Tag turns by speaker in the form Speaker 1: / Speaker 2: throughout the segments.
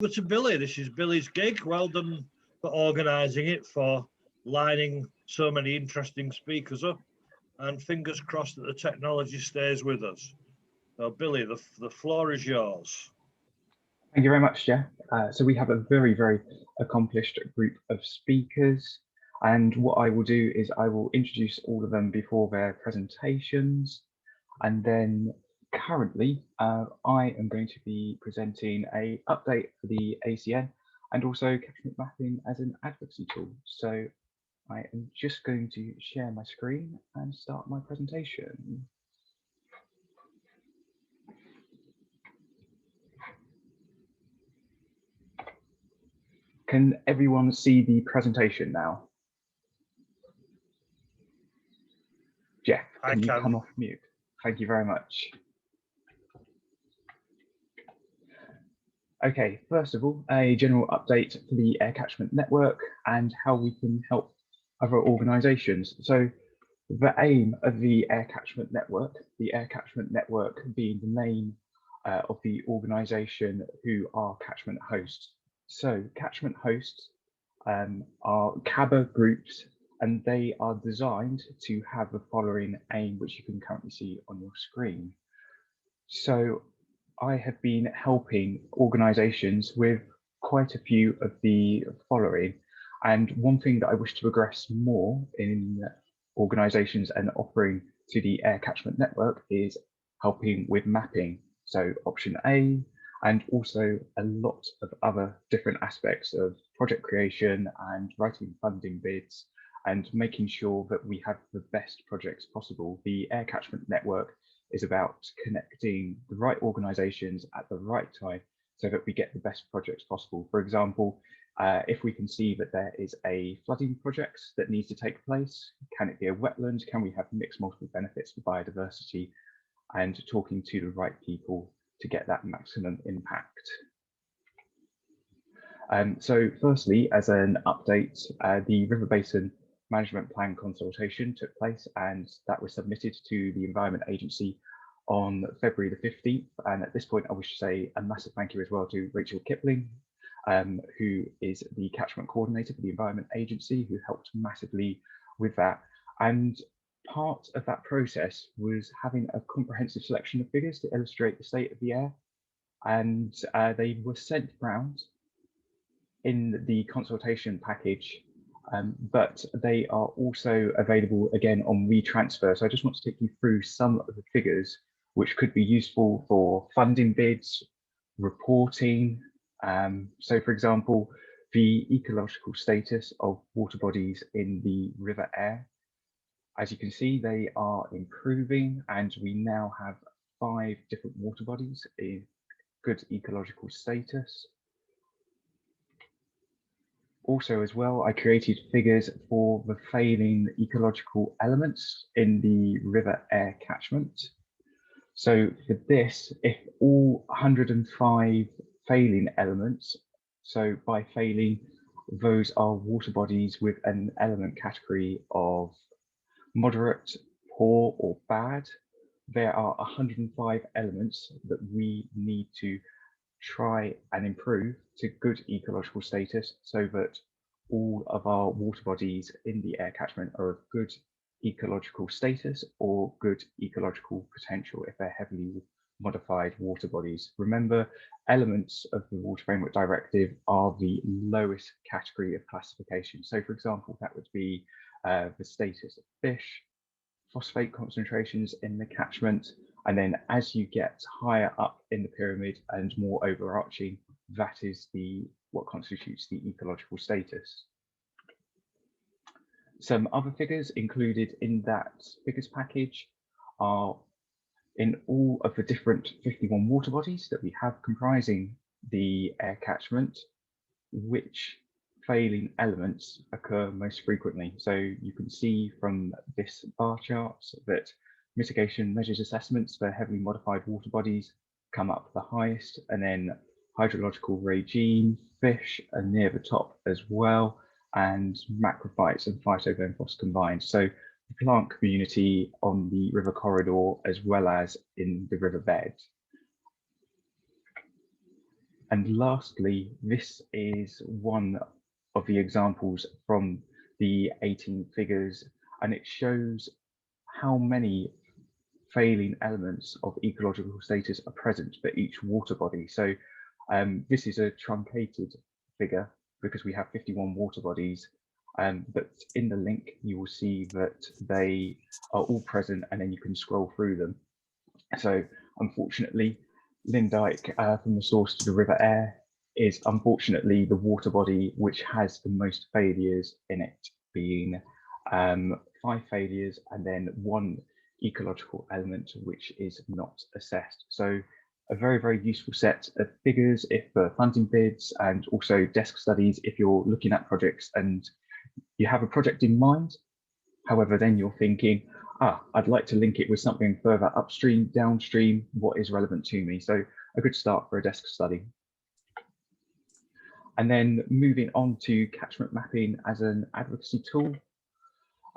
Speaker 1: Over to Billy. This is Billy's gig. Well done for organising it, for lining so many interesting speakers up, and fingers crossed that the technology stays with us. So, Billy, the floor is yours.
Speaker 2: Thank you very much, Jeff. So we have a very accomplished group of speakers, and what I will do is I will introduce all of them before their presentations, and then currently I am going to be presenting an update for the ACN and also catchment mapping as an advocacy tool. So I am just going to share my screen and start my presentation. Can everyone see the presentation now? Jeff, can you come off mute? Thank you very much. Okay, first of all, a general update for the Aire Catchment Network and how we can help other organisations. So the aim of the Aire Catchment Network being the name of the organisation who are catchment hosts. So catchment hosts are CABA groups, and they are designed to have the following aim, which you can currently see on your screen. So I have been helping organisations with quite a few of the following, and one thing that I wish to progress more in organisations and offering to the Aire Catchment Network is helping with mapping. So option A, and also a lot of other different aspects of project creation and writing funding bids and making sure that we have the best projects possible. The Aire Catchment Network is about connecting the right organisations at the right time so that we get the best projects possible. For example, if we can see that there is a flooding project that needs to take place, can it be a wetland? Can we have mixed multiple benefits for biodiversity? And talking to the right people to get that maximum impact. So firstly, as an update, the River Basin Management Plan consultation took place, and that was submitted to the Environment Agency on February the 15th. And at this point, I wish to say a massive thank you as well to Rachel Kipling, who is the catchment coordinator for the Environment Agency, who helped massively with that. And part of that process was having a comprehensive selection of figures to illustrate the state of the Aire, and they were sent round in the consultation package, but they are also available again on WeTransfer. So I just want to take you through some of the figures which could be useful for funding bids, reporting. So for example, the ecological status of water bodies in the River Aire. As you can see, they are improving, and we now have 5 different water bodies in good ecological status. Also as well, I created figures for the failing ecological elements in the River Aire catchment. So for this, if all 105 failing elements, so by failing, those are water bodies with an element category of moderate, poor, or bad, there are 105 elements that we need to try and improve to good ecological status so that all of our water bodies in the Aire catchment are of good ecological status or good ecological potential if they're heavily modified water bodies. Remember, elements of the Water Framework Directive are the lowest category of classification. So for example, that would be the status of fish, phosphate concentrations in the catchment, and then as you get higher up in the pyramid and more overarching, that is what constitutes the ecological status. Some other figures included in that figures package are in all of the different 51 water bodies that we have comprising the Aire catchment, which failing elements occur most frequently. So you can see from this bar chart that mitigation measures assessments for heavily modified water bodies come up the highest, and then hydrological regime, fish are near the top as well, and macrophytes and phytobenthos combined. So the plant community on the river corridor as well as in the riverbed. And lastly, this is one of the examples from the 18 figures, and it shows how many failing elements of ecological status are present for each water body. So this is a truncated figure because we have 51 water bodies, but in the link you will see that they are all present, and then you can scroll through them. So unfortunately, Lyndyke from the source to the River Aire is unfortunately the water body which has the most failures in it, being 5 failures and then 1 ecological element which is not assessed. So a very, very useful set of figures if for funding bids, and also desk studies if you're looking at projects and you have a project in mind. However, then you're thinking, I'd like to link it with something further upstream, downstream, what is relevant to me? So a good start for a desk study. And then moving on to catchment mapping as an advocacy tool.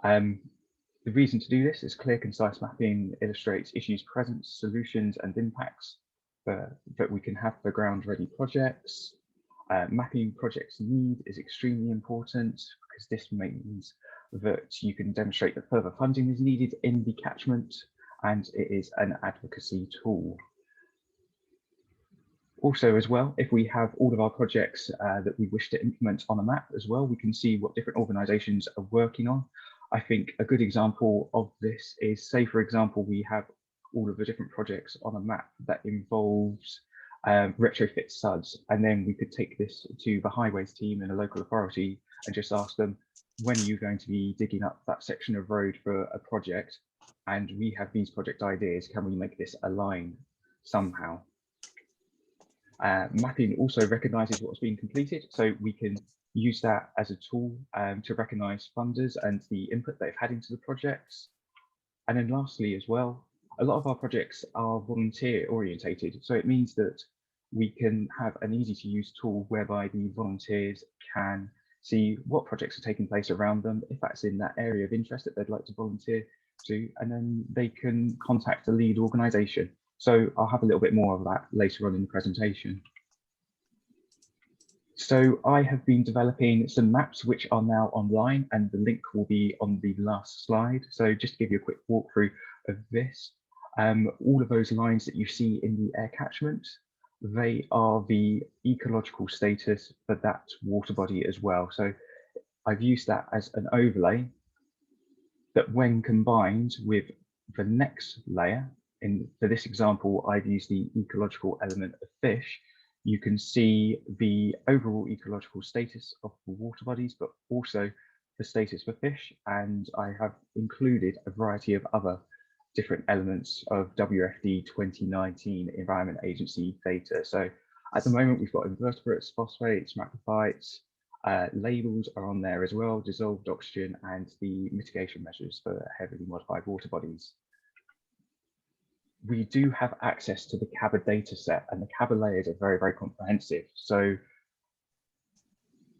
Speaker 2: The reason to do this is clear, concise mapping illustrates issues, presence, solutions, and impacts that we can have for ground-ready projects. Mapping projects need is extremely important because this means that you can demonstrate that further funding is needed in the catchment, and it is an advocacy tool. Also as well, if we have all of our projects that we wish to implement on a map as well, we can see what different organisations are working on. I think a good example of this is, say for example, we have all of the different projects on a map that involves retrofit SUDs, and then we could take this to the highways team in a local authority and just ask them, when are you going to be digging up that section of road for a project? And we have these project ideas, can we make this align somehow? Mapping also recognises what's been completed, so we can use that as a tool to recognise funders and the input they've had into the projects. And then lastly as well, a lot of our projects are volunteer orientated, so it means that we can have an easy to use tool whereby the volunteers can see what projects are taking place around them, if that's in that area of interest that they'd like to volunteer to, and then they can contact the lead organisation. So I'll have a little bit more of that later on in the presentation. So I have been developing some maps which are now online, and the link will be on the last slide. So just to give you a quick walkthrough of this, all of those lines that you see in the air catchment, they are the ecological status for that water body as well. So I've used that as an overlay that when combined with the next layer, for this example, I've used the ecological element of fish. You can see the overall ecological status of the water bodies, but also the status for fish. And I have included a variety of other different elements of WFD 2019 Environment Agency data. So at the moment, we've got invertebrates, phosphates, macrophytes, labels are on there as well, dissolved oxygen, and the mitigation measures for heavily modified water bodies. We do have access to the CABA data set, and the CABA layers are very, very comprehensive. So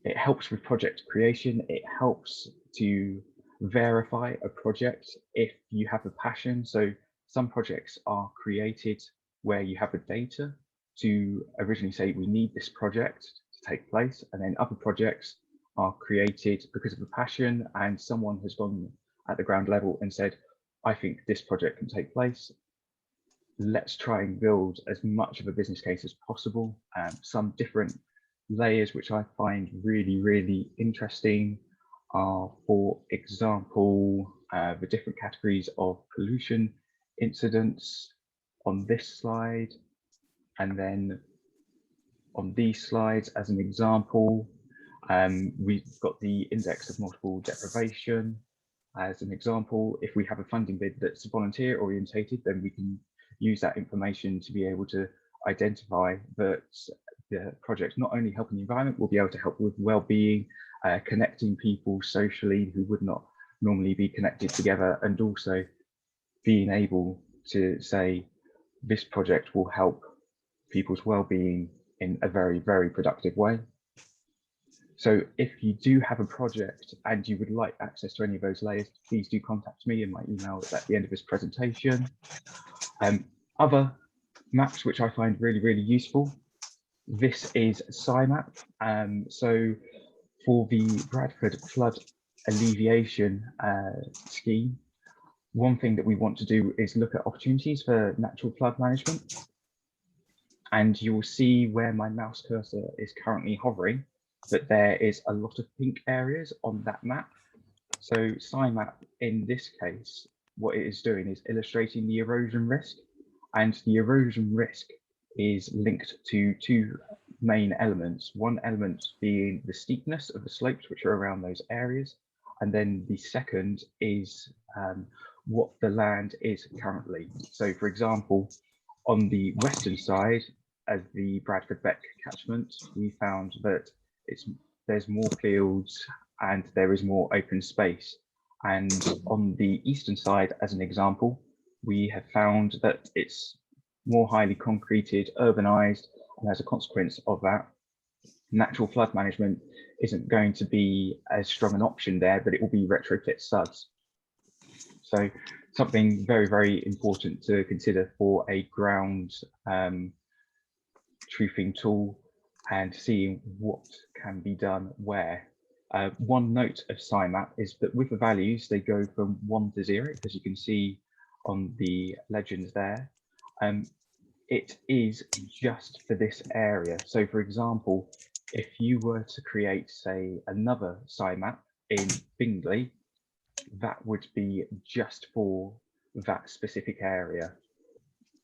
Speaker 2: it helps with project creation. It helps to verify a project if you have a passion. So some projects are created where you have the data to originally say we need this project to take place, and then other projects are created because of a passion and someone has gone at the ground level and said, I think this project can take place. Let's try and build as much of a business case as possible. Some different layers which I find really, really interesting are, for example, the different categories of pollution incidents on this slide. And then on these slides, as an example, we've got the index of multiple deprivation. As an example, if we have a funding bid that's volunteer orientated, then we can use that information to be able to identify that the project not only helping the environment, will be able to help with well-being, connecting people socially who would not normally be connected together, and also being able to say this project will help people's well-being in a very, very productive way. So if you do have a project and you would like access to any of those layers, please do contact me, and my email is at the end of this presentation. Other maps which I find really, really useful This is SciMap. So for the Bradford flood alleviation scheme, one thing that we want to do is look at opportunities for natural flood management. And you will see where my mouse cursor is currently hovering, that there is a lot of pink areas on that map. So SciMap, in this case, what it is doing is illustrating the erosion risk, and the erosion risk is linked to two main elements. One element being the steepness of the slopes, which are around those areas, and then the second is what the land is currently. So for example, on the western side of the Bradford Beck catchment, we found that there's more fields and there is more open space. And on the eastern side, as an example, we have found that it's more highly concreted, urbanized, and as a consequence of that, natural flood management isn't going to be as strong an option there, but it will be retrofit suds. So something very, very important to consider for a ground truthing tool and seeing what can be done where. One note of SciMap is that with the values, they go from 1 to 0, as you can see on the legends there. It is just for this area. So for example, if you were to create, say, another SciMap in Bingley, that would be just for that specific area.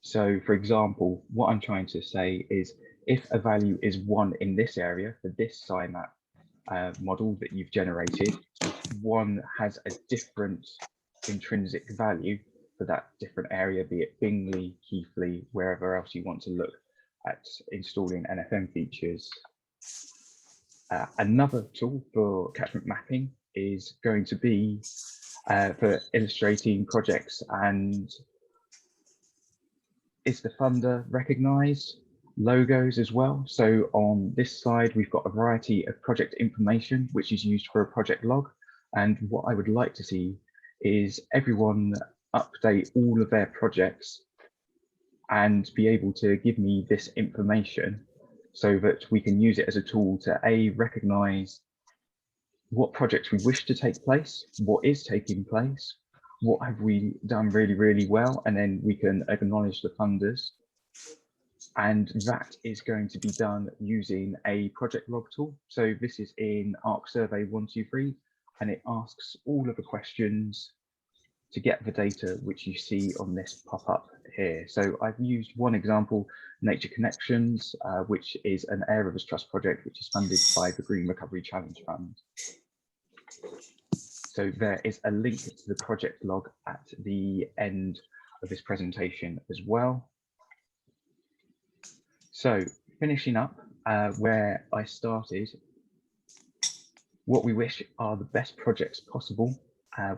Speaker 2: So for example, what I'm trying to say is if a value is 1 in this area for this SciMap model that you've generated, 1 has a different intrinsic value for that different area, be it Bingley, Keighley, wherever else you want to look at installing NFM features. Another tool for catchment mapping is going to be for illustrating projects, and is the funder recognised? Logos as well. So on this side, we've got a variety of project information, which is used for a project log. And what I would like to see is everyone update all of their projects and be able to give me this information so that we can use it as a tool to recognise what projects we wish to take place, what is taking place, what have we done really, really well, and then we can acknowledge the funders. And that is going to be done using a project log tool. So this is in ARC Survey 123, and it asks all of the questions to get the data which you see on this pop-up here. So I've used one example, Nature Connections, which is an Air Rivers Trust project, which is funded by the Green Recovery Challenge Fund. So there is a link to the project log at the end of this presentation as well. So finishing up where I started, what we wish are the best projects possible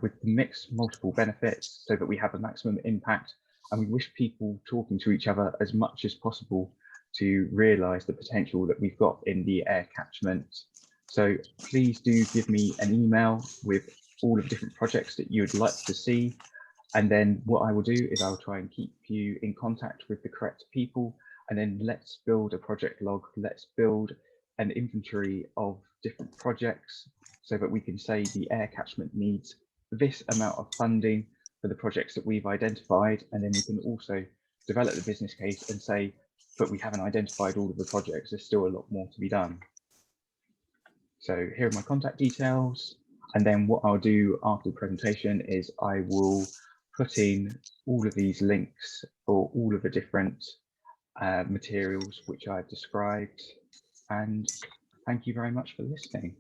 Speaker 2: with mixed multiple benefits so that we have a maximum impact, and we wish people talking to each other as much as possible to realise the potential that we've got in the air catchment. So please do give me an email with all of the different projects that you would like to see, and then what I will do is I'll try and keep you in contact with the correct people, and then let's build a project log, let's build an inventory of different projects so that we can say the air catchment needs this amount of funding for the projects that we've identified, and then we can also develop the business case and say, but we haven't identified all of the projects, there's still a lot more to be done. So here are my contact details, and then what I'll do after the presentation is I will put in all of these links for all of the different materials which I've described, and thank you very much for listening.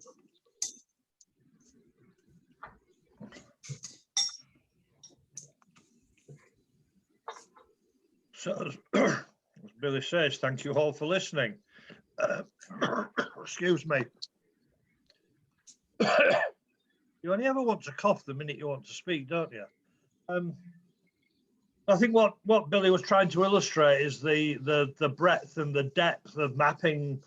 Speaker 1: So, as Billy says, thank you all for listening. Excuse me. You only ever want to cough the minute you want to speak, don't you? I think what Billy was trying to illustrate is the breadth and the depth of mapping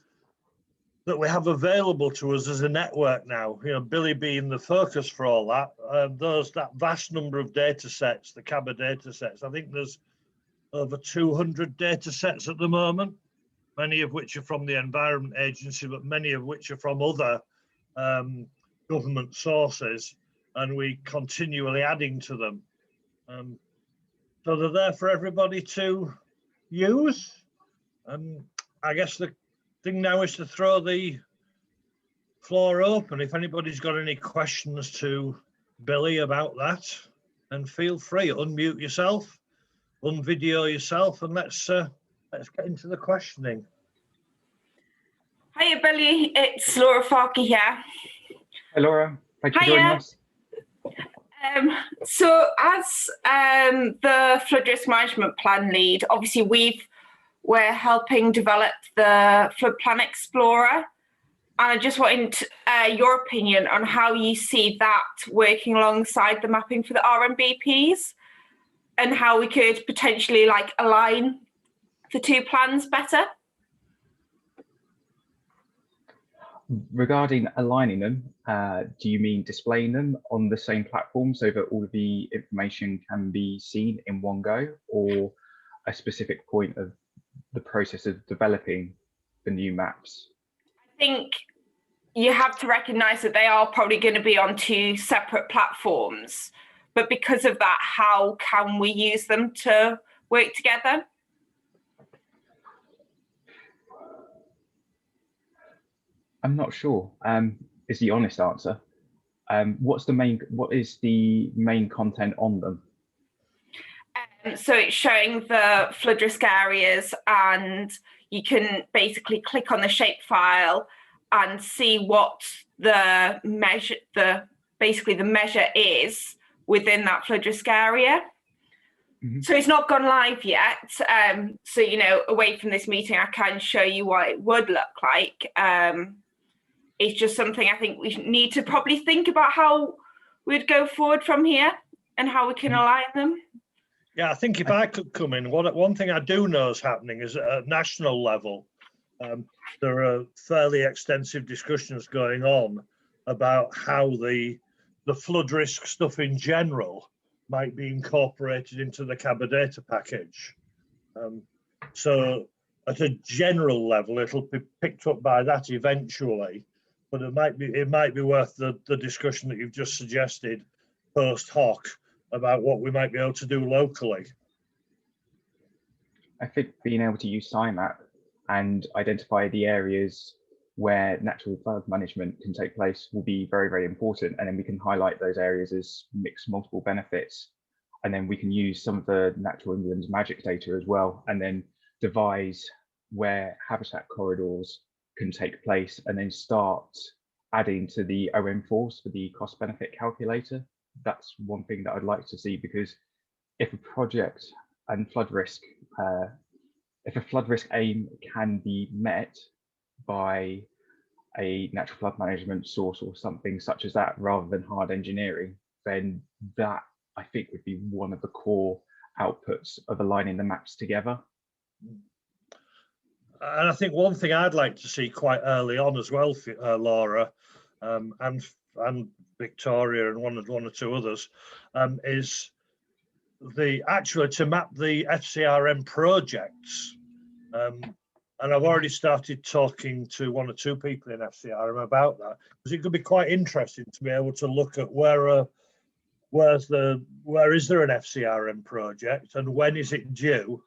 Speaker 1: that we have available to us as a network now. You know, Billy being the focus for all that. That vast number of data sets, the CABA data sets. I think there's over 200 data sets at the moment, many of which are from the Environment Agency, but many of which are from other government sources, and we continually adding to them. So they're there for everybody to use. I guess the thing now is to throw the floor open. If anybody's got any questions to Billy about that, then feel free, unmute yourself, unvideo yourself, and let's get into the questioning.
Speaker 3: Hiya, Billy. It's Laura Farkey here.
Speaker 2: Hi, Laura. Thank you for joining us.
Speaker 3: So as the flood risk management plan lead, obviously we're helping develop the flood plan explorer, and I just wanted your opinion on how you see that working alongside the mapping for the RMBPs, and how we could potentially like align the two plans better.
Speaker 2: Regarding aligning them, do you mean displaying them on the same platform so that all of the information can be seen in one go, or a specific point of the process of developing the new maps?
Speaker 3: I think you have to recognise that they are probably going to be on two separate platforms, but because of that, how can we use them to work together?
Speaker 2: I'm not sure, is the honest answer. What is the main content on them?
Speaker 3: So it's showing the flood risk areas, and you can basically click on the shapefile and see what the measure, basically the measure is within that flood risk area. Mm-hmm. So it's not gone live yet. So, you know, away from this meeting, I can show you what it would look like. It's just something I think we need to probably think about how we'd go forward from here and how we can align them.
Speaker 1: Yeah, I think if I could come in, one thing I do know is happening is at a national level, there are fairly extensive discussions going on about how the flood risk stuff in general might be incorporated into the CABA data package. So at a general level, it'll be picked up by that eventually, but it might be worth the discussion that you've just suggested post hoc about what we might be able to do locally.
Speaker 2: I think being able to use SciMap and identify the areas where natural flood management can take place will be very, very important. And then we can highlight those areas as mixed multiple benefits. And then we can use some of the Natural England's magic data as well, and then devise where habitat corridors can take place, and then start adding to the OM4s for the cost benefit calculator. That's one thing that I'd like to see, because if a project and flood risk, if a flood risk aim can be met by a natural flood management source or something such as that, rather than hard engineering, then that I think would be one of the core outputs of aligning the maps together.
Speaker 1: And I think one thing I'd like to see quite early on as well, Laura, and Victoria and one or two others, is actually to map the FCRM projects. And I've already started talking to one or two people in FCRM about that, because it could be quite interesting to be able to look at where is there an FCRM project and when is it due,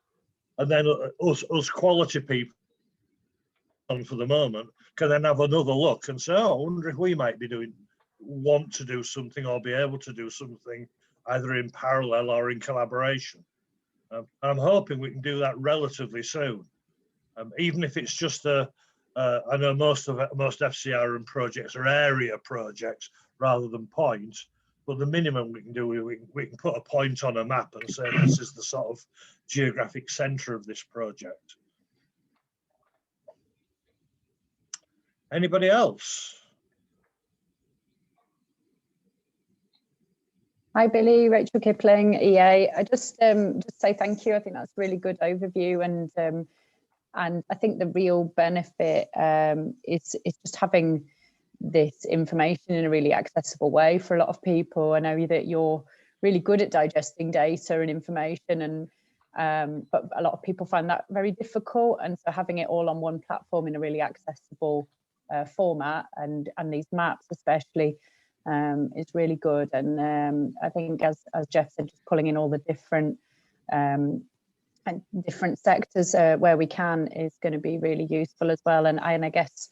Speaker 1: and then us quality people for the moment can then have another look and say, oh, I wonder if we might be want to do something or be able to do something either in parallel or in collaboration. I'm hoping we can do that relatively soon, even if it's just I know most FCRM projects are area projects rather than points, but the minimum we can do, we can put a point on a map and say this is the sort of geographic centre of this project. Anybody else?
Speaker 4: Hi, Billy, Rachel Kipling, EA. I just say thank you. I think that's a really good overview, and I think the real benefit is just having this information in a really accessible way for a lot of people. I know that you're really good at digesting data and information, and but a lot of people find that very difficult, and so having it all on one platform in a really accessible format, and these maps especially, is really good. And I think, as Jeff said, just pulling in all the different sectors where we can is going to be really useful as well. And I guess,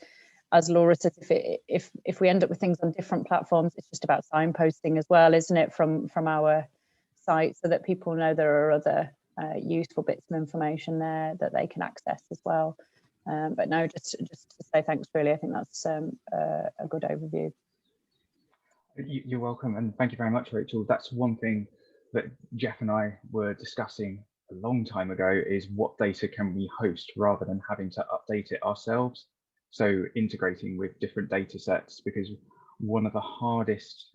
Speaker 4: as Laura said, if we end up with things on different platforms, it's just about signposting as well, isn't it, from our site, so that people know there are other useful bits of information there that they can access as well. But no, just to say thanks, really. I think that's a good overview.
Speaker 2: You're welcome, and thank you very much, Rachel. That's one thing that Jeff and I were discussing a long time ago, is what data can we host rather than having to update it ourselves. So integrating with different data sets, because one of the hardest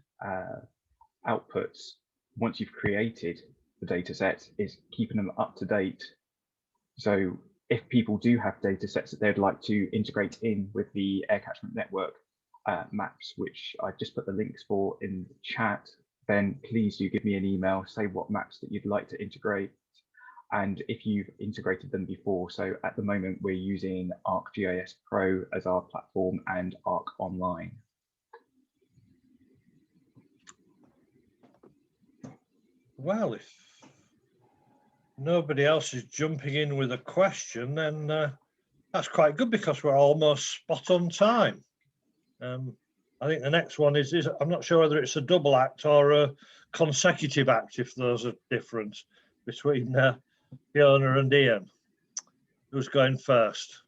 Speaker 2: outputs once you've created the data set is keeping them up to date. So if people do have data sets that they'd like to integrate in with the Aire Catchment Network maps, which I just put the links for in the chat, then please do give me an email, say what maps that you'd like to integrate, and if you've integrated them before. So at the moment we're using ArcGIS Pro as our platform and Arc Online.
Speaker 1: Well, if nobody else is jumping in with a question, then that's quite good, because we're almost spot on time. I think the next one is I'm not sure whether it's a double act or a consecutive act, if those are different, between Fiona and Ian. Who's going first?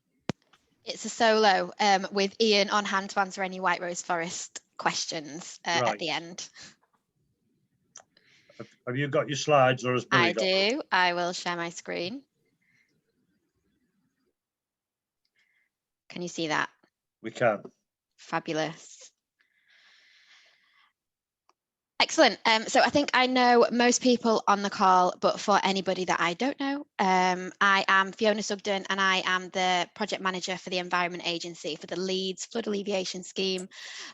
Speaker 5: It's a solo with Ian on hand to answer any White Rose Forest questions at the end.
Speaker 1: Have you got your slides, or has Billy got them?
Speaker 5: I do. I will share my screen. Can you see that?
Speaker 1: We can.
Speaker 5: Fabulous. Excellent. So I think I know most people on the call, but for anybody that I don't know, I am Fiona Sugden, and I am the project manager for the Environment Agency for the Leeds Flood Alleviation Scheme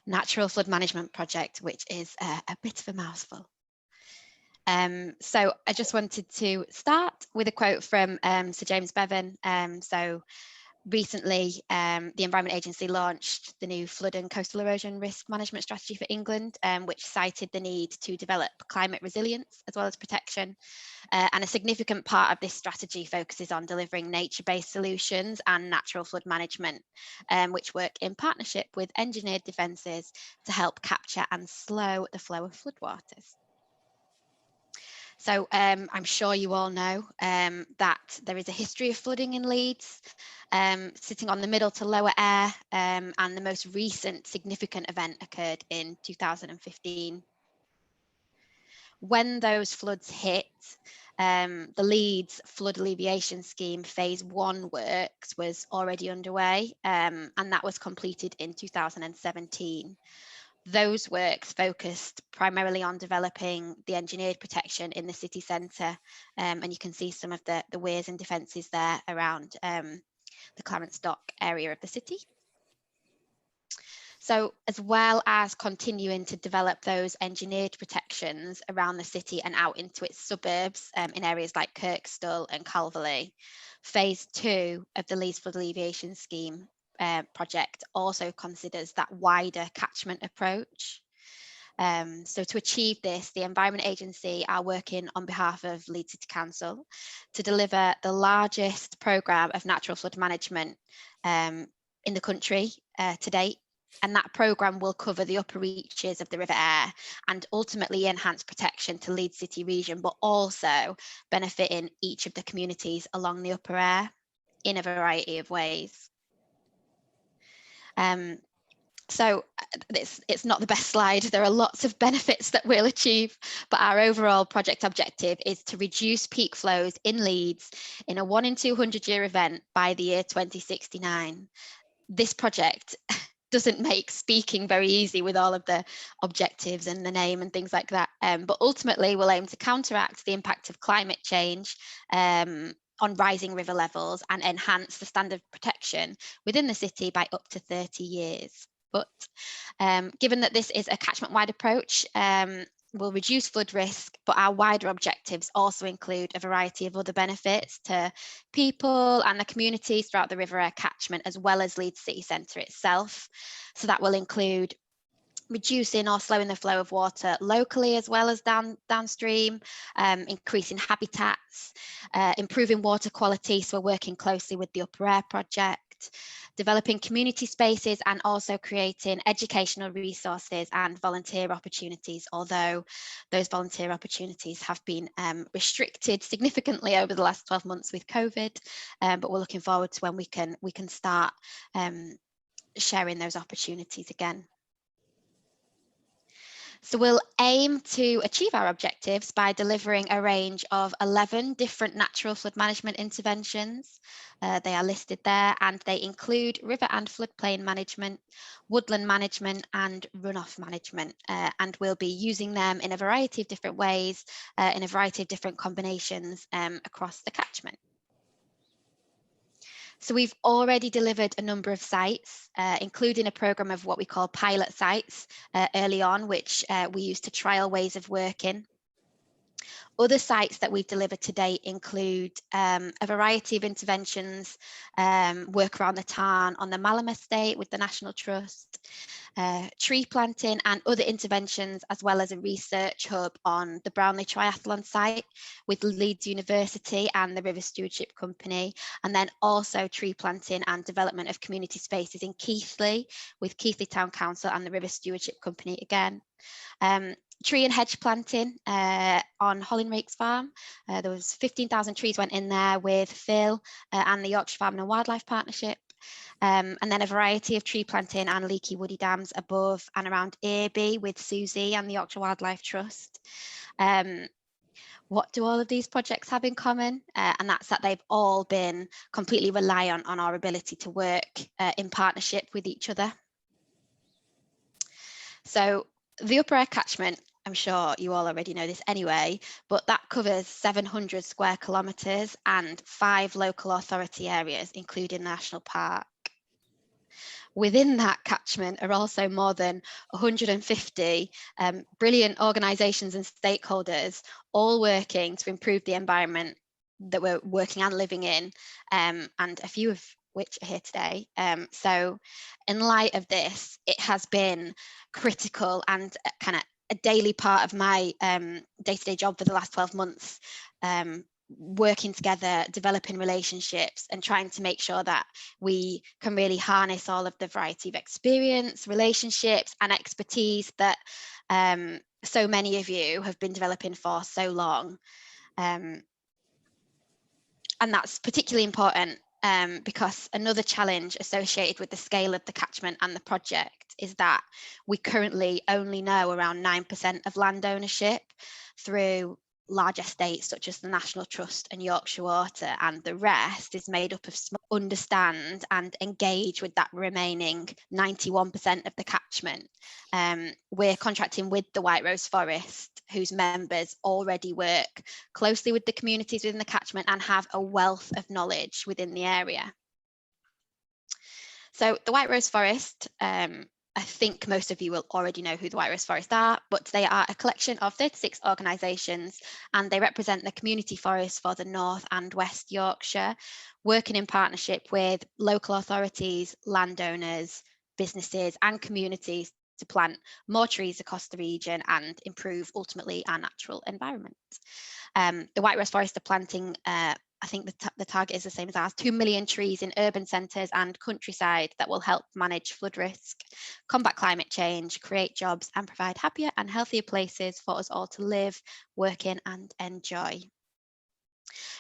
Speaker 5: Natural Flood Management Project, which is a bit of a mouthful. So I just wanted to start with a quote from Sir James Bevan. So recently, the Environment Agency launched the new Flood and Coastal Erosion Risk Management Strategy for England, which cited the need to develop climate resilience as well as protection. And a significant part of this strategy focuses on delivering nature-based solutions and natural flood management, which work in partnership with engineered defences to help capture and slow the flow of floodwaters. So I'm sure you all know that there is a history of flooding in Leeds, sitting on the middle to lower Aire, and the most recent significant event occurred in 2015. When those floods hit, the Leeds Flood Alleviation Scheme Phase 1 works was already underway, and that was completed in 2017. Those works focused primarily on developing the engineered protection in the city centre, and you can see some of the weirs and defences there around the Clarence Dock area of the city. So as well as continuing to develop those engineered protections around the city and out into its suburbs in areas like Kirkstall and Calverley, Phase 2 of the Leeds Flood Alleviation Scheme project also considers that wider catchment approach. So to achieve this, the Environment Agency are working on behalf of Leeds City Council to deliver the largest programme of natural flood management in the country to date. And that programme will cover the upper reaches of the River Aire and ultimately enhance protection to Leeds City region, but also benefiting each of the communities along the upper Aire in a variety of ways. So it's not the best slide. There are lots of benefits that we'll achieve, but our overall project objective is to reduce peak flows in Leeds in a 1 in 200 year event by the year 2069. This project doesn't make speaking very easy with all of the objectives and the name and things like that, but ultimately we'll aim to counteract the impact of climate change on rising river levels and enhance the standard of protection within the city by up to 30 years. But given that this is a catchment-wide approach, will reduce flood risk, but our wider objectives also include a variety of other benefits to people and the communities throughout the River Aire catchment, as well as Leeds city centre itself. So that will include reducing or slowing the flow of water locally as well as downstream, increasing habitats, improving water quality. So we're working closely with the Upper Aire project, developing community spaces, and also creating educational resources and volunteer opportunities, although those volunteer opportunities have been restricted significantly over the last 12 months with COVID, but we're looking forward to when we can start sharing those opportunities again. So we'll aim to achieve our objectives by delivering a range of 11 different natural flood management interventions. They are listed there, and they include river and floodplain management, woodland management, and runoff management. And we'll be using them in a variety of different ways, in a variety of different combinations across the catchment. So we've already delivered a number of sites, including a programme of what we call pilot sites early on, which we use to trial ways of working. Other sites that we've delivered to date include a variety of interventions, work around the tarn on the Malham estate with the National Trust, tree planting and other interventions, as well as a research hub on the Brownlee Triathlon site with Leeds University and the River Stewardship Company, and then also tree planting and development of community spaces in Keighley with Keighley Town Council and the River Stewardship Company again. Tree and hedge planting on Hollingrakes Farm. There was 15,000 trees went in there with Phil and the Yorkshire Farm and Wildlife Partnership. And then a variety of tree planting and leaky woody dams above and around Aire with Suzie and the Yorkshire Wildlife Trust. What do all of these projects have in common? And that's that they've all been completely reliant on our ability to work in partnership with each other. So the Upper Aire catchment, I'm sure you all already know this anyway, but that covers 700 square kilometres and 5 local authority areas, including National Park. Within that catchment are also more than 150 brilliant organisations and stakeholders, all working to improve the environment that we're working and living in, and a few of which are here today. So in light of this, it has been critical and kind of a daily part of my day-to-day job for the last 12 months, working together, developing relationships and trying to make sure that we can really harness all of the variety of experience, relationships and expertise that so many of you have been developing for so long. And that's particularly important because another challenge associated with the scale of the catchment and the project is that we currently only know around 9% of land ownership through large estates such as the National Trust and Yorkshire Water, and the rest is made up of understand and engage with that remaining 91% of the catchment. We're contracting with the White Rose Forest, whose members already work closely with the communities within the catchment and have a wealth of knowledge within the area. So the White Rose Forest, I think most of you will already know who the White Rose Forest are, but they are a collection of 36 organisations and they represent the community forests for the North and West Yorkshire, working in partnership with local authorities, landowners, businesses and communities to plant more trees across the region and improve ultimately our natural environment. The White Rose Forest are planting I think the target is the same as ours, 2 million trees in urban centres and countryside that will help manage flood risk, combat climate change, create jobs and provide happier and healthier places for us all to live, work in and enjoy.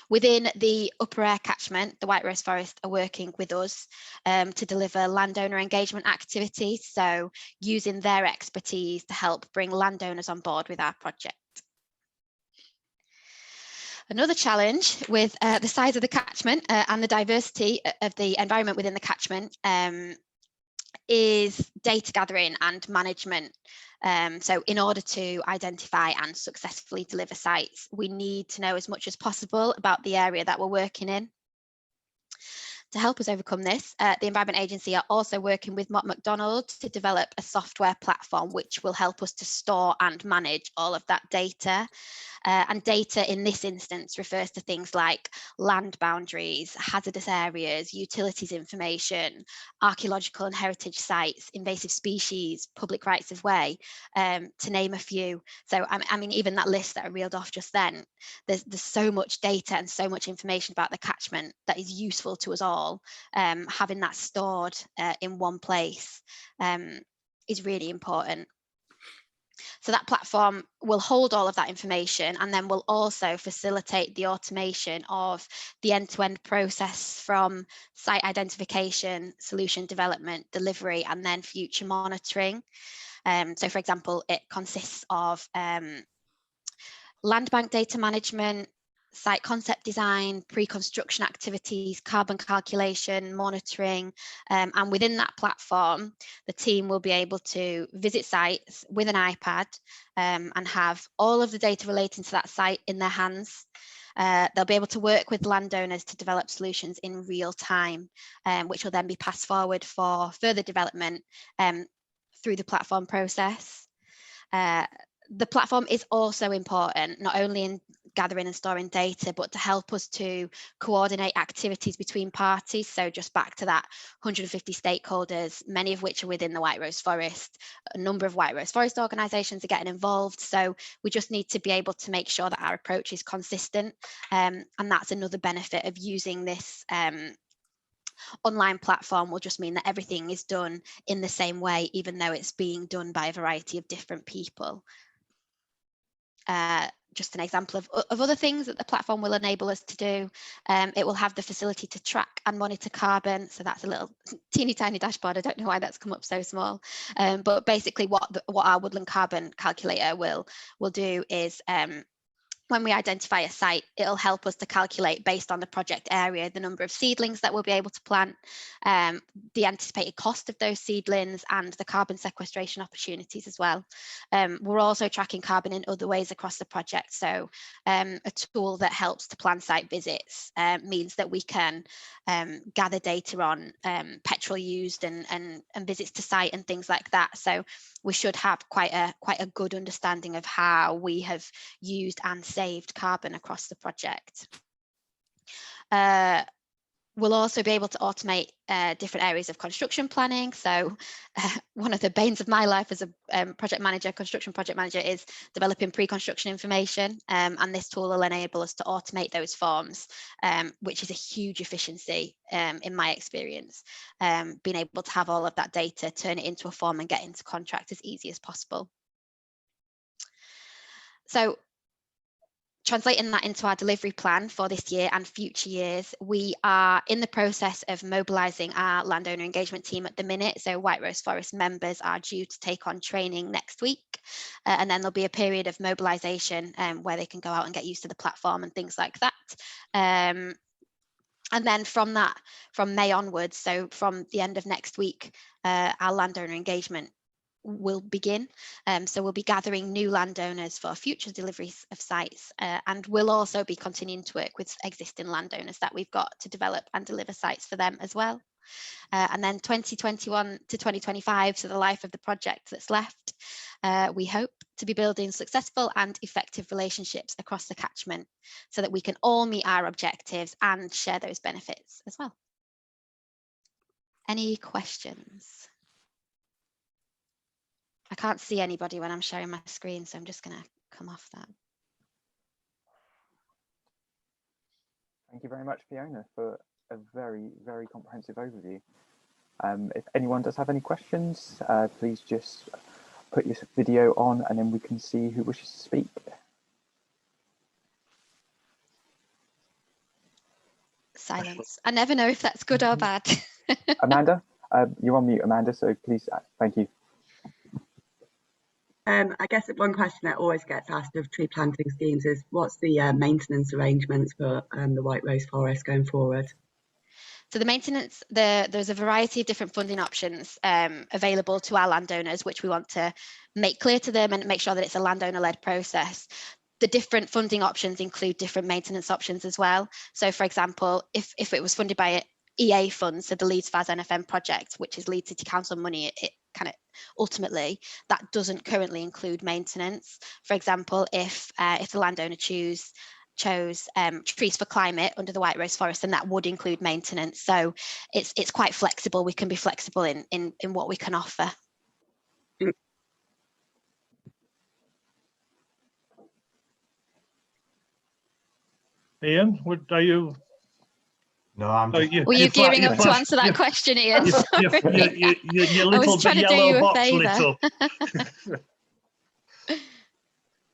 Speaker 5: Within the Upper Aire catchment, the White Rose Forest are working with us to deliver landowner engagement activities, so using their expertise to help bring landowners on board with our project. Another challenge with the size of the catchment and the diversity of the environment within the catchment is data gathering and management. So in order to identify and successfully deliver sites, we need to know as much as possible about the area that we're working in. To help us overcome this, the Environment Agency are also working with Mott MacDonald to develop a software platform which will help us to store and manage all of that data. And data in this instance refers to things like land boundaries, hazardous areas, utilities information, archaeological and heritage sites, invasive species, public rights of way, to name a few. So I mean, even that list that I reeled off just then, there's so much data and so much information about the catchment that is useful to us all. Having that stored in one place is really important. So that platform will hold all of that information, and then will also facilitate the automation of the end-to-end process from site identification, solution development, delivery, and then future monitoring. So for example, it consists of land bank data management, site concept design, pre-construction activities, carbon calculation, monitoring, and within that platform, the team will be able to visit sites with an iPad and have all of the data relating to that site in their hands. They'll be able to work with landowners to develop solutions in real time, which will then be passed forward for further development through the platform process. The platform is also important, not only in gathering and storing data, but to help us to coordinate activities between parties. So just back to that 150 stakeholders, many of which are within the White Rose Forest. A number of White Rose Forest organisations are getting involved. So we just need to be able to make sure that our approach is consistent. And that's another benefit of using this online platform. Will just mean that everything is done in the same way, even though it's being done by a variety of different people. Just an example of other things that the platform will enable us to do. It will have the facility to track and monitor carbon. So that's a little teeny tiny dashboard. I don't know why that's come up so small. But basically what our woodland carbon calculator will do is when we identify a site, it'll help us to calculate, based on the project area, the number of seedlings that we'll be able to plant, the anticipated cost of those seedlings, and the carbon sequestration opportunities as well. We're also tracking carbon in other ways across the project. So a tool that helps to plan site visits means that we can gather data on petrol used and visits to site and things like that. So we should have quite a good understanding of how we have used and saved carbon across the project. We'll also be able to automate different areas of construction planning. So one of the banes of my life as a construction project manager, is developing pre-construction information. And this tool will enable us to automate those forms, which is a huge efficiency in my experience. Being able to have all of that data, turn it into a form and get into contract as easy as possible. So translating that into our delivery plan for this year and future years, we are in the process of mobilising our landowner engagement team at the minute. So White Rose Forest members are due to take on training next week, and then there'll be a period of mobilisation where they can go out and get used to the platform and things like that. And then from May onwards, so from the end of next week, our landowner engagement will begin. So we'll be gathering new landowners for future deliveries of sites, and we'll also be continuing to work with existing landowners that we've got to develop and deliver sites for them as well. And then 2021 to 2025, so the life of the project that's left, we hope to be building successful and effective relationships across the catchment so that we can all meet our objectives and share those benefits as well. Any questions? I can't see anybody when I'm sharing my screen, so I'm just going to come off that.
Speaker 2: Thank you very much, Fiona, for a very, very comprehensive overview. If anyone does have any questions, please just put your video on and then we can see who wishes to speak.
Speaker 5: Silence. I never know if that's good or bad.
Speaker 2: Amanda, you're on mute, Amanda, so please, thank you.
Speaker 6: I guess one question that always gets asked of tree planting schemes is what's the maintenance arrangements for the White Rose Forest going forward?
Speaker 5: So the maintenance, there's a variety of different funding options available to our landowners, which we want to make clear to them and make sure that it's a landowner-led process. The different funding options include different maintenance options as well. So for example, if it was funded by EA funds, so the Leeds FAS NFM project, which is Leeds City Council money, it kind of ultimately that doesn't currently include maintenance. For example, if the landowner chose trees for climate under the White Rose Forest, then that would include maintenance. So it's quite flexible. We can be flexible in what we can offer.
Speaker 1: Ian, are you?
Speaker 7: No, I'm just...
Speaker 5: Were you gearing up to answer that question, Ian?
Speaker 1: Your little bit yellow box lit up.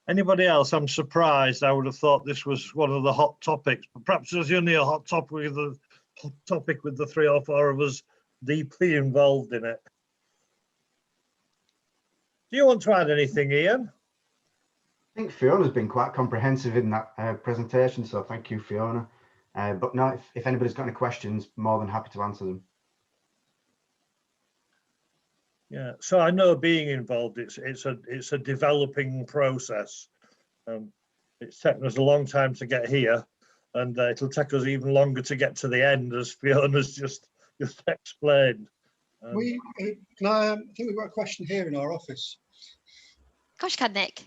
Speaker 1: Anybody else? I'm surprised. I would have thought this was one of the hot topics, but perhaps there's only a hot topic with the 3 or 4 of us deeply involved in it. Do you want to add anything, Ian?
Speaker 7: I think Fiona's been quite comprehensive in that presentation, so thank you, Fiona. But no, if anybody's got any questions, more than happy to answer them.
Speaker 1: Yeah, so I know being involved, it's a developing process. It's taken us a long time to get here, and it'll take us even longer to get to the end, as Fiona's just explained.
Speaker 8: I think we've got a question here in our office.
Speaker 5: Gosh, can Nick?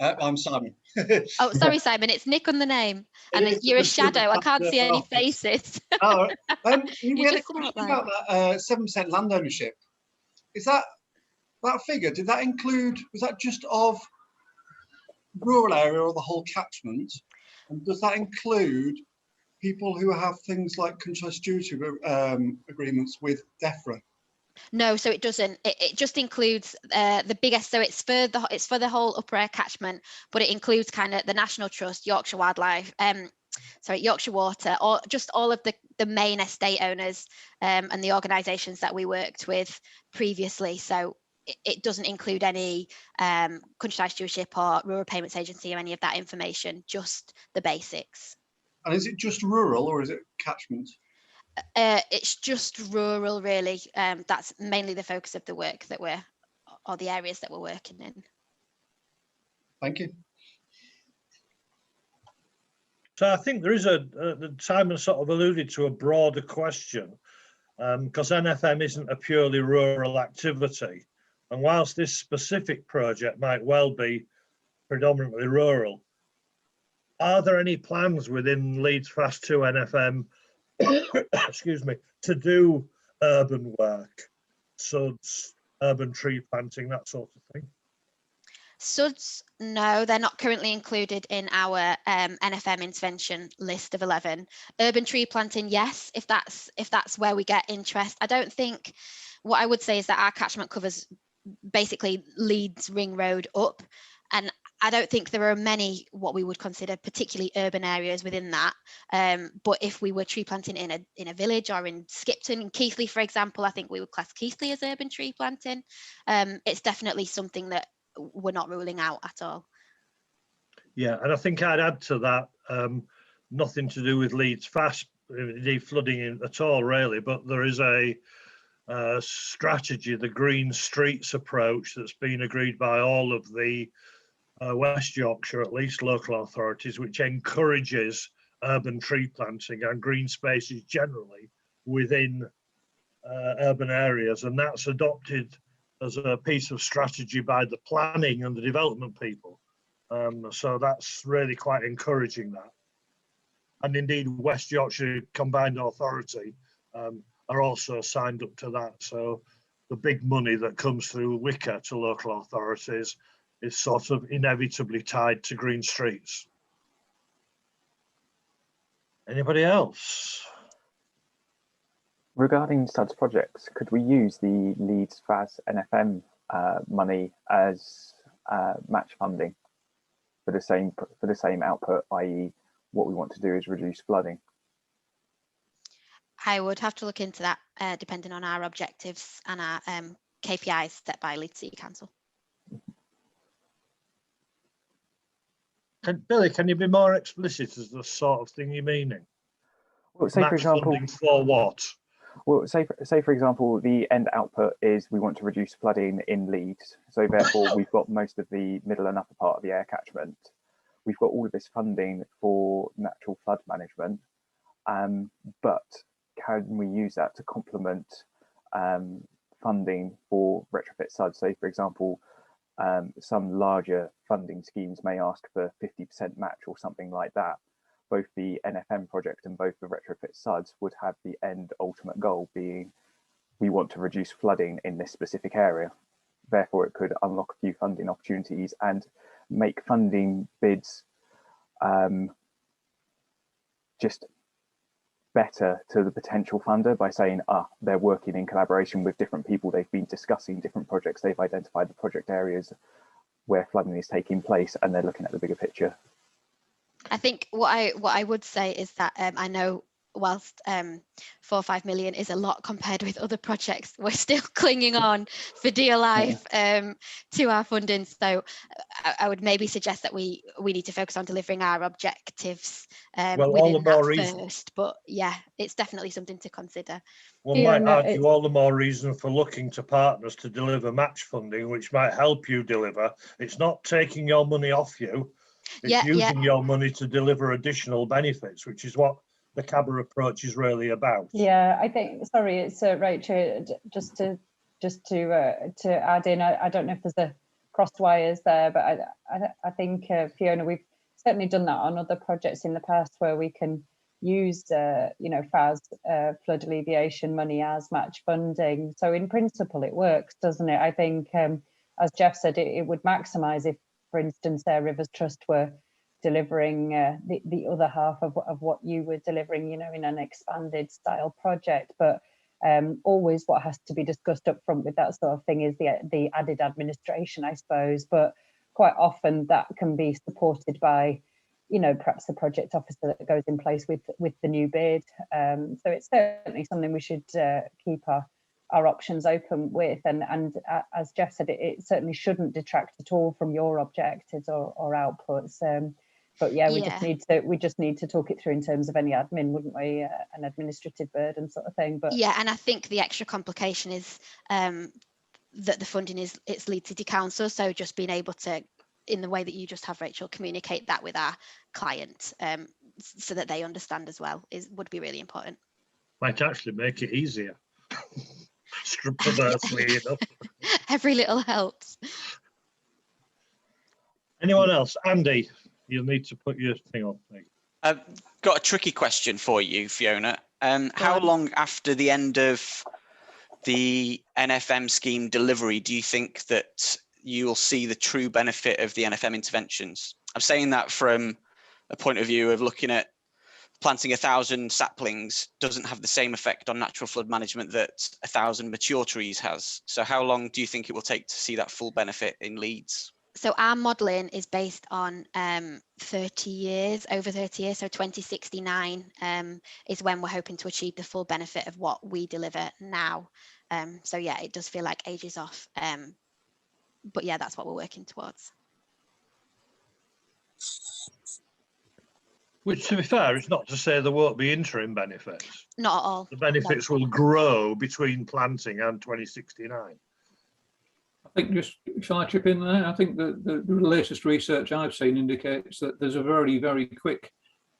Speaker 8: I'm Simon.
Speaker 5: Oh, sorry, Simon. It's Nick on the name, and you're a shadow. I can't see any faces.
Speaker 8: Oh, we had a
Speaker 5: just
Speaker 8: question about that 7% land ownership. Is that figure? Did that include? Was that just of rural area or the whole catchment? And does that include people who have things like country stewardship agreements with DEFRA?
Speaker 5: No, so it doesn't. It just includes the biggest. So it's for the whole upper Aire catchment, but it includes kind of the National Trust, Yorkshire Wildlife, Yorkshire Water, or just all of the main estate owners and the organisations that we worked with previously. So it doesn't include any countryside stewardship or rural payments agency or any of that information. Just the basics.
Speaker 8: And is it just rural or is it catchment?
Speaker 5: It's just rural, really. That's mainly the focus of the work or the areas that we're working in.
Speaker 8: Thank you.
Speaker 1: So I think there is Simon sort of alluded to a broader question, because NFM isn't a purely rural activity. And whilst this specific project might well be predominantly rural, are there any plans within Leeds FAS 2 NFM excuse me, to do urban work, suds, urban tree planting, that sort of thing?
Speaker 5: Suds, no, they're not currently included in our NFM intervention list of 11. Urban tree planting, yes, if that's where we get interest. I don't think, what I would say is that our catchment covers basically Leeds Ring Road up, and I don't think there are many what we would consider particularly urban areas within that. But if we were tree planting in a village or in Skipton, in Keighley, for example, I think we would class Keighley as urban tree planting. It's definitely something that we're not ruling out at all. Yeah,
Speaker 1: and I think I'd add to that, nothing to do with Leeds FAS, flooding at all, really, but there is a strategy, the Green Streets approach, that's been agreed by all of the West Yorkshire, at least, local authorities, which encourages urban tree planting and green spaces generally within urban areas, and that's adopted as a piece of strategy by the planning and the development people. So that's really quite encouraging, that. And indeed, West Yorkshire Combined Authority are also signed up to that. So the big money that comes through WICA to local authorities is sort of inevitably tied to green streets. Anybody else?
Speaker 2: Regarding SUDS projects, could we use the Leeds FAS NFM money as match funding for the same output, i.e. what we want to do is reduce flooding?
Speaker 5: I would have to look into that, depending on our objectives and our KPIs set by Leeds City Council.
Speaker 1: Billy, can you be more explicit as the sort of thing you're meaning?
Speaker 2: Well, say for example,
Speaker 1: funding for what?
Speaker 2: Well, say for example, the end output is we want to reduce flooding in Leeds. So therefore, we've got most of the middle and upper part of the Aire catchment. We've got all of this funding for natural flood management, but can we use that to complement funding for retrofit SUDs? So, for example, some larger funding schemes may ask for 50% match or something like that. Both the NFM project and both the retrofit SUDs would have the end ultimate goal being, we want to reduce flooding in this specific area. Therefore, it could unlock a few funding opportunities and make funding bids just better to the potential funder by saying, they're working in collaboration with different people, they've been discussing different projects, they've identified the project areas where flooding is taking place, and they're looking at the bigger picture.
Speaker 5: I think what I would say is that I know whilst 4 or 5 million is a lot compared with other projects, we're still clinging on for dear life to our funding. So I would maybe suggest that we need to focus on delivering our objectives within that first. But yeah, it's definitely something to consider.
Speaker 1: One might argue all the more reason for looking to partners to deliver match funding, which might help you deliver. It's not taking your money off you. It's using your money to deliver additional benefits, which is what the CABA approach is really about.
Speaker 4: Yeah, I think, sorry, it's Rachel, just to add in, I don't know if there's a crossed wires there, but I think, Fiona, we've certainly done that on other projects in the past where we can use, FAS, flood alleviation money as match funding. So in principle, it works, doesn't it? I think, as Jeff said, it would maximise if, for instance, Rivers Trust were delivering the other half of what you were delivering, in an expanded style project. But always what has to be discussed up front with that sort of thing is the added administration, I suppose. But quite often that can be supported by, perhaps the project officer that goes in place with the new bid. So it's certainly something we should keep our options open with, and as Jeff said, it certainly shouldn't detract at all from your objectives or outputs. But yeah, we just need to talk it through in terms of any admin, wouldn't we? An administrative burden sort of thing. But
Speaker 5: yeah, and I think the extra complication is that the funding it's Leeds City Council, so just being able to, in the way that you just have, Rachel, communicate that with our client so that they understand as well would be really important.
Speaker 1: Might actually make it easier. Perversely enough.
Speaker 5: Every little helps.
Speaker 1: Anyone else? Andy, you'll need to put your thing on.
Speaker 9: I've got a tricky question for you, Fiona. How long after the end of the NFM scheme delivery do you think that you'll see the true benefit of the NFM interventions? I'm saying that from a point of view of looking at planting 1,000 saplings doesn't have the same effect on natural flood management that 1,000 mature trees has. So how long do you think it will take to see that full benefit in Leeds?
Speaker 5: So our modelling is based on 30 years, over 30 years. So 2069 is when we're hoping to achieve the full benefit of what we deliver now. So yeah, it does feel like ages off. But yeah, that's what we're working towards.
Speaker 1: Which, to be fair, it's not to say there won't be interim benefits.
Speaker 5: Not at all.
Speaker 1: The benefits will grow between planting and 2069.
Speaker 10: I think, shall I chip in there? I think the latest research I've seen indicates that there's a very, very quick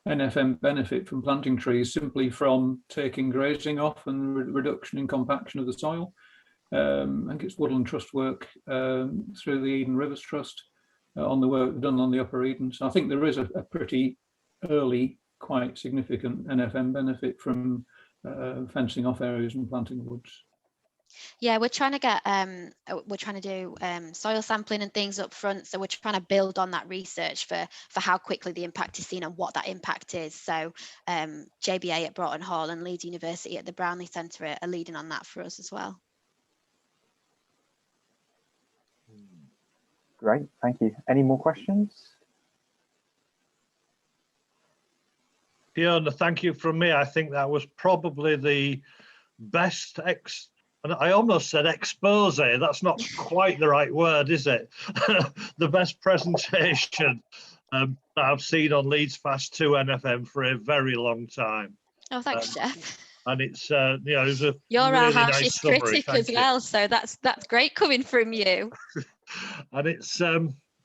Speaker 10: NFM benefit from planting trees simply from taking grazing off and reduction in compaction of the soil. I think it's Woodland Trust work through the Eden Rivers Trust on the work done on the Upper Eden. So I think there is a pretty early, quite significant NFM benefit from fencing off areas and planting woods.
Speaker 5: Yeah, we're trying to do soil sampling and things up front. So we're trying to build on that research for how quickly the impact is seen and what that impact is. So JBA at Broughton Hall and Leeds University at the Brownlee Centre are leading on that for us as well.
Speaker 2: Great, thank you. Any more questions?
Speaker 1: Fiona, thank you from me. I think that was probably the best I almost said expose. That's not quite the right word, is it? The best presentation that I've seen on Leeds Fast 2 NFM for a very long time.
Speaker 5: Oh, thanks, Jeff.
Speaker 1: And it's it was a
Speaker 5: You're
Speaker 1: really
Speaker 5: our harshest
Speaker 1: nice
Speaker 5: critic as well, so that's great coming from you.
Speaker 1: And it's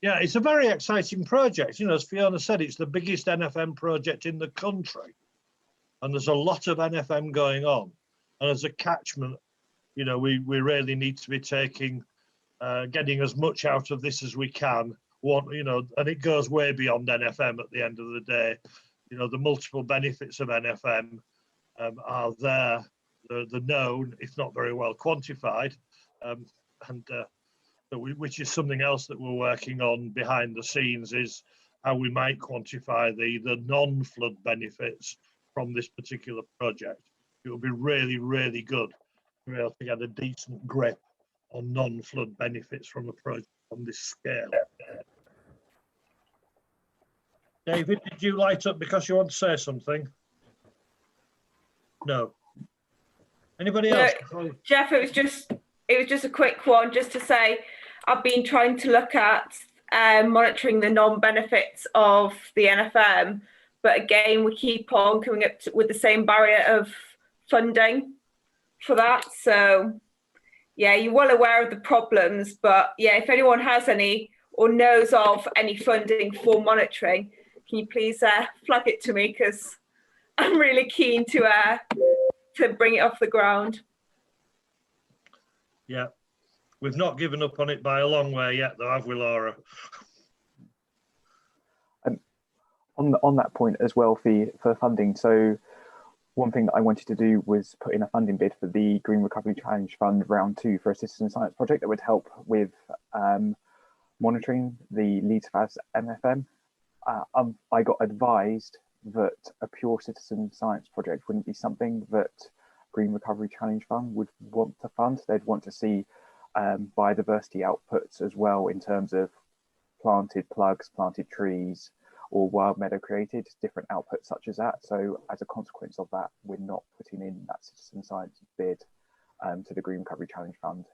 Speaker 1: it's a very exciting project. As Fiona said, it's the biggest NFM project in the country. and there's a lot of NFM going on. And as a catchment, you know, we really need to be taking, getting as much out of this as we can. You know, and it goes way beyond NFM at the end of the day. You know, the multiple benefits of NFM are there. They're known, if not very well quantified, which is something else that we're working on behind the scenes, is how we might quantify the non-flood benefits from this particular project. It would be really, really good to be able to get a decent grip on non-flood benefits from a project on this scale. David, did you light up because you want to say something? No. Anybody else?
Speaker 3: Jeff, it was just a quick one, just to say I've been trying to look at monitoring the non-benefits of the NFM, but again, we keep on coming up with the same barrier of funding for that. So yeah, you're well aware of the problems, but yeah, if anyone has any or knows of any funding for monitoring, can you please flag it to me, because I'm really keen to bring it off the ground.
Speaker 1: Yeah, we've not given up on it by a long way yet, though, have we, Laura?
Speaker 2: On that point as well, for funding, so one thing that I wanted to do was put in a funding bid for the Green Recovery Challenge Fund Round 2 for a citizen science project that would help with monitoring the Leeds FAS NFM. I got advised that a pure citizen science project wouldn't be something that Green Recovery Challenge Fund would want to fund. They'd want to see biodiversity outputs as well, in terms of planted plugs, planted trees, or wild meadow created, different outputs such as that. So as a consequence of that, we're not putting in that citizen science bid to the Green Recovery Challenge Fund.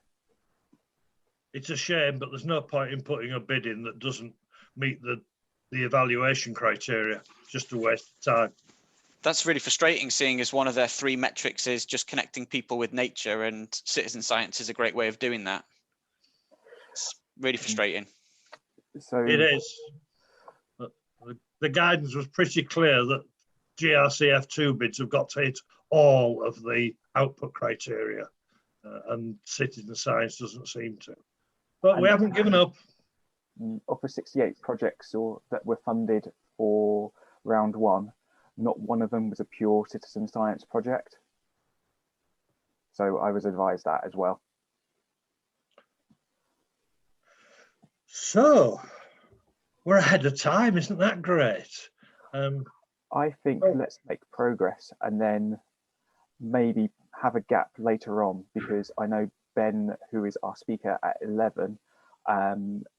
Speaker 1: It's a shame, but there's no point in putting a bid in that doesn't meet the evaluation criteria. It's just a waste of time.
Speaker 9: That's really frustrating, seeing as one of their 3 metrics is just connecting people with nature, and citizen science is a great way of doing that. It's really frustrating.
Speaker 2: So
Speaker 1: it is. The guidance was pretty clear that GRCF2 bids have got to hit all of the output criteria, and citizen science doesn't seem to. But we haven't given up.
Speaker 2: Of the 68 projects that were funded for round 1, not one of them was a pure citizen science project. So I was advised that as well.
Speaker 1: So we're ahead of time, isn't that great?
Speaker 2: I think let's make progress and then maybe have a gap later on, because I know Ben, who is our speaker at 11,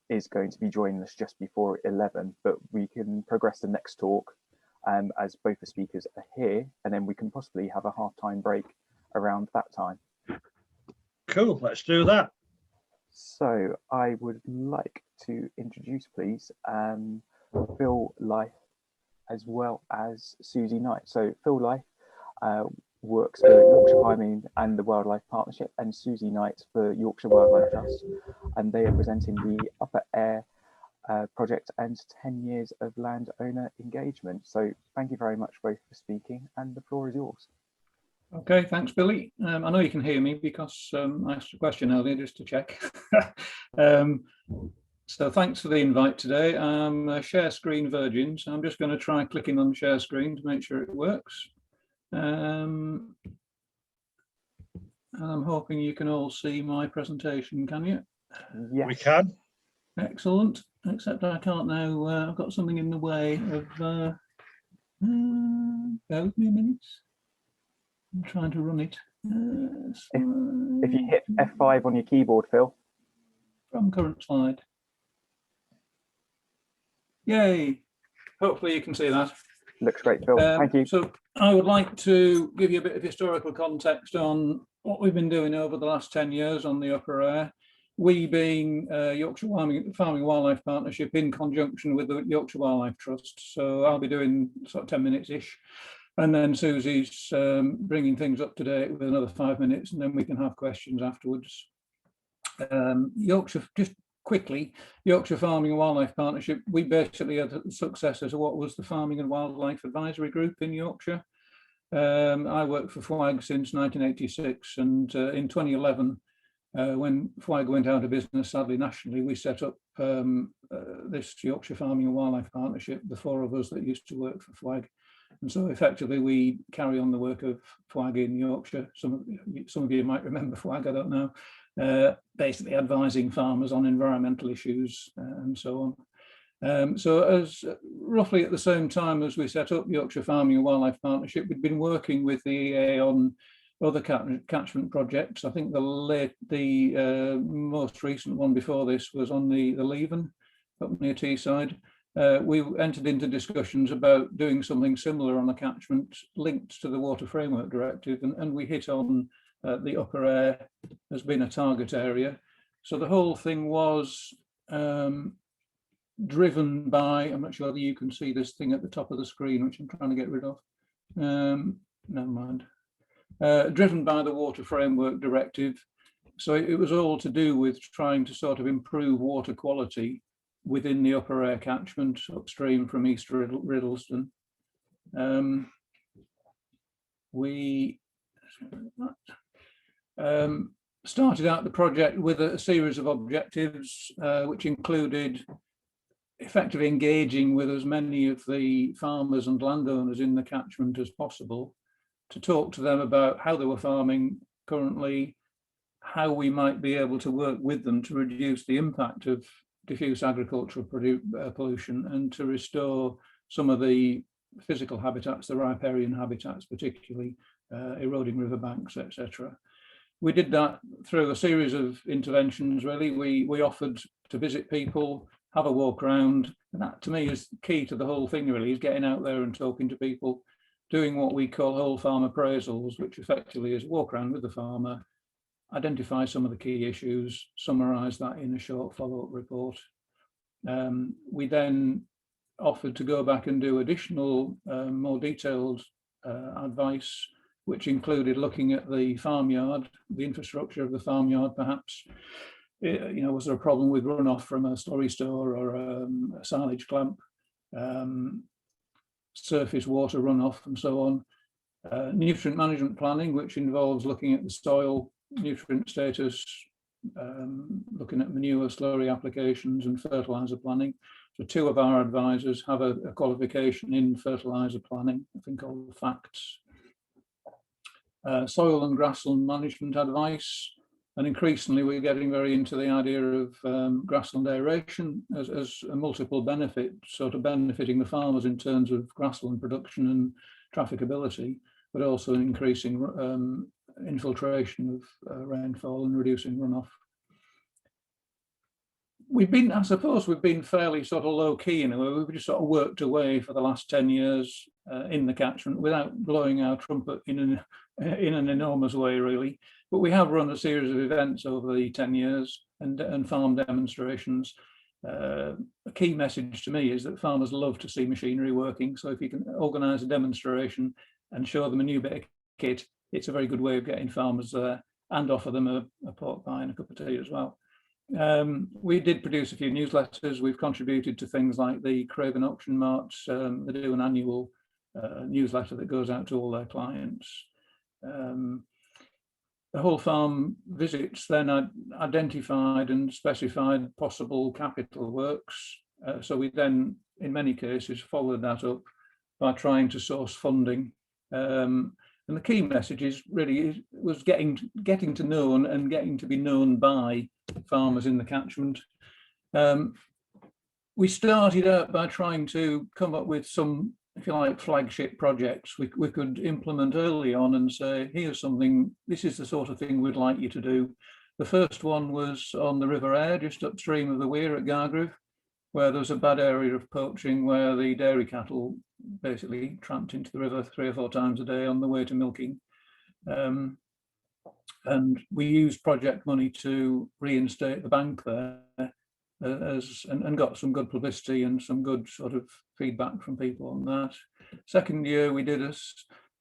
Speaker 2: is going to be joining us just before 11, but we can progress the next talk as both the speakers are here, and then we can possibly have a half-time break around that time.
Speaker 1: Cool, let's do that.
Speaker 2: So I would like to introduce, please, Phil Lyth as well as Suzie Knight. So Phil Lyth works for Yorkshire Farming and the Wildlife Partnership, and Suzie Knight for Yorkshire Wildlife Trust, and they are presenting the Upper Aire project and 10 years of landowner engagement. So thank you very much both for speaking, and the floor is yours.
Speaker 10: Okay, thanks, Billy. I know you can hear me because I asked a question earlier just to check. So thanks for the invite today. I'm a share screen virgin, so I'm just going to try clicking on share screen to make sure it works. And I'm hoping you can all see my presentation, can you?
Speaker 2: Yes.
Speaker 1: We can.
Speaker 10: Excellent, except I can't now. I've got something in the way of, bear with me a minute. I'm trying to run it.
Speaker 2: If you hit F5 on your keyboard, Phil.
Speaker 10: From current slide. Yay. Hopefully you can see that.
Speaker 2: Looks great, Phil. Thank you.
Speaker 10: So I would like to give you a bit of historical context on what we've been doing over the last 10 years on the Upper Aire. We being Yorkshire Farming Wildlife Partnership in conjunction with the Yorkshire Wildlife Trust. So I'll be doing sort of 10 minutes-ish. And then Suzie's bringing things up to date with another 5 minutes, and then we can have questions afterwards. Yorkshire, just quickly, Yorkshire Farming and Wildlife Partnership, we basically are the successors of what was the Farming and Wildlife Advisory Group in Yorkshire. I worked for FWAG since 1986, and in 2011, when FWAG went out of business, sadly nationally, we set up this Yorkshire Farming and Wildlife Partnership, the 4 of us that used to work for FWAG. And so effectively we carry on the work of FWAG in Yorkshire. Some of you might remember FWAG, I don't know, basically advising farmers on environmental issues and so on. So as roughly at the same time as we set up Yorkshire Farming and Wildlife Partnership, we'd been working with the EA on other catchment projects. I think the most recent one before this was on the Leven up near Teesside. We entered into discussions about doing something similar on a catchment linked to the Water Framework Directive, and we hit on the Upper Aire as being a target area. So the whole thing was driven by, I'm not sure whether you can see this thing at the top of the screen, which I'm trying to get rid of. Never mind. Driven by the Water Framework Directive. So it was all to do with trying to sort of improve water quality within the Upper Aire catchment upstream from East Riddleston. We started out the project with a series of objectives, which included effectively engaging with as many of the farmers and landowners in the catchment as possible to talk to them about how they were farming currently, how we might be able to work with them to reduce the impact of diffuse agricultural pollution and to restore some of the physical habitats, the riparian habitats, particularly eroding riverbanks, etc. We did that through a series of interventions, really. We offered to visit people, have a walk around, and that to me is key to the whole thing, really, is getting out there and talking to people, doing what we call whole farm appraisals, which effectively is walk around with the farmer, identify some of the key issues, summarise that in a short follow-up report. We then offered to go back and do additional, more detailed advice, which included looking at the farmyard, the infrastructure of the farmyard, perhaps. You know, was there a problem with runoff from a storey store or a silage clamp, surface water runoff and so on. Nutrient management planning, which involves looking at the soil nutrient status, looking at manure slurry applications and fertiliser planning. So 2 of our advisors have a qualification in fertiliser planning, I think called FACTS. Soil and grassland management advice, and increasingly we're getting very into the idea of grassland aeration as a multiple benefit, sort of benefiting the farmers in terms of grassland production and trafficability, but also increasing infiltration of rainfall and reducing runoff. I suppose we've been fairly sort of low key in a way. We've just sort of worked away for the last 10 years in the catchment without blowing our trumpet in an enormous way, really. But we have run a series of events over the 10 years and farm demonstrations. A key message to me is that farmers love to see machinery working. So if you can organise a demonstration and show them a new bit of kit, it's a very good way of getting farmers there and offer them a pork pie and a cup of tea as well. We did produce a few newsletters. We've contributed to things like the Craven Auction Marts. They do an annual newsletter that goes out to all their clients. The whole farm visits then identified and specified possible capital works. So we then, in many cases, followed that up by trying to source funding. And the key message is really was getting to know and getting to be known by farmers in the catchment. We started out by trying to come up with some, if you like, flagship projects we could implement early on and say, here's something, this is the sort of thing we'd like you to do. The first one was on the River Aire, just upstream of the weir at Gargrove, where there was a bad area of poaching where the dairy cattle basically tramped into the river 3 or 4 times a day on the way to milking. And we used project money to reinstate the bank there and got some good publicity and some good sort of feedback from people on that. Second year, we did a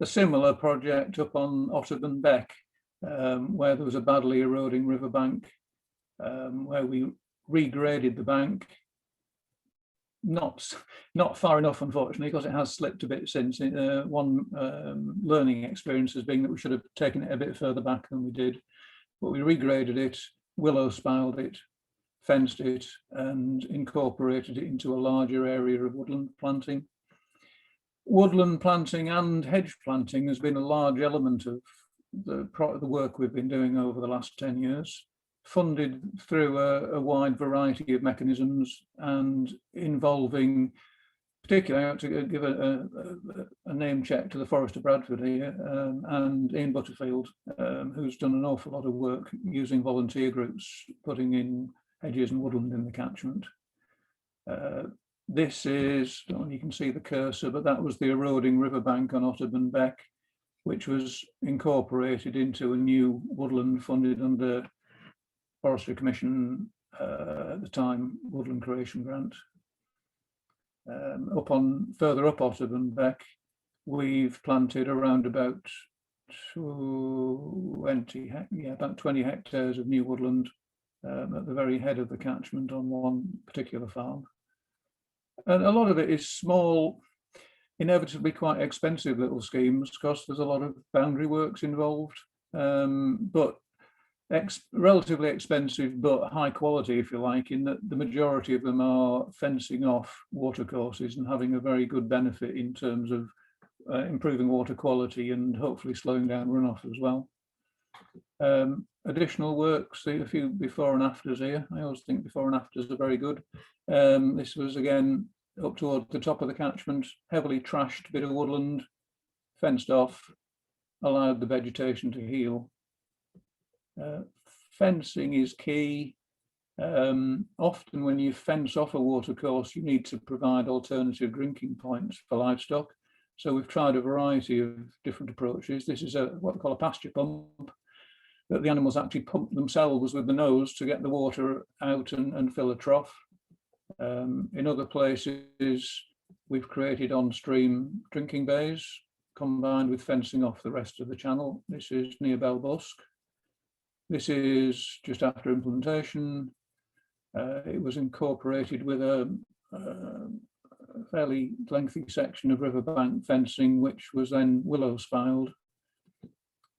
Speaker 10: similar project up on Otterburn Beck, where there was a badly eroding riverbank, where we regraded the bank, not far enough, unfortunately, because it has slipped a bit since. One learning experience has been that we should have taken it a bit further back than we did, but we regraded it, willow spiled it, fenced it, and incorporated it into a larger area of woodland planting. Woodland planting and hedge planting has been a large element of the work we've been doing over the last 10 years, funded through a wide variety of mechanisms and involving, particularly I have to give a name check to the Forest of Bradford here, and Ian Butterfield, who's done an awful lot of work using volunteer groups, putting in hedges and woodland in the catchment. This is, you can see the cursor, but that was the eroding riverbank on Otterburn Beck, which was incorporated into a new woodland funded under Forestry Commission at the time Woodland Creation Grant. Further up Otterburn Beck, we've planted around about 20 hectares of new woodland at the very head of the catchment on one particular farm. And a lot of it is small, inevitably quite expensive little schemes because there's a lot of boundary works involved, but relatively expensive but high quality, if you like, in that the majority of them are fencing off watercourses and having a very good benefit in terms of improving water quality and hopefully slowing down runoff as well. Additional work, see a few before and afters here. I always think before and afters are very good. This was again up towards the top of the catchment, heavily trashed bit of woodland, fenced off, allowed the vegetation to heal. Fencing is key. Often when you fence off a watercourse, you need to provide alternative drinking points for livestock. So we've tried a variety of different approaches. This is what we call a pasture pump, that the animals actually pump themselves with the nose to get the water out and fill a trough. In other places, we've created on-stream drinking bays combined with fencing off the rest of the channel. This is near Belbusk. This is just after implementation. It was incorporated with a fairly lengthy section of riverbank fencing, which was then willow spiled.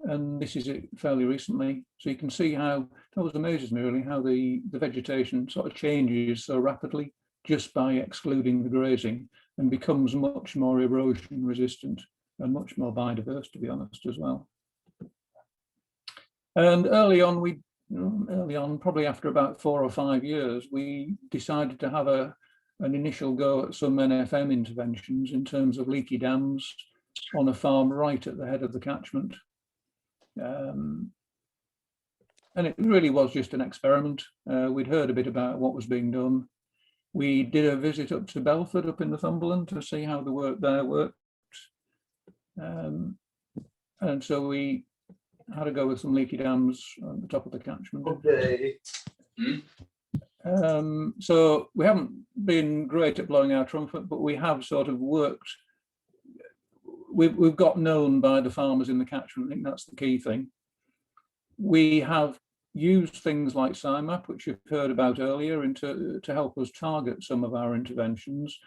Speaker 10: And this is it fairly recently. So you can see how, it always amazes me really, how the vegetation sort of changes so rapidly just by excluding the grazing and becomes much more erosion resistant and much more biodiverse, to be honest, as well. And early on, probably after about 4 or 5 years, we decided to have an initial go at some NFM interventions in terms of leaky dams on a farm right at the head of the catchment. And it really was just an experiment. We'd heard a bit about what was being done. We did a visit up to Belford, up in Northumberland, to see how the work there worked. And so we had a go with some leaky dams on the top of the catchment.
Speaker 11: Okay.
Speaker 10: So we haven't been great at blowing our trumpet, but we have sort of worked. We've got known by the farmers in the catchment. I think that's the key thing. We have used things like SciMap, which you've heard about earlier, to help us target some of our interventions.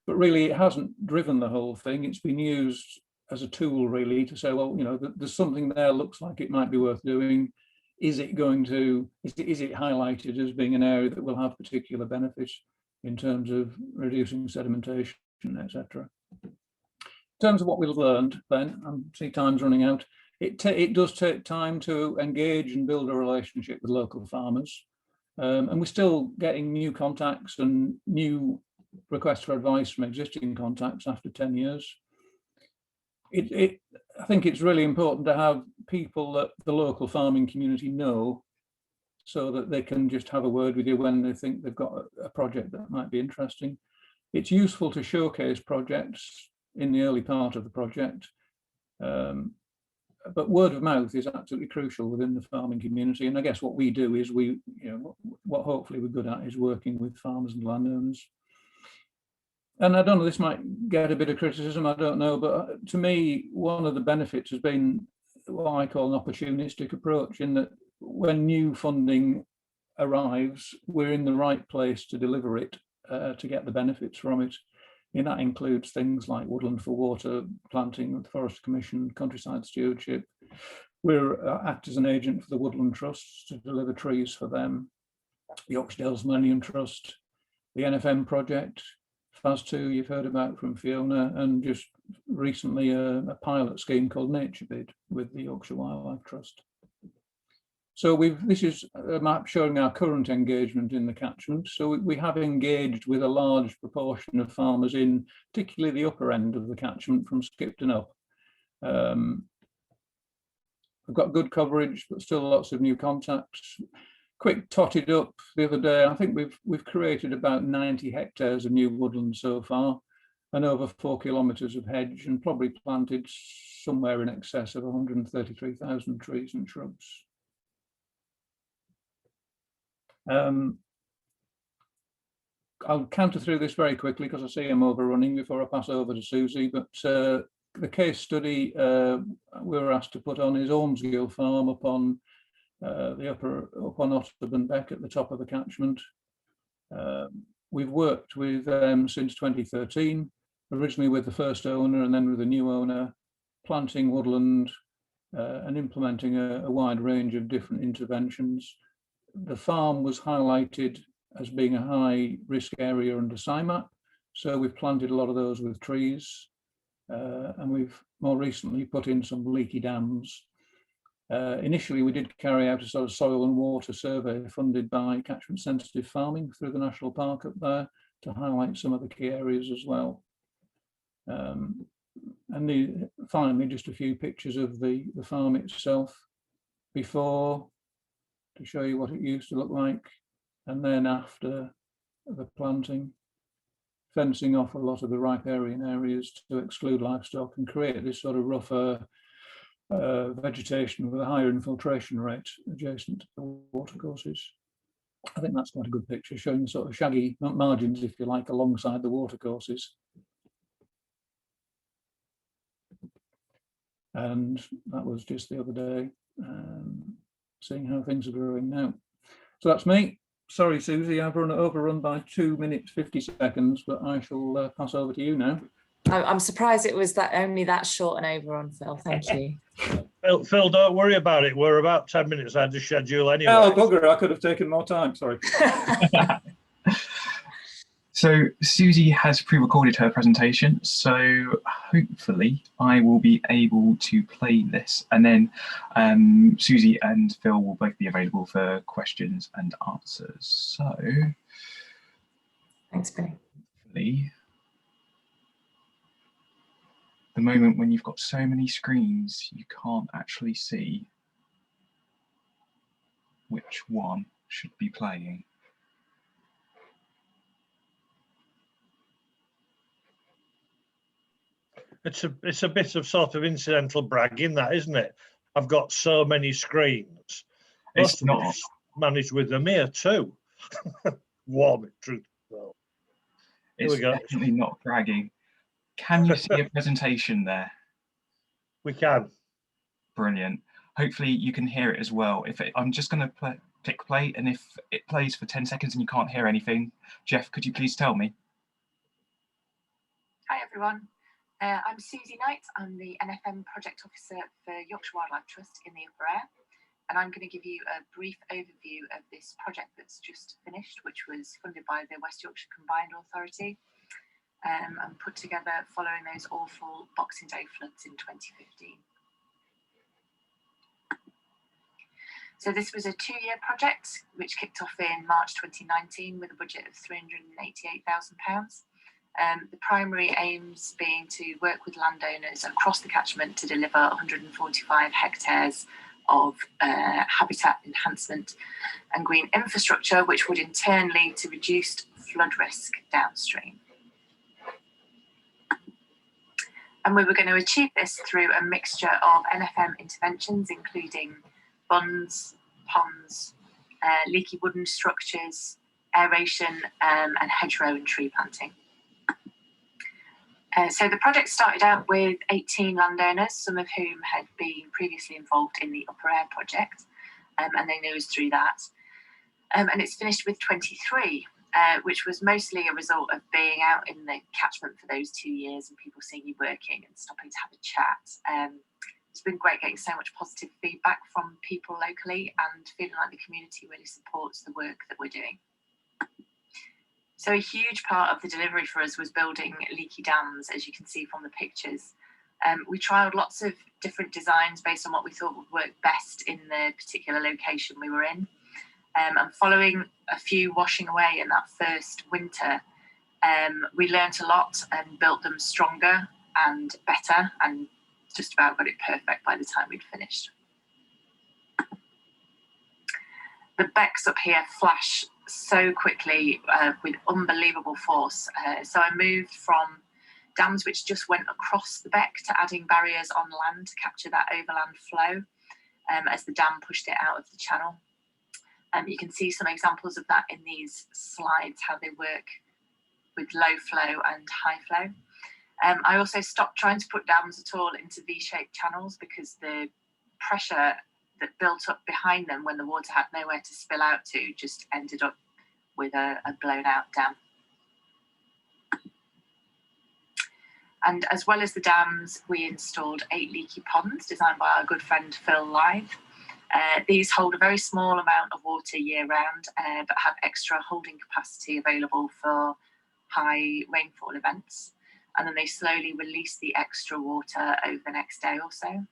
Speaker 10: But really, it hasn't driven the whole thing. It's been used as a tool, really, to say, well, you know, there's something there, looks like it might be worth doing. Is it highlighted as being an area that will have particular benefits in terms of reducing sedimentation, etc. In terms of what we've learned, then, I see time's running out. It does take time to engage and build a relationship with local farmers, and we're still getting new contacts and new requests for advice from existing contacts after 10 years. I think it's really important to have people that the local farming community know, so that they can just have a word with you when they think they've got a project that might be interesting. It's useful to showcase projects in the early part of the project, but word of mouth is absolutely crucial within the farming community. And I guess what we do is what hopefully we're good at is working with farmers and landowners. And I don't know, this might get a bit of criticism, I don't know, but to me, one of the benefits has been what I call an opportunistic approach, in that when new funding arrives, we're in the right place to deliver it to get the benefits from it. And that includes things like woodland for water, planting with the Forest Commission, countryside stewardship. We're act as an agent for the Woodland Trusts to deliver trees for them, the Yorkshire Dales Millennium Trust, the NFM project, FAS2 you've heard about from Fiona, and just recently a pilot scheme called Nature Bid with the Yorkshire Wildlife Trust. So this is a map showing our current engagement in the catchment. So we have engaged with a large proportion of farmers in particularly the upper end of the catchment from Skipton up. We've got good coverage, but still lots of new contacts. Quick totted up the other day, I think we've created about 90 hectares of new woodland so far, and over 4 kilometres of hedge, and probably planted somewhere in excess of 133,000 trees and shrubs. I'll canter through this very quickly because I see I'm overrunning before I pass over to Suzie, but the case study we were asked to put on is Ormsgill Farm up on Otterburn Beck at the top of the catchment. We've worked with them since 2013, originally with the first owner and then with the new owner, planting woodland and implementing a wide range of different interventions. The farm was highlighted as being a high risk area under SIMAP, so we've planted a lot of those with trees, and we've more recently put in some leaky dams. Initially, we did carry out a sort of soil and water survey funded by catchment sensitive farming through the national park up there to highlight some of the key areas as well. And finally, just a few pictures of the farm itself before, to show you what it used to look like, and then after the planting, fencing off a lot of the riparian areas to exclude livestock and create this sort of rougher vegetation with a higher infiltration rate adjacent to the watercourses. I think that's quite a good picture, showing the sort of shaggy margins, if you like, alongside the watercourses. And that was just the other day, seeing how things are growing now. So that's me. Sorry, Suzie, I've overrun by 2 minutes 50 seconds, but I shall pass over to you now.
Speaker 11: I'm surprised it was only that short an overrun, Phil. Thank you.
Speaker 1: Phil, don't worry about it. We're about 10 minutes ahead of schedule anyway.
Speaker 10: Oh, bugger, I could have taken more time, sorry.
Speaker 2: So Suzie has pre-recorded her presentation, so hopefully I will be able to play this, and then Suzie and Phil will both be available for questions and answers. So,
Speaker 11: thanks, Billy.
Speaker 2: The moment when you've got so many screens, you can't actually see which one should be playing.
Speaker 1: It's a bit of sort of incidental bragging, that, isn't it? I've got so many screens.
Speaker 2: It's not
Speaker 1: managed with them here too. Warm truth. So,
Speaker 2: it's definitely not bragging. Can you see a presentation there?
Speaker 1: We can.
Speaker 2: Brilliant. Hopefully you can hear it as well. I'm just going to click play, and if it plays for 10 seconds and you can't hear anything, Jeff, could you please tell me?
Speaker 12: Hi everyone. I'm Suzie Knight. I'm the NFM Project Officer for Yorkshire Wildlife Trust in the Upper Aire, and I'm going to give you a brief overview of this project that's just finished, which was funded by the West Yorkshire Combined Authority and put together following those awful Boxing Day floods in 2015. So this was a 2-year project which kicked off in March 2019 with a budget of £388,000. The primary aims being to work with landowners across the catchment to deliver 145 hectares of habitat enhancement and green infrastructure, which would in turn lead to reduced flood risk downstream. And we were going to achieve this through a mixture of NFM interventions, including bunds, ponds, leaky wooden structures, aeration, and hedgerow and tree planting. So the project started out with 18 landowners, some of whom had been previously involved in the Upper Aire project, and they knew us through that. And it's finished with 23. which was mostly a result of being out in the catchment for those 2 years and people seeing you working and stopping to have a chat. It's been great getting so much positive feedback from people locally and feeling like the community really supports the work that we're doing. So a huge part of the delivery for us was building leaky dams, as you can see from the pictures. We trialled lots of different designs based on what we thought would work best in the particular location we were in. And following a few washing away in that first winter, we learnt a lot and built them stronger and better, and just about got it perfect by the time we'd finished. The becks up here flash so quickly with unbelievable force. So I moved from dams which just went across the beck to adding barriers on land to capture that overland flow as the dam pushed it out of the channel. You can see some examples of that in these slides, how they work with low flow and high flow. I also stopped trying to put dams at all into V-shaped channels because the pressure that built up behind them when the water had nowhere to spill out to just ended up with a blown out dam. And as well as the dams, we installed 8 leaky ponds designed by our good friend Phil Lyth. These hold a very small amount of water year round, but have extra holding capacity available for high rainfall events. And then they slowly release the extra water over the next day or so.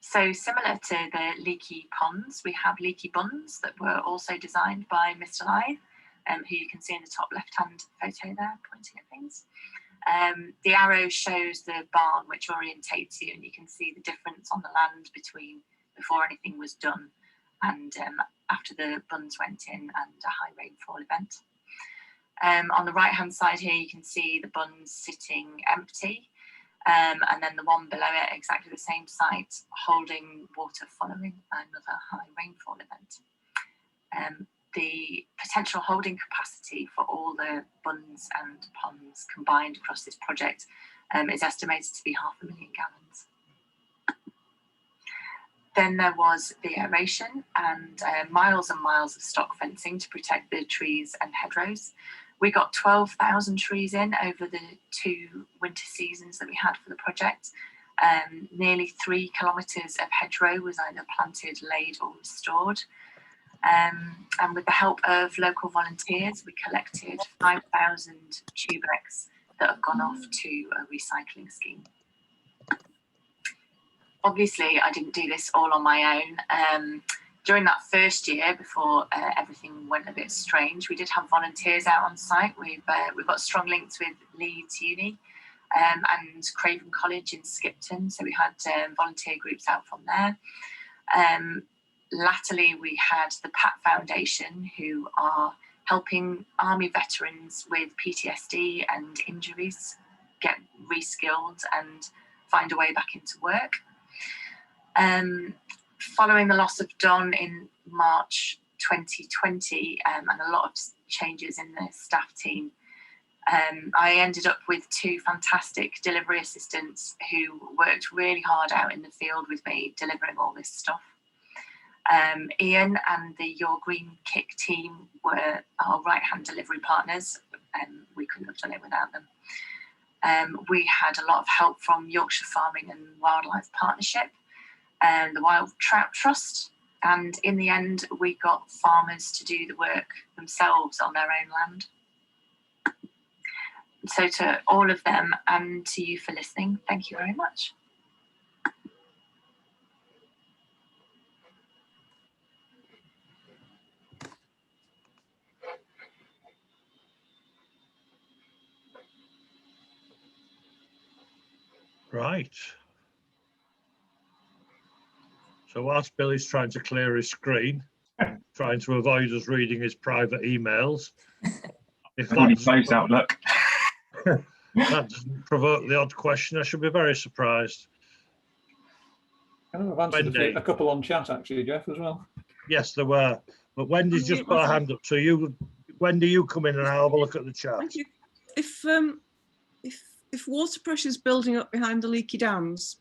Speaker 12: So similar to the leaky ponds, we have leaky bunds that were also designed by Mr. Lyth, who you can see in the top left-hand photo there, pointing at things. The arrow shows the barn, which orientates you, and you can see the difference on the land between before anything was done and after the bunds went in and a high rainfall event. On the right-hand side here, you can see the bunds sitting empty, and then the one below it, exactly the same site, holding water following another high rainfall event. The potential holding capacity for all the bunds and ponds combined across this project is estimated to be 500,000 gallons. Then there was the aeration and miles and miles of stock fencing to protect the trees and hedgerows. We got 12,000 trees in over the 2 winter seasons that we had for the project. Nearly 3 kilometres of hedgerow was either planted, laid or restored. And with the help of local volunteers, we collected 5,000 tubex that have gone off to a recycling scheme. Obviously, I didn't do this all on my own. During that first year, before everything went a bit strange, we did have volunteers out on site. We've got strong links with Leeds Uni and Craven College in Skipton, so we had volunteer groups out from there. Latterly, we had the Pat Foundation, who are helping army veterans with PTSD and injuries get reskilled and find a way back into work. Following the loss of Don in March 2020 and a lot of changes in the staff team, I ended up with 2 fantastic delivery assistants who worked really hard out in the field with me, delivering all this stuff. Ian and the Your Green Kick team were our right-hand delivery partners, and we couldn't have done it without them. We had a lot of help from Yorkshire Farming and Wildlife Partnership and the Wild Trout Trust, and in the end we got farmers to do the work themselves on their own land. So to all of them and to you for listening, thank you very much.
Speaker 1: Right. So whilst Billy's trying to clear his screen, trying to avoid us reading his private emails, if that
Speaker 2: Outlook.
Speaker 1: that doesn't provoke the odd question, I should be very surprised.
Speaker 10: I've answered a couple on chat actually, Jeff, as well.
Speaker 1: Yes, there were. But Wendy's just put her hand up. So Wendy, you come in and I'll have a look at the chat.
Speaker 13: Thank you. If water pressure is building up behind the leaky dams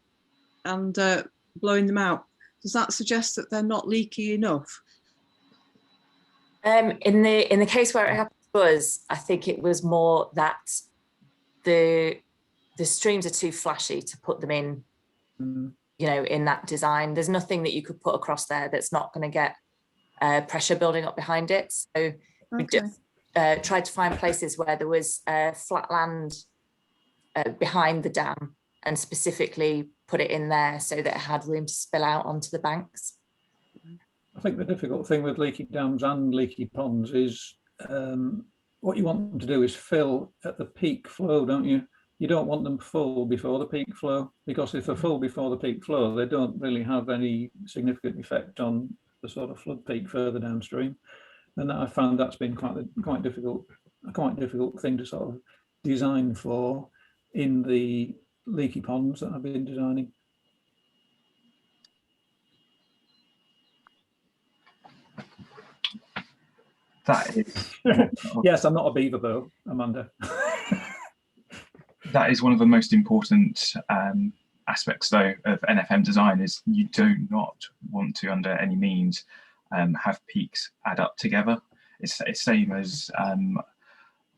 Speaker 13: and blowing them out, does that suggest that they're not leaky enough?
Speaker 11: In the case where it happened to us, I think it was more that the streams are too flashy to put them in, you know, in that design. There's nothing that you could put across there that's not going to get pressure building up behind it. So we just tried to find places where there was flat land behind the dam, and specifically put it in there so that it had room to spill out onto the banks.
Speaker 10: I think the difficult thing with leaky dams and leaky ponds is what you want them to do is fill at the peak flow, don't you? You don't want them full before the peak flow, because if they're full before the peak flow, they don't really have any significant effect on the sort of flood peak further downstream. And I found that's been quite difficult thing to sort of design for in the leaky ponds that I've been designing.
Speaker 14: That is
Speaker 10: yes, I'm not a beaver though, Amanda.
Speaker 14: That is one of the most important aspects though of NFM design, is you do not want to under any means have peaks add up together. It's same as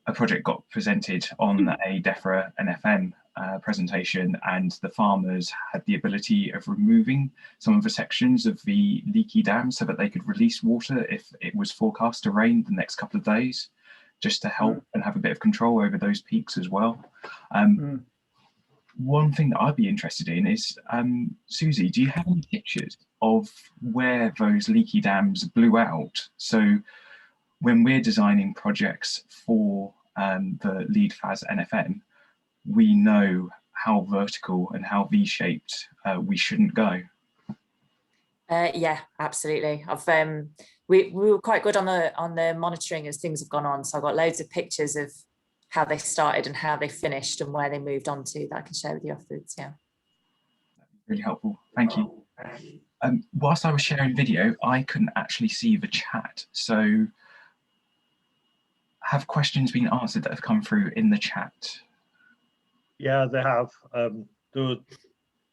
Speaker 14: a project got presented on a DEFRA NFM presentation, and the farmers had the ability of removing some of the sections of the leaky dam so that they could release water if it was forecast to rain the next couple of days, just to help and have a bit of control over those peaks as well. One thing that I'd be interested in is, Suzie, do you have any pictures of where those leaky dams blew out? So when we're designing projects for the Lead FAS NFM, we know how vertical and how V-shaped we shouldn't go.
Speaker 11: Yeah, absolutely. We were quite good on the monitoring as things have gone on. So I've got loads of pictures of how they started and how they finished and where they moved on to that I can share with you afterwards. Yeah.
Speaker 14: Really helpful. Thank you. Whilst I was sharing video, I couldn't actually see the chat. So have questions been answered that have come through in the chat?
Speaker 1: Yeah, they have. There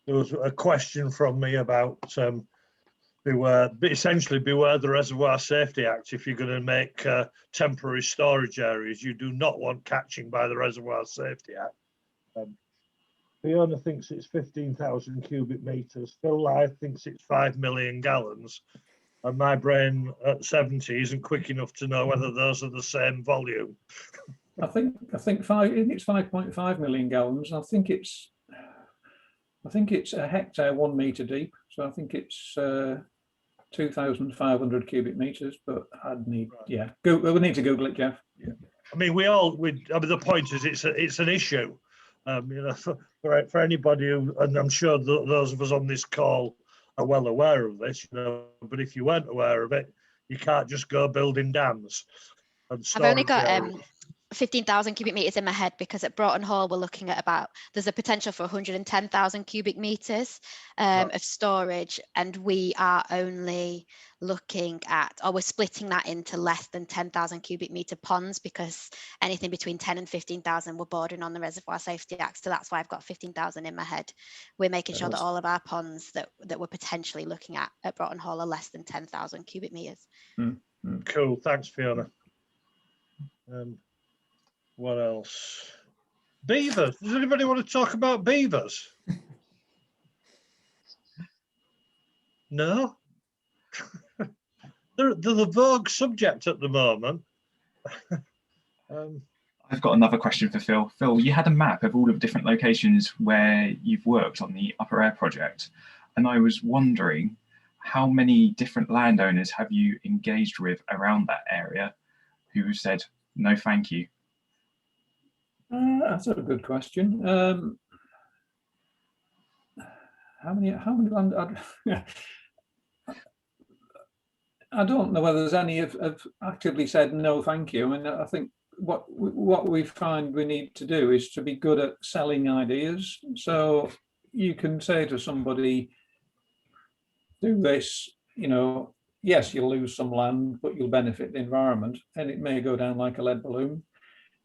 Speaker 1: was a question from me about beware the Reservoir Safety Act. If you're going to make temporary storage areas, you do not want catching by the Reservoir Safety Act. Fiona thinks it's 15,000 cubic meters. Phil Lyth thinks it's 5 million gallons. And my brain at 70 isn't quick enough to know whether those are the same volume.
Speaker 10: I think it's 5.5 million gallons. I think it's a hectare 1 meter deep. So I think it's 2,500 cubic meters. But I'd need, yeah, we'll need to Google it, Jeff.
Speaker 1: Yeah. I mean, the point is, it's an issue. You know, for anybody who, and I'm sure those of us on this call are well aware of this, you know, but if you weren't aware of it, you can't just go building dams. And
Speaker 5: I've only got 15,000 cubic meters in my head, because at Broughton Hall we're looking at there's a potential for 110,000 cubic meters of storage, and we are only looking at, or we're splitting that into less than 10,000 cubic meter ponds, because anything between 10 and 15,000 we're bordering on the Reservoir Safety Act. So that's why I've got 15,000 in my head. We're making sure that all of our ponds that we're potentially looking at Broughton Hall are less than 10,000 cubic meters.
Speaker 1: Cool, thanks Fiona. What else? Beavers. Does anybody want to talk about beavers? No? They're the vogue subject at the moment.
Speaker 14: I've got another question for Phil. Phil, you had a map of all of the different locations where you've worked on the Upper Aire project, and I was wondering how many different landowners have you engaged with around that area who said no thank you?
Speaker 10: That's a good question. How many land? I don't know whether there's any have actively said no thank you. I mean, I think what we find we need to do is to be good at selling ideas. So you can say to somebody, do this, you know, yes, you'll lose some land, but you'll benefit the environment, and it may go down like a lead balloon.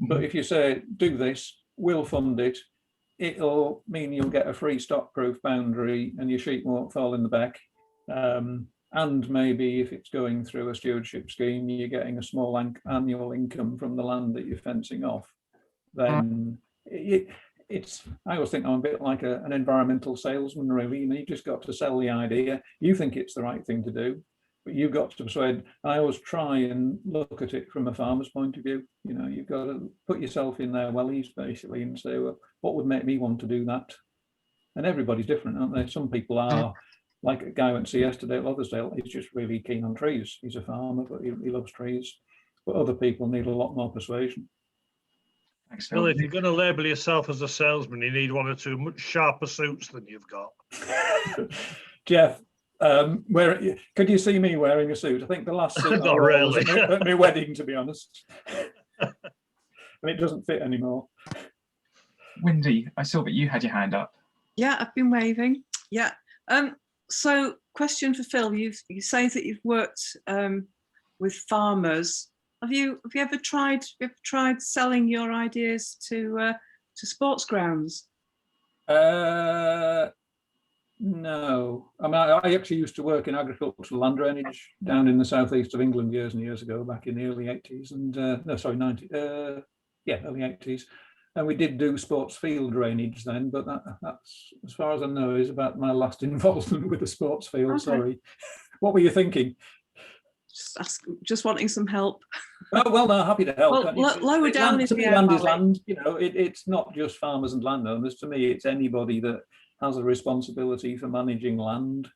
Speaker 10: But if you say, do this, we'll fund it, it'll mean you'll get a free stock-proof boundary and your sheep won't fall in the beck. and maybe if it's going through a stewardship scheme, you're getting a small annual income from the land that you're fencing off, then it's, I always think I'm a bit like an environmental salesman, really. You know, you just got to sell the idea. You think it's the right thing to do, but you've got to persuade. I always try and look at it from a farmer's point of view. You know, you've got to put yourself in their wellies, basically, and say, well, what would make me want to do that? And everybody's different, aren't they? Some people are, like a guy I went to see yesterday at Lothersdale, he's just really keen on trees. He's a farmer, but he loves trees. But other people need a lot more persuasion.
Speaker 14: Thanks,
Speaker 1: Well,
Speaker 14: Phil.
Speaker 1: if you're going to label yourself as a salesman, you need one or two much sharper suits than you've got.
Speaker 10: Jeff, could you see me wearing a suit? I think the last suit
Speaker 1: Not really.
Speaker 10: at my wedding, to be honest. And it doesn't fit anymore.
Speaker 14: Wendy, I saw that you had your hand up.
Speaker 13: Yeah, I've been waving. Yeah. So, question for Phil. You say that you've worked with farmers. Have you ever tried selling your ideas to sports grounds?
Speaker 10: No. I mean, I actually used to work in agricultural land drainage down in the southeast of England years and years ago, back in the early 80s, and no, sorry, 90s. Yeah, early 80s. And we did do sports field drainage then, but that's, as far as I know, is about my last involvement with the sports field. Okay. Sorry. What were you thinking?
Speaker 13: Just wanting some help.
Speaker 10: Oh, well, no, happy to help.
Speaker 13: Well, lower down is
Speaker 10: land is land. You know, it's not just farmers and landowners. To me, it's anybody that has a responsibility for managing land.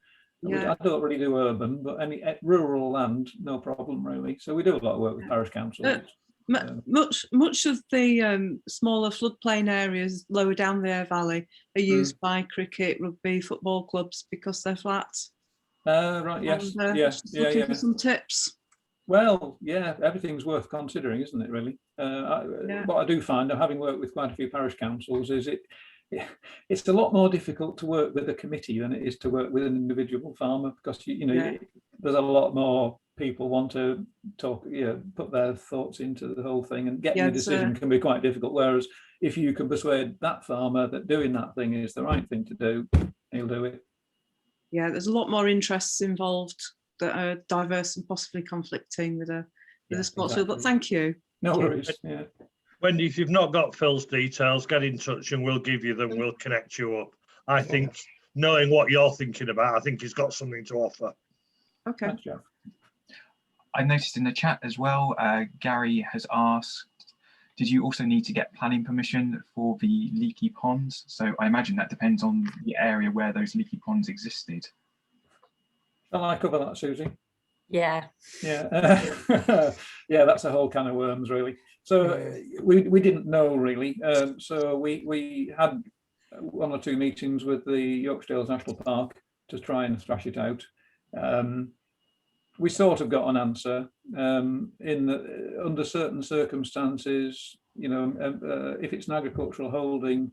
Speaker 10: Yeah. I don't really do urban, but any rural land, no problem really. So we do a lot of work with parish councils.
Speaker 13: Much of the smaller floodplain areas lower down the Aire Valley are used by cricket, rugby, football clubs because they're flat.
Speaker 10: Right. Yes.
Speaker 13: And,
Speaker 10: yeah.
Speaker 13: For some tips.
Speaker 10: Well, yeah, everything's worth considering, isn't it? Really. What I do find, having worked with quite a few parish councils, is it's a lot more difficult to work with a committee than it is to work with an individual farmer, because there's a lot more people want to talk, put their thoughts into the whole thing, and getting a decision can be quite difficult. Whereas if you can persuade that farmer that doing that thing is the right thing to do, he'll do it. Yeah,
Speaker 13: there's a lot more interests involved that are diverse and possibly conflicting with a sports field. But thank you.
Speaker 10: No worries. Yeah.
Speaker 1: Wendy, if you've not got Phil's details, get in touch and we'll give you them. We'll connect you up. I think knowing what you're thinking about, I think he's got something to offer.
Speaker 13: Okay.
Speaker 10: Thanks, Jeff.
Speaker 14: I noticed in the chat as well, Gary has asked, did you also need to get planning permission for the leaky ponds? So I imagine that depends on the area where those leaky ponds existed.
Speaker 10: Shall I cover that, Suzie?
Speaker 11: Yeah.
Speaker 10: Yeah. Yeah, that's a whole can of worms, really. So we didn't know, really. So we had one or two meetings with the Yorkshire National Park to try and thrash it out. We sort of got an answer. Under certain circumstances, if it's an agricultural holding,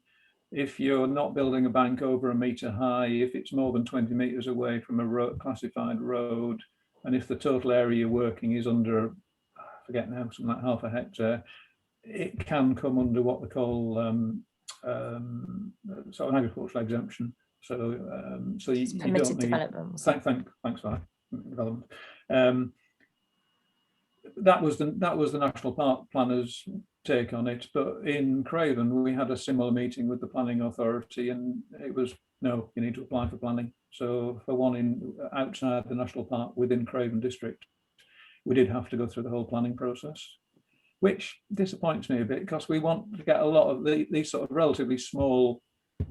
Speaker 10: if you're not building a bank over a metre high, if it's more than 20 metres away from a classified road, and if the total area you're working is under, I forget now, something like half a hectare, it can come under what they call sort of an agricultural exemption. So you don't need. Thanks for that. Development. That was the National Park Planners' take on it, but in Craven we had a similar meeting with the planning authority, and it was no, you need to apply for planning. So for one outside the national park within Craven district, we did have to go through the whole planning process, which disappoints me a bit, because we want to get a lot of these sort of relatively small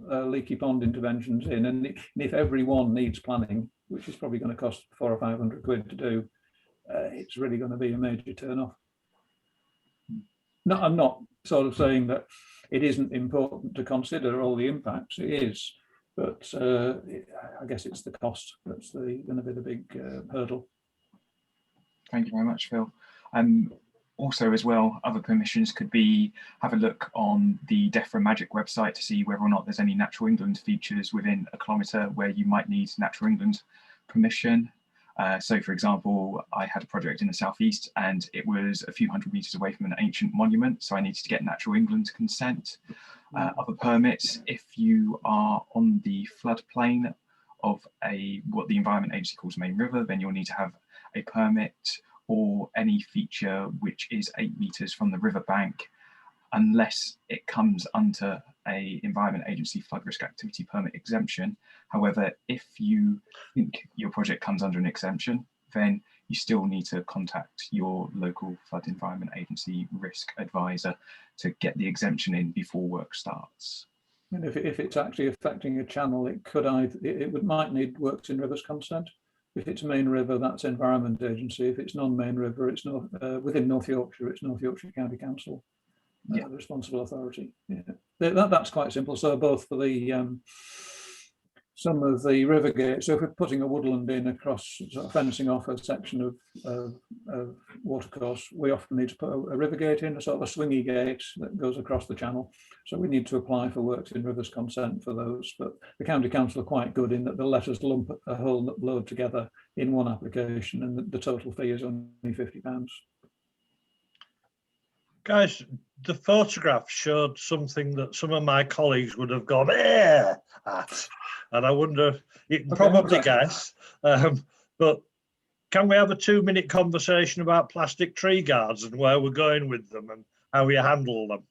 Speaker 10: leaky pond interventions in, and if every one needs planning, which is probably going to cost 400 or 500 quid to do, it's really going to be a major turn-off. No, I'm not sort of saying that it isn't important to consider all the impacts. It is, but I guess it's the cost that's going to be the big hurdle.
Speaker 14: Thank you very much, Phil. Also, as well, other permissions could be have a look on the Defra Magic website to see whether or not there's any Natural England features within a kilometre where you might need Natural England permission. So, for example, I had a project in the southeast and it was a few hundred metres away from an ancient monument, so I needed to get Natural England consent. Other permits, if you are on the floodplain of what the Environment Agency calls a main river, then you'll need to have a permit or any feature which is 8 meters from the riverbank, unless it comes under a Environment Agency flood risk activity permit exemption. However, if you think your project comes under an exemption, then you still need to contact your local flood environment agency risk advisor to get the exemption in before work starts.
Speaker 10: And if it's actually affecting a channel, it might need works in rivers consent. If it's a main river, that's Environment Agency. If it's non-main river, it's within North Yorkshire, it's North Yorkshire County Council, the responsible authority. Yeah, that's quite simple. So both for the some of the river gates. So if we're putting a woodland in across, sort of fencing off a section of watercourse, we often need to put a river gate in, a sort of a swingy gate that goes across the channel. So we need to apply for works in rivers consent for those. But the County Council are quite good in that they'll let us lump a whole load together in one application, and the total fee is only £50.
Speaker 1: Guys, the photograph showed something that some of my colleagues would have gone at, and I wonder, you can probably guess, but can we have a 2-minute conversation about plastic tree guards and where we're going with them and how we handle them?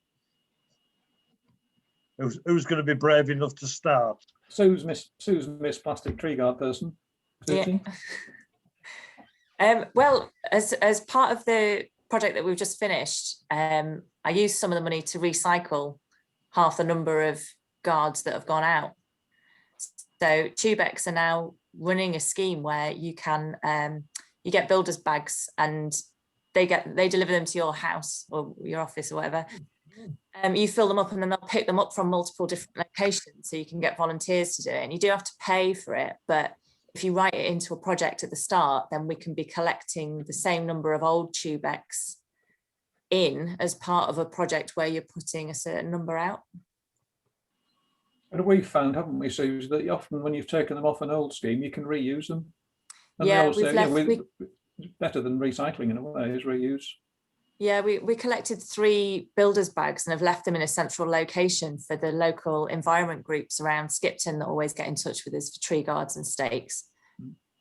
Speaker 1: Who's going to be brave enough to start?
Speaker 10: Sue's Miss Plastic Tree Guard person.
Speaker 11: Yeah. Well, as part of the project that we've just finished, I used some of the money to recycle half the number of guards that have gone out. So Tubex are now running a scheme where you can you get builders bags and they deliver them to your house or your office or whatever. You fill them up and then they'll pick them up from multiple different locations, so you can get volunteers to do it, and you do have to pay for it, but if you write it into a project at the start, then we can be collecting the same number of old Tubex in as part of a project where you're putting a certain number out.
Speaker 10: And we've found, haven't we, Suze, that often when you've taken them off an old scheme, you can reuse them. And
Speaker 11: yeah,
Speaker 10: it's better than recycling in a way, is reuse.
Speaker 11: Yeah, we collected 3 builders bags and have left them in a central location for the local environment groups around Skipton that always get in touch with us for tree guards and stakes.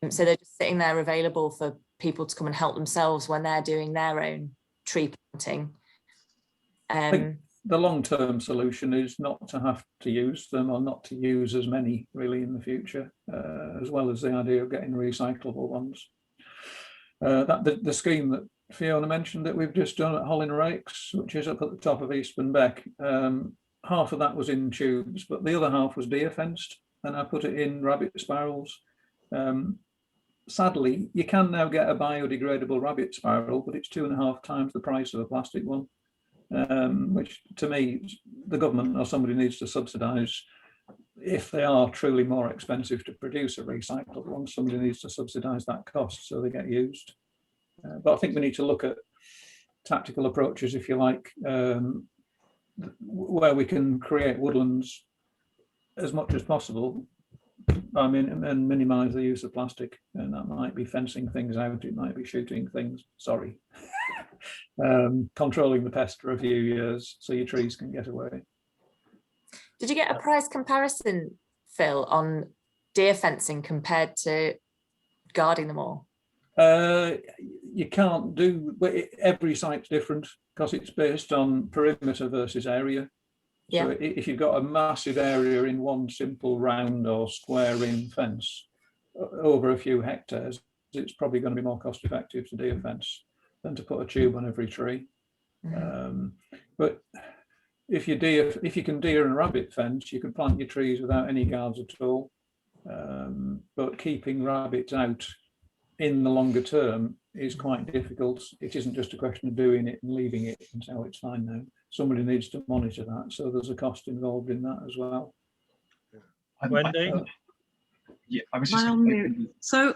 Speaker 11: So they're just sitting there available for people to come and help themselves when they're doing their own tree planting.
Speaker 10: I think the long-term solution is not to have to use them, or not to use as many really in the future, as well as the idea of getting recyclable ones. The scheme that Fiona mentioned that we've just done at Hollin Rakes, which is up at the top of Eastbourne Beck, half of that was in tubes, but the other half was deer fenced, and I put it in rabbit spirals. Sadly, you can now get a biodegradable rabbit spiral, but it's 2.5 times the price of a plastic one, which to me, the government or somebody needs to subsidise. If they are truly more expensive to produce a recycled one, somebody needs to subsidise that cost so they get used. But I think we need to look at tactical approaches, if you like, where we can create woodlands as much as possible, and minimise the use of plastic. And that might be fencing things out, it might be shooting things, controlling the pest for a few years so your trees can get away.
Speaker 11: Did you get a price comparison, Phil, on deer fencing compared to guarding them all?
Speaker 10: You can't do, every site's different because it's based on perimeter versus area. Yeah. So if you've got a massive area in one simple round or square ring fence over a few hectares, it's probably going to be more cost effective to deer fence than to put a tube on every tree. But if you can deer and rabbit fence, you can plant your trees without any guards at all. But keeping rabbits out in the longer term is quite difficult. It isn't just a question of doing it and leaving it and say, oh, it's fine now. Somebody needs to monitor that. So there's a cost involved in that as well.
Speaker 1: Wendy?
Speaker 14: Yeah, I was just
Speaker 13: so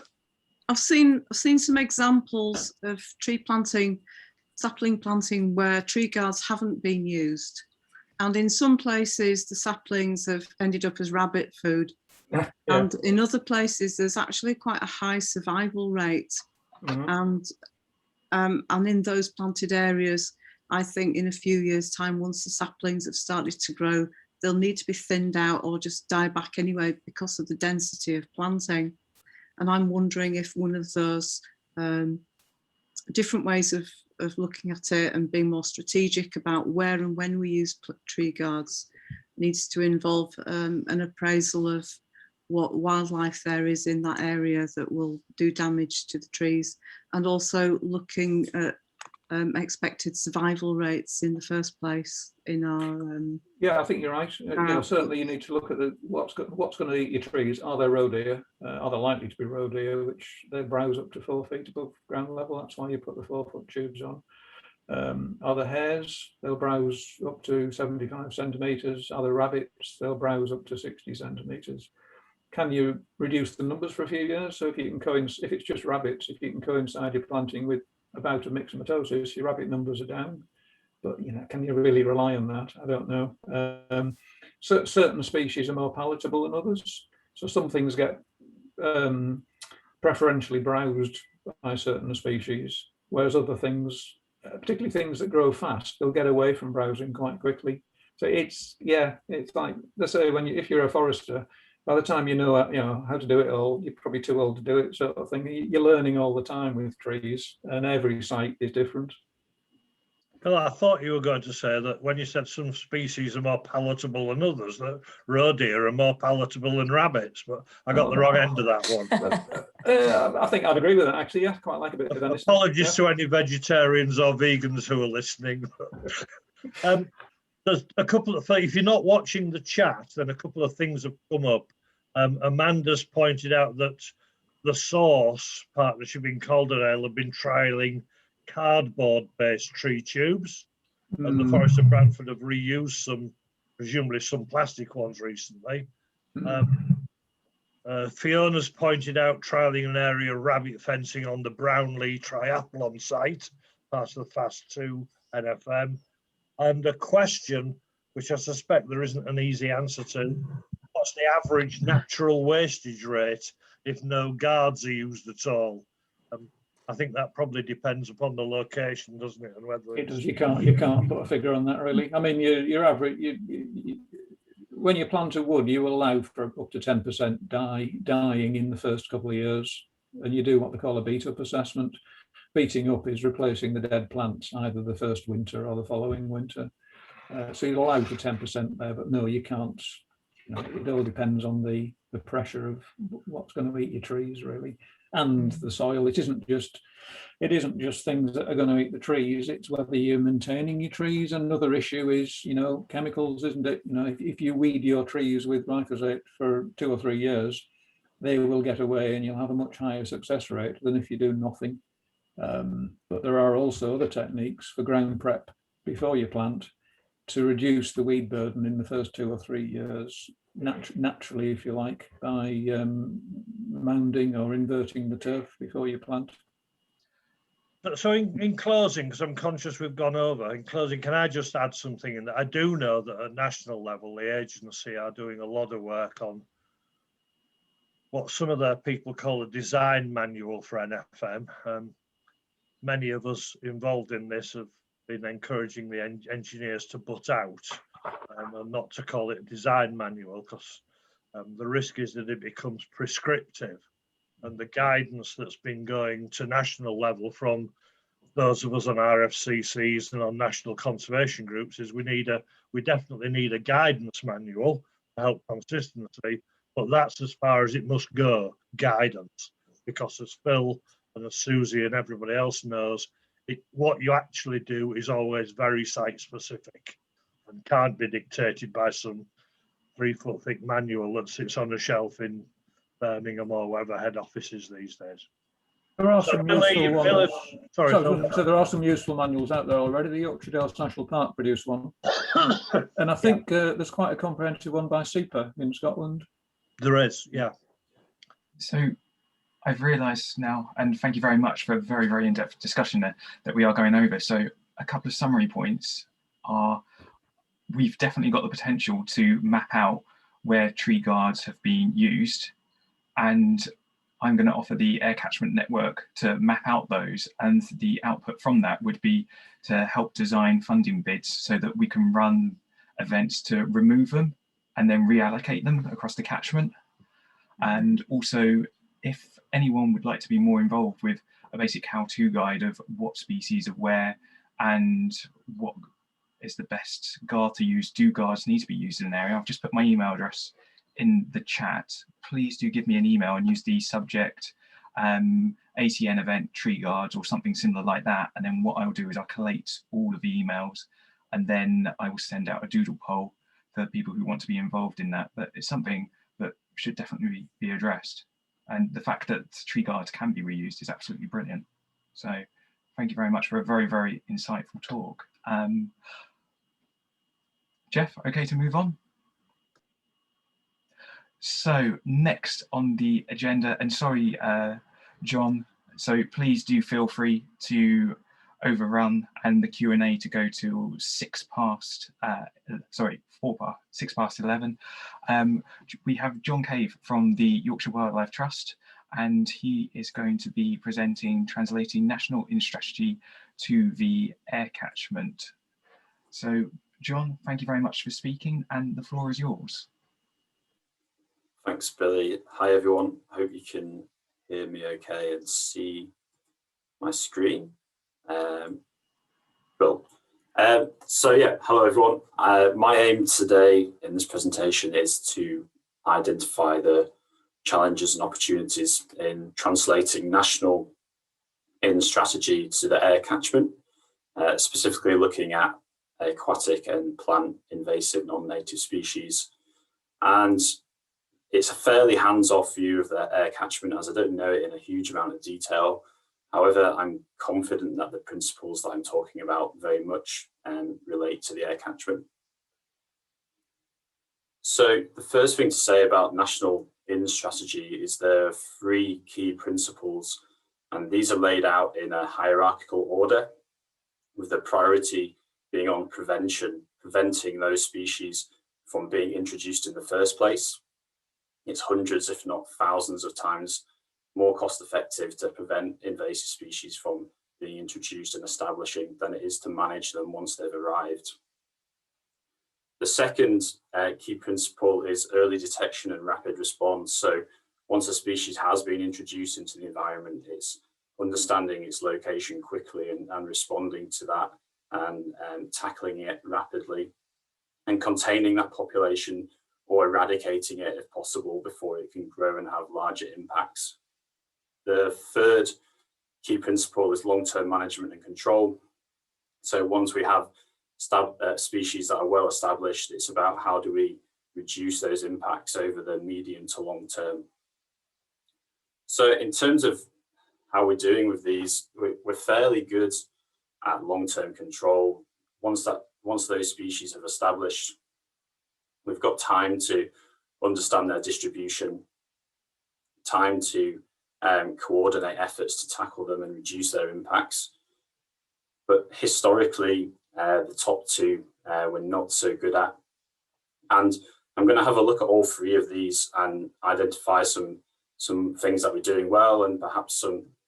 Speaker 13: I've seen some examples of tree planting, sapling planting, where tree guards haven't been used. And in some places, the saplings have ended up as rabbit food. Yeah. And in other places, there's actually quite a high survival rate. And in those planted areas, I think in a few years' time, once the saplings have started to grow, they'll need to be thinned out or just die back anyway because of the density of planting. And I'm wondering if one of those different ways of looking at it and being more strategic about where and when we use tree guards needs to involve an appraisal of what wildlife there is in that area that will do damage to the trees, and also looking at expected survival rates in the first place in our
Speaker 10: yeah, I think you're right. Certainly you need to look at what's going to eat your trees. Are there roe deer? Are there likely to be roe deer, which they browse up to 4 feet above ground level? That's why you put the 4-foot tubes on. Are there hares? They'll browse up to 75 centimetres. Are there rabbits? They'll browse up to 60 centimetres. Can you reduce the numbers for a few years? So if you can if it's just rabbits, if you can coincide your planting with about a myxomatosis, your rabbit numbers are down. But can you really rely on that? I don't know. Certain species are more palatable than others. So some things get preferentially browsed by certain species, whereas other things, particularly things that grow fast, they'll get away from browsing quite quickly. So it's like, let's say if you're a forester, by the time you know how to do it all, you're probably too old to do it, sort of thing. You're learning all the time with trees, and every site is different.
Speaker 1: Well, I thought you were going to say that when you said some species are more palatable than others, that roe deer are more palatable than rabbits, but I got the wrong end of that one.
Speaker 10: I think I'd agree with that, actually. Yeah, quite like a bit of venison.
Speaker 1: Apologies to any vegetarians or vegans who are listening. There's a couple of things. If you're not watching the chat, then a couple of things have come up. Amanda's pointed out that the Source Partnership in Calderdale have been trialling cardboard-based tree tubes, and the Forest of Bradford have reused presumably some plastic ones recently. Fiona's pointed out trialling an area of rabbit fencing on the Brownlee Triathlon site, part of the Fast 2 NFM. And a question, which I suspect there isn't an easy answer to, what's the average natural wastage rate if no guards are used at all? I think that probably depends upon the location, doesn't it? And whether
Speaker 10: it does. You can't put a figure on that, really. I mean, your average, when you plant a wood, you allow for up to 10% dying in the first couple of years, and you do what they call a beat-up assessment. Beating up is replacing the dead plants either the first winter or the following winter. So you'll allow for 10% there, but no, you can't. It all depends on the pressure of what's going to eat your trees, really, and the soil. It isn't just things that are going to eat the trees. It's whether you're maintaining your trees. Another issue is, chemicals, isn't it? If you weed your trees with glyphosate for 2 or 3 years, they will get away, and you'll have a much higher success rate than if you do nothing. But there are also other techniques for ground prep before you plant to reduce the weed burden in the first 2 or 3 years, naturally, if you like, by mounding or inverting the turf before you plant.
Speaker 1: So in closing, because I'm conscious we've gone over, in closing, can I just add something in that? I do know that at national level, the agency are doing a lot of work on what some of their people call a design manual for NFM. Many of us involved in this have been encouraging the engineers to butt out and not to call it a design manual, because the risk is that it becomes prescriptive. And the guidance that's been going to national level from those of us on RFCCs and on national conservation groups is we definitely need a guidance manual to help consistency, but that's as far as it must go, guidance, because as Phil and as Suzie and everybody else knows, what you actually do is always very site specific and can't be dictated by some 3-foot thick manual that sits on a shelf in Birmingham or wherever head office is these days.
Speaker 10: There are some useful ones. So there are some useful manuals out there already. The Yorkshire Dales National Park produced one, and I think there's quite a comprehensive one by SEPA in Scotland.
Speaker 1: There is, yeah.
Speaker 14: So I've realised now, and thank you very much for a very, very in-depth discussion there that we are going over. So a couple of summary points are, we've definitely got the potential to map out where tree guards have been used, and I'm going to offer the Aire Catchment Network to map out those, and the output from that would be to help design funding bids so that we can run events to remove them and then reallocate them across the catchment. And also, if anyone would like to be more involved with a basic how-to guide of what species are where and what is the best guard to use, do guards need to be used in an area, I've just put my email address in the chat. Please do give me an email and use the subject ATN event tree guards or something similar like that. And then what I'll do is I'll collate all of the emails and then I will send out a doodle poll for people who want to be involved in that. But it's something that should definitely be addressed. And the fact that tree guards can be reused is absolutely brilliant. So thank you very much for a very, very insightful talk. Jeff, okay to move on? So next on the agenda, and sorry, John, so please do feel free to overrun and the Q&A to go to 6 past 11. We have John Cave from the Yorkshire Wildlife Trust, and he is going to be presenting Translating National In Strategy to the Air Catchment. So John, thank you very much for speaking, and the floor is yours.
Speaker 15: Thanks, Billy. Hi, everyone. Hope you can hear me okay and see my screen. Cool. So yeah, hello, everyone. My aim today in this presentation is to identify the challenges and opportunities in translating national in strategy to the air catchment, specifically looking at aquatic and plant invasive non-native species. And it's a fairly hands-off view of the air catchment, as I don't know it in a huge amount of detail. However, I'm confident that the principles that I'm talking about very much relate to the air catchment. So the first thing to say about national in strategy is there are 3 key principles, and these are laid out in a hierarchical order, with the priority being on preventing those species from being introduced in the first place. It's hundreds, if not thousands of times more cost effective to prevent invasive species from being introduced and establishing than it is to manage them once they've arrived. The second key principle is early detection and rapid response. So once a species has been introduced into the environment, it's understanding its location quickly and responding to that and tackling it rapidly and containing that population or eradicating it if possible before it can grow and have larger impacts. The third key principle is long-term management and control. So once we have species that are well established, it's about how do we reduce those impacts over the medium to long term. So in terms of how we're doing with these, we're fairly good at long-term control. Once those species have established, we've got time to understand their distribution, time to coordinate efforts to tackle them and reduce their impacts. But historically, the top 2 we're not so good at. And I'm going to have a look at all 3 of these and identify some things that we're doing well and perhaps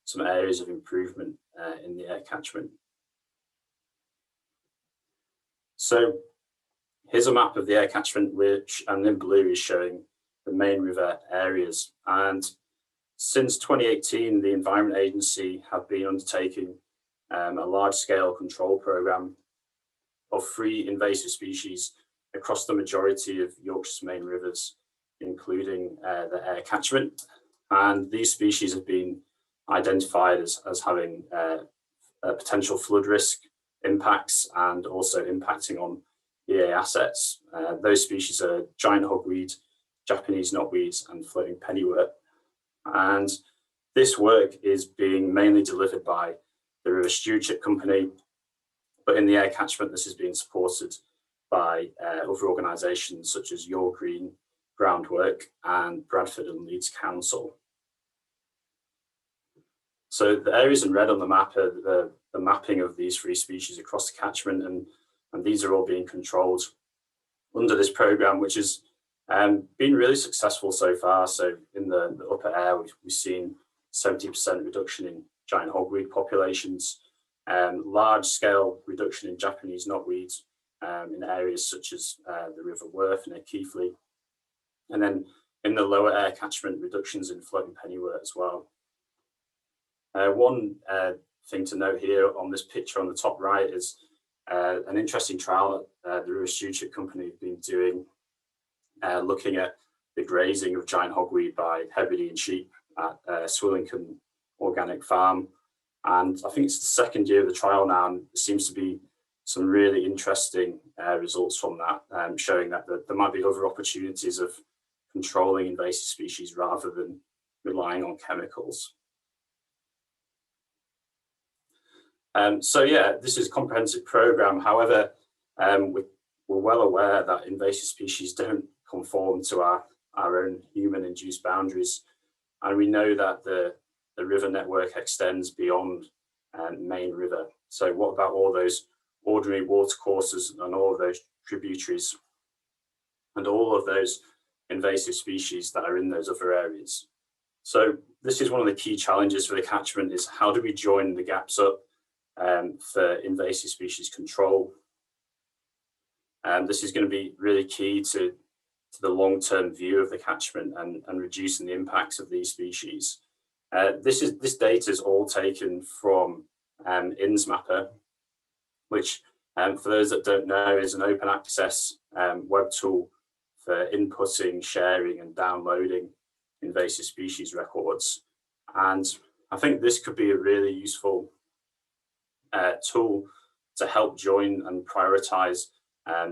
Speaker 15: some areas of improvement in the air catchment. So here's a map of the air catchment, which, and in blue, is showing the main river areas. And since 2018, the Environment Agency have been undertaking a large-scale control programme of 3 invasive species across the majority of Yorkshire's main rivers, including the air catchment. And these species have been identified as having potential flood risk impacts and also impacting on EA assets. Those species are giant hogweed, Japanese knotweed, and floating pennywort. And this work is being mainly delivered by the River Stewardship Company, but in the air catchment, this is being supported by other organisations such as Your Green, Groundwork, and Bradford and Leeds Council. So the areas in red on the map are the mapping of these 3 species across the catchment, and these are all being controlled under this programme, which has been really successful so far. So in the upper air, we've seen 70% reduction in giant hogweed populations, large scale reduction in Japanese knotweeds, in areas such as the River Worth near Keighley. And then in the lower air catchment, reductions in floating pennywort as well. One thing to note here on this picture on the top right is an interesting trial that the River Stewardship Company have been doing, looking at the grazing of giant hogweed by Hebridean sheep at Swillington Organic Farm. And I think it's the second year of the trial now, and there seems to be some really interesting results from that, showing that there might be other opportunities of controlling invasive species rather than relying on chemicals. So yeah, this is a comprehensive programme. However, we're well aware that invasive species don't conform to our own human-induced boundaries. And we know that the river network extends beyond main river. So what about all those ordinary watercourses and all of those tributaries and all of those invasive species that are in those other areas? So this is one of the key challenges for the catchment, is how do we join the gaps up for invasive species control? And this is going to be really key to the long-term view of the catchment and reducing the impacts of these species. This data is all taken from INSMapper, which for those that don't know is an open access web tool for inputting, sharing and downloading invasive species records. And I think this could be a really useful tool to help join and prioritize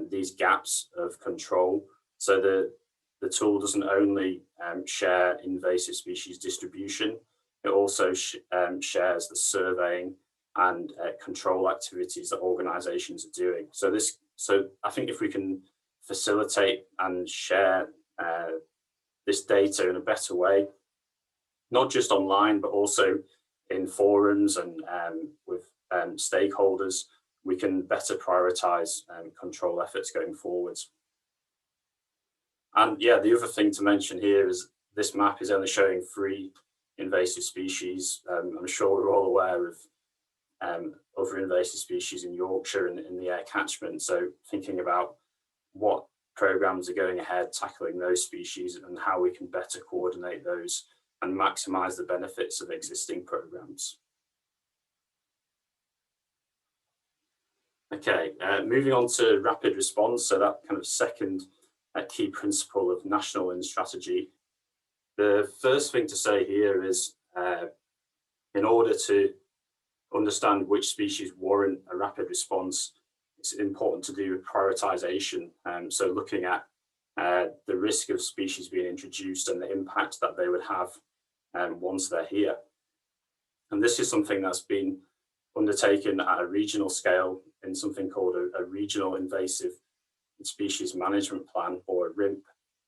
Speaker 15: these gaps of control. So the tool doesn't only share invasive species distribution, it also shares the surveying and control activities that organizations are doing. So I think if we can facilitate and share this data in a better way, not just online, but also in forums and with stakeholders, we can better prioritize control efforts going forwards. And yeah, the other thing to mention here is this map is only showing 3 invasive species. I'm sure we're all aware of other invasive species in Yorkshire and in the Aire Catchment. So thinking about what programs are going ahead tackling those species and how we can better coordinate those and maximize the benefits of existing programs. Okay, moving on to rapid response. So that kind of second key principle of national in strategy. The first thing to say here is in order to understand which species warrant a rapid response, it's important to do prioritization. So looking at the risk of species being introduced and the impact that they would have once they're here. And this is something that's been undertaken at a regional scale in something called a Regional Invasive Species Management Plan, or a RIMP.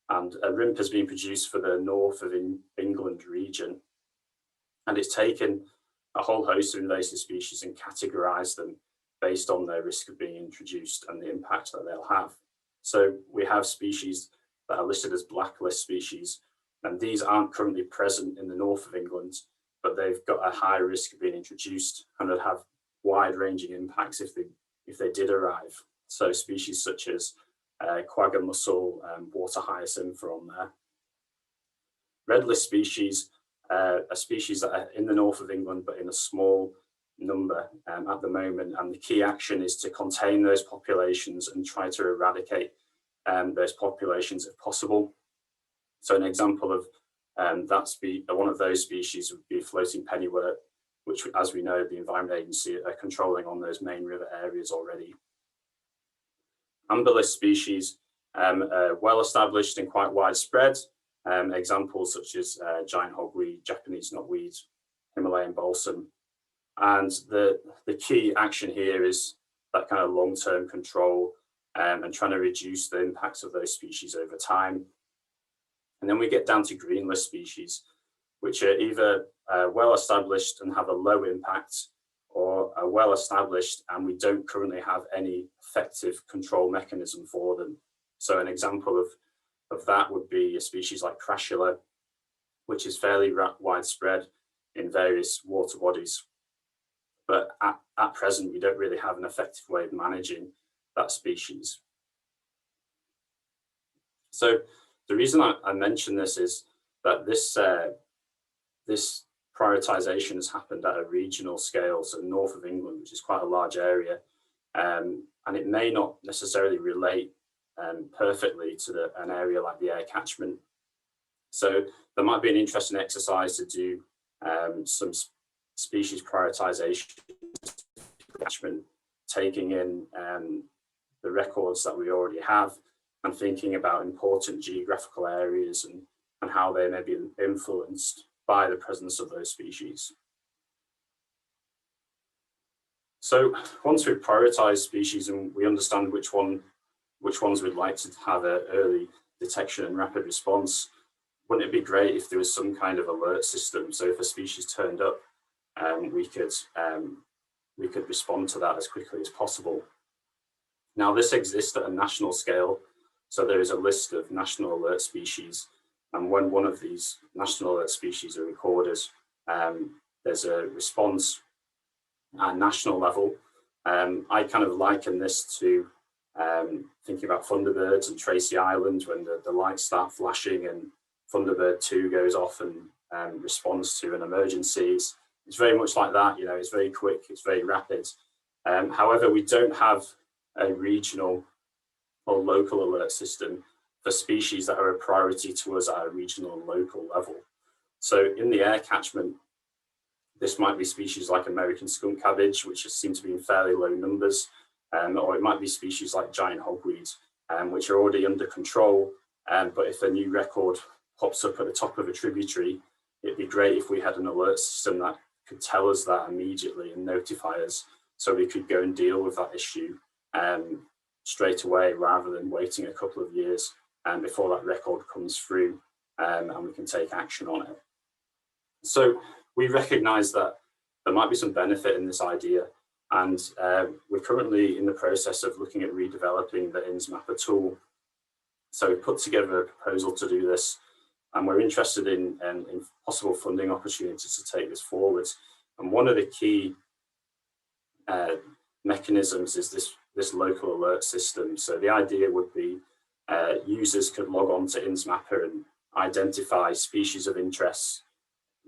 Speaker 15: And a RIMP has been produced for the north of England region. And it's taken a whole host of invasive species and categorized them based on their risk of being introduced and the impact that they'll have. So we have species that are listed as blacklist species, and these aren't currently present in the north of England, but they've got a high risk of being introduced and would have wide-ranging impacts if they did arrive. So species such as quagga mussel and water hyacinth are on there. Red list species are species that are in the north of England, but in a small number at the moment. And the key action is to contain those populations and try to eradicate those populations if possible. So an example of one of those species would be floating pennywort, which, as we know, the Environment Agency are controlling on those main river areas already. Amber list species are well established and quite widespread. Examples such as giant hogweed, Japanese knotweed, Himalayan balsam. And the key action here is that kind of long-term control and trying to reduce the impacts of those species over time. And then we get down to green list species, which are either well established and have a low impact, or are well established and we don't currently have any effective control mechanism for them. So an example of that would be a species like Crassula, which is fairly widespread in various water bodies. But at present, we don't really have an effective way of managing that species. So the reason I mention this is that this prioritisation has happened at a regional scale, so north of England, which is quite a large area, and it may not necessarily relate perfectly to an area like the Aire Catchment. So there might be an interesting exercise to do some species prioritisation, taking in the records that we already have and thinking about important geographical areas and how they may be influenced by the presence of those species. So once we've prioritised species and we understand which ones we'd like to have an early detection and rapid response, wouldn't it be great if there was some kind of alert system? So if a species turned up, we could respond to that as quickly as possible. Now this exists at a national scale. So there is a list of national alert species. And when one of these national alert species are recorded, there's a response at national level. I kind of liken this to thinking about Thunderbirds and Tracy Island when the lights start flashing and Thunderbird 2 goes off and responds to an emergency. It's very much like that, you know, it's very quick, it's very rapid. However, we don't have a regional or local alert system for species that are a priority to us at a regional and local level. So in the Aire Catchment, this might be species like American skunk cabbage, which seem to be in fairly low numbers, or it might be species like giant hogweed, which are already under control. But if a new record pops up at the top of a tributary, it'd be great if we had an alert system that could tell us that immediately and notify us, so we could go and deal with that issue straight away, rather than waiting a couple of years before that record comes through and we can take action on it. So we recognise that there might be some benefit in this idea, and we're currently in the process of looking at redeveloping the INSMapper tool. So we put together a proposal to do this, and we're interested in possible funding opportunities to take this forward. And one of the key mechanisms is this local alert system. So the idea would be users could log on to INSMapper and identify species of interest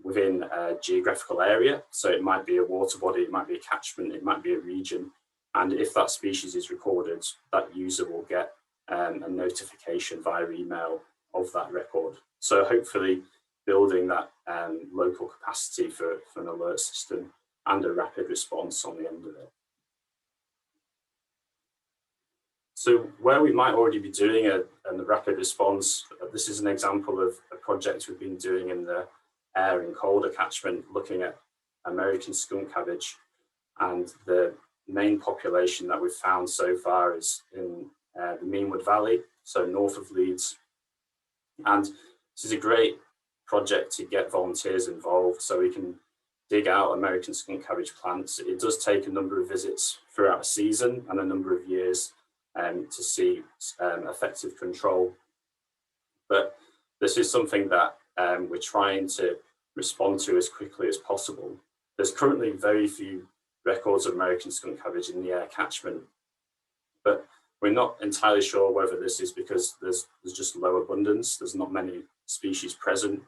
Speaker 15: within a geographical area. So it might be a water body, it might be a catchment, it might be a region. And if that species is recorded, that user will get a notification via email of that record. So hopefully building that local capacity for an alert system and a rapid response on the end of it. So where we might already be doing a rapid response, this is an example of a project we've been doing in the Aire and Calder catchment, looking at American skunk cabbage, and the main population that we've found so far is in the Meanwood Valley, so north of Leeds. And this is a great project to get volunteers involved so we can dig out American skunk cabbage plants. It does take a number of visits throughout a season and a number of years to see effective control. But this is something that we're trying to respond to as quickly as possible. There's currently very few records of American skunk cabbage in the Aire Catchment, but we're not entirely sure whether this is because there's just low abundance, there's not many species present,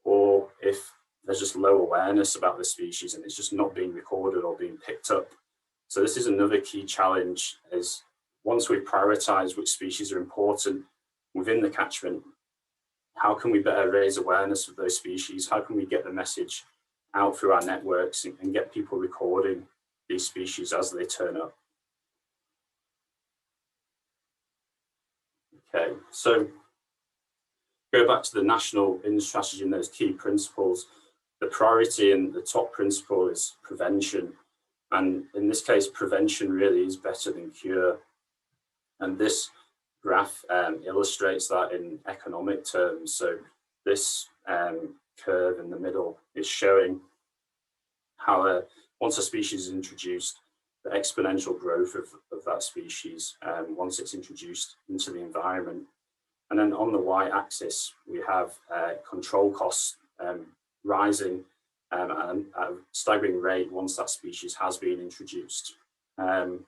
Speaker 15: or if there's just low awareness about the species and it's just not being recorded or being picked up. So this is another key challenge, is once we prioritise which species are important within the catchment, how can we better raise awareness of those species? How can we get the message out through our networks and get people recording these species as they turn up? Okay, so go back to the national industry strategy and those key principles. The priority and the top principle is prevention. And in this case, prevention really is better than cure. And this graph illustrates that in economic terms. So this curve in the middle is showing how once a species is introduced, the exponential growth of that species once it's introduced into the environment. And then on the y-axis, we have control costs rising at a staggering rate once that species has been introduced. But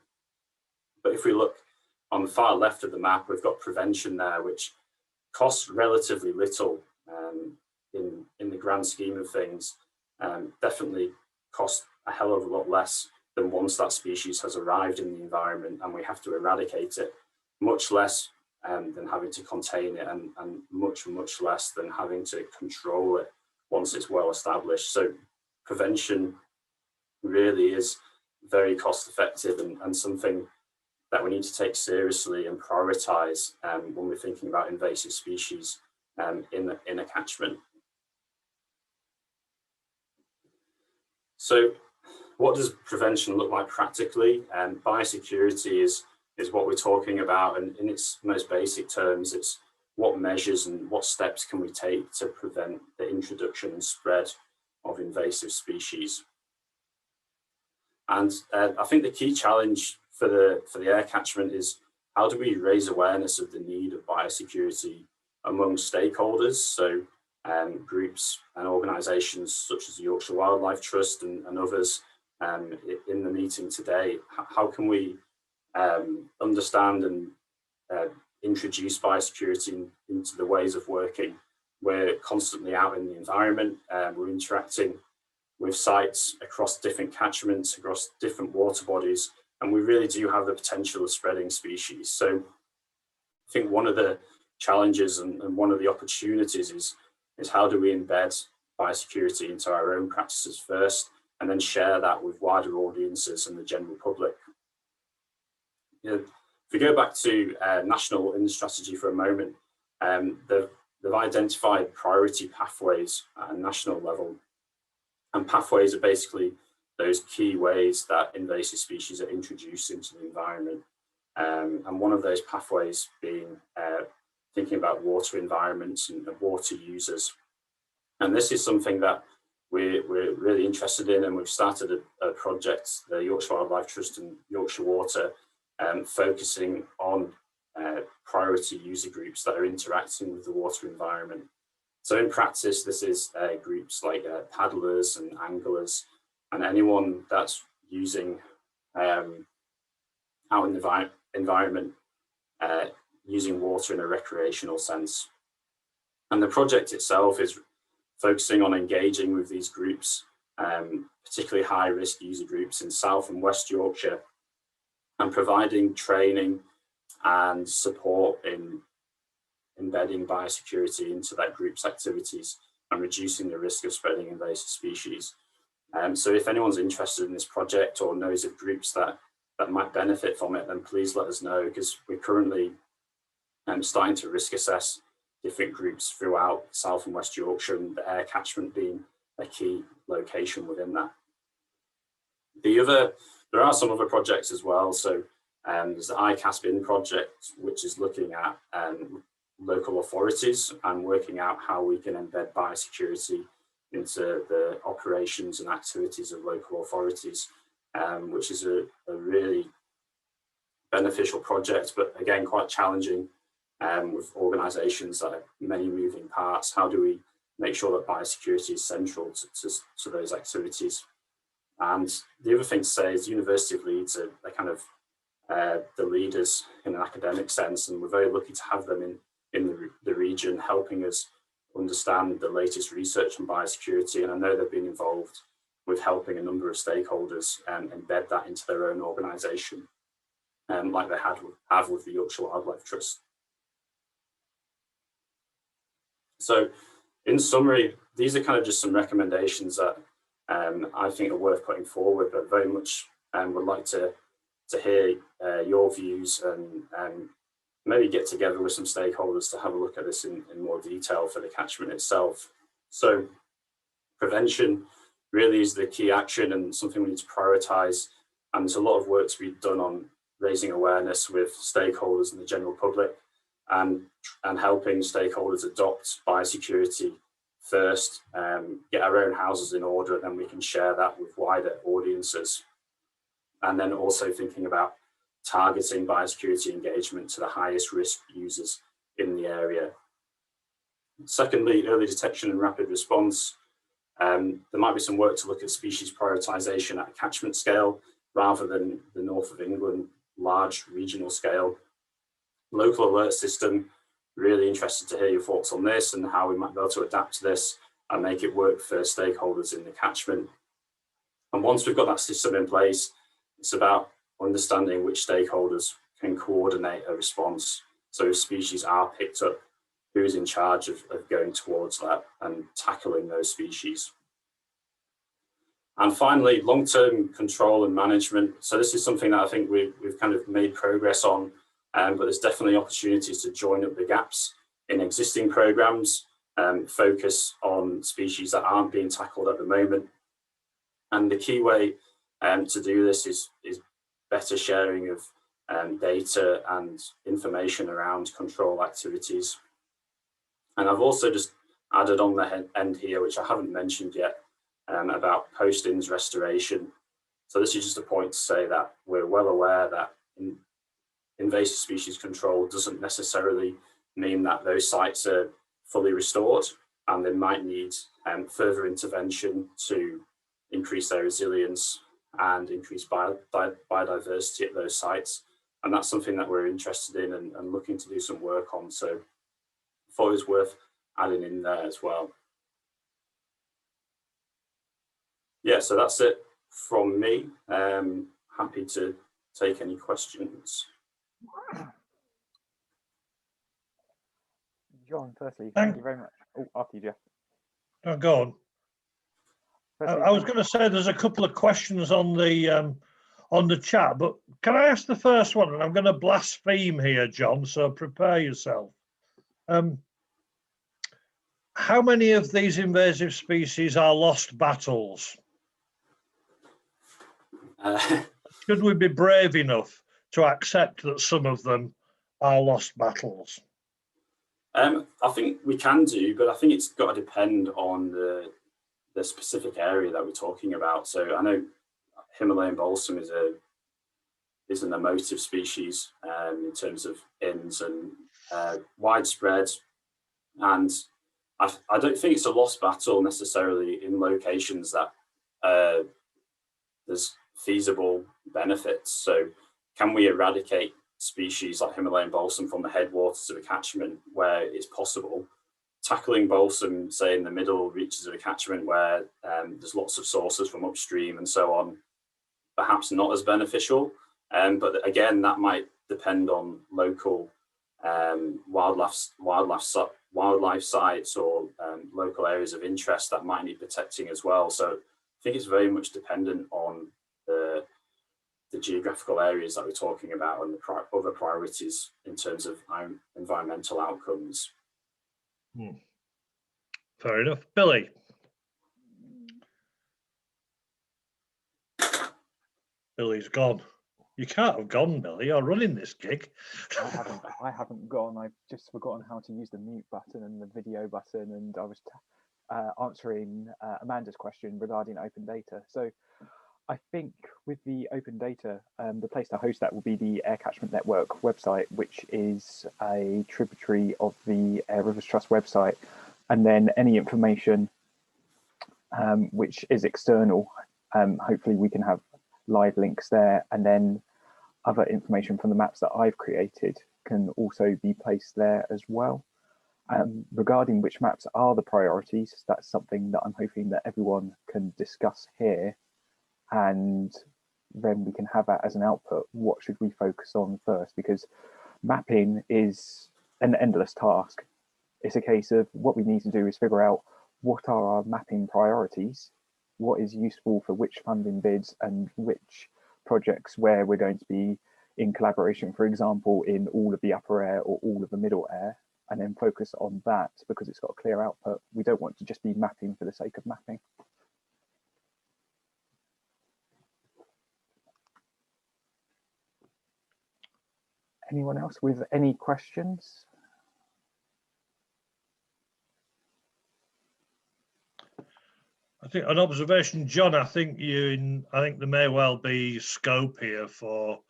Speaker 15: if we look on the far left of the map, we've got prevention there, which costs relatively little in the grand scheme of things. Definitely costs a hell of a lot less than once that species has arrived in the environment and we have to eradicate it, much less than having to contain it, and much, much less than having to control it once it's well established. So prevention really is very cost effective and something that we need to take seriously and prioritise when we're thinking about invasive species in a catchment. So what does prevention look like practically? Biosecurity is what we're talking about, and in its most basic terms, it's what measures and what steps can we take to prevent the introduction and spread of invasive species. And I think the key challenge for the air catchment is, how do we raise awareness of the need of biosecurity among stakeholders? So groups and organisations such as the Yorkshire Wildlife Trust and others in the meeting today. How can we understand and introduce biosecurity into the ways of working? We're constantly out in the environment, we're interacting with sites across different catchments, across different water bodies, and we really do have the potential of spreading species. So I think one of the challenges and one of the opportunities is how do we embed biosecurity into our own practices first, and then share that with wider audiences and the general public. You know, if we go back to national in strategy for a moment, they've identified priority pathways at a national level. And pathways are basically those key ways that invasive species are introduced into the environment. And one of those pathways being thinking about water environments and water users. And this is something that we're really interested in, and we've started a project, the Yorkshire Wildlife Trust and Yorkshire Water, focusing on priority user groups that are interacting with the water environment. So in practice, this is groups like paddlers and anglers, and anyone that's using out in the environment, using water in a recreational sense. And the project itself is focusing on engaging with these groups, particularly high-risk user groups in South and West Yorkshire, and providing training and support in embedding biosecurity into that group's activities and reducing the risk of spreading invasive species. So if anyone's interested in this project or knows of groups that might benefit from it, then please let us know, because we're currently starting to risk assess different groups throughout South and West Yorkshire, and the air catchment being a key location within that. There are some other projects as well. So there's the Aire Catchment project, which is looking at local authorities and working out how we can embed biosecurity into the operations and activities of local authorities, which is a really beneficial project, but again, quite challenging with organisations that have many moving parts. How do we make sure that biosecurity is central to those activities? And the other thing to say is the University of Leeds are kind of the leaders in an academic sense, and we're very lucky to have them in the region helping us understand the latest research on biosecurity. And I know they've been involved with helping a number of stakeholders embed that into their own organisation, like they have with the Yorkshire Wildlife Trust. So in summary, these are kind of just some recommendations that I think are worth putting forward, but very much would like to hear your views and maybe get together with some stakeholders to have a look at this in more detail for the catchment itself. So prevention really is the key action and something we need to prioritise. And there's a lot of work to be done on raising awareness with stakeholders and the general public, and helping stakeholders adopt biosecurity first, get our own houses in order, and then we can share that with wider audiences. And then also thinking about targeting biosecurity engagement to the highest risk users in the area. Secondly, early detection and rapid response. There might be some work to look at species prioritisation at a catchment scale rather than the north of England large regional scale. local alert system. Really interested to hear your thoughts on this and how we might be able to adapt to this and make it work for stakeholders in the catchment. And once we've got that system in place, it's about understanding which stakeholders can coordinate a response. So if species are picked up, who's in charge of going towards that and tackling those species. And finally, long-term control and management. So this is something that I think we've kind of made progress on, but there's definitely opportunities to join up the gaps in existing programs, focus on species that aren't being tackled at the moment. And the key way to do this is better sharing of data and information around control activities. And I've also just added on the end here, which I haven't mentioned yet, about post-ins restoration. So this is just a point to say that we're well aware that invasive species control doesn't necessarily mean that those sites are fully restored, and they might need further intervention to increase their resilience and increase biodiversity at those sites. And that's something that we're interested in and looking to do some work on. So I thought it was worth adding in there as well. Yeah, so that's it from me. Happy to take any questions.
Speaker 2: John, firstly, thank you very much. Oh, after you, Jeff.
Speaker 1: Oh, go on. I was going to say there's a couple of questions on the chat, but can I ask the first one? And I'm going to blaspheme here, John, so prepare yourself. How many of these invasive species are lost battles? Should we be brave enough to accept that some of them are lost battles?
Speaker 15: I think we can do, but I think it's got to depend on the specific area that we're talking about. So I know Himalayan balsam is an emotive species in terms of inns and widespread, and I don't think it's a lost battle necessarily in locations that there's feasible benefits. So can we eradicate species like Himalayan balsam from the headwaters of a catchment where it's possible? Tackling balsam, say, in the middle reaches of a catchment where there's lots of sources from upstream and so on, perhaps not as beneficial. But again, that might depend on local wildlife sites or local areas of interest that might need protecting as well. So I think it's very much dependent on the geographical areas that we're talking about and the other priorities in terms of environmental outcomes.
Speaker 1: Fair enough. Billy. Billy's gone. You can't have gone, Billy. You're running this gig.
Speaker 2: I haven't gone. I've just forgotten how to use the mute button and the video button, and I was answering Amanda's question regarding open data. So I think with the open data, the place to host that will be the Aire Catchment Network website, which is a tributary of the Aire Rivers Trust website. And then any information which is external, hopefully we can have live links there. And then other information from the maps that I've created can also be placed there as well. Regarding which maps are the priorities, that's something that I'm hoping that everyone can discuss here. And then we can have that as an output. What should we focus on first? Because mapping is an endless task. It's a case of what we need to do is figure out what are our mapping priorities, what is useful for which funding bids and which projects where we're going to be in collaboration, for example, in all of the upper Aire or all of the middle Aire, and then focus on that because it's got a clear output. We don't want to just be mapping for the sake of mapping. Anyone else with any questions?
Speaker 1: I think an observation, John. I think there may well be scope here for,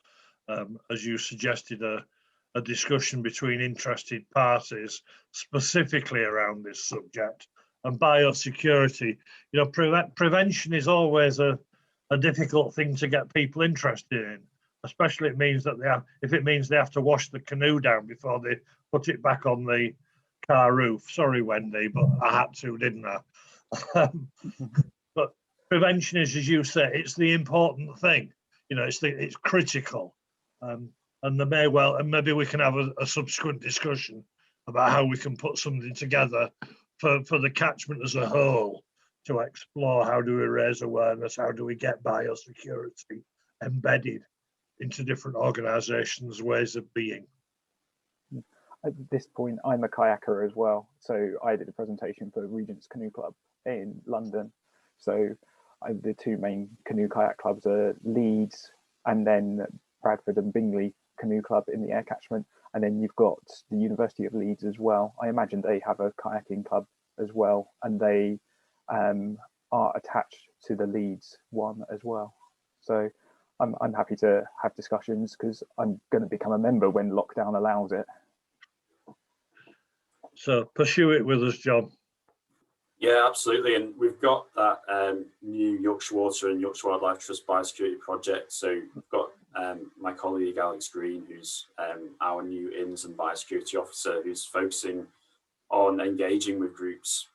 Speaker 1: as you suggested, a discussion between interested parties specifically around this subject. And biosecurity, you know, prevention is always a difficult thing to get people interested in. especially if it means they have to wash the canoe down before they put it back on the car roof. Sorry, Wendy, but I had to, didn't I? But prevention is, as you say, it's the important thing. You know, it's critical, and maybe we can have a subsequent discussion about how we can put something together for the catchment as a whole to explore how do we raise awareness, how do we get biosecurity embedded into different organisations' ways of being.
Speaker 2: At this point, I'm a kayaker as well, so I did a presentation for Regent's Canoe Club in London. So the two main canoe kayak clubs are Leeds and then Bradford and Bingley Canoe Club in the Aire Catchment, and then you've got the University of Leeds as well. I imagine they have a kayaking club as well, and they are attached to the Leeds one as well. So I'm happy to have discussions because I'm going to become a member when lockdown allows it.
Speaker 1: So pursue it with us, John.
Speaker 15: Yeah, absolutely. And we've got that new Yorkshire Water and Yorkshire Wildlife Trust biosecurity project. So we've got my colleague Alex Green, who's our new INS and biosecurity officer, who's focusing on engaging with groups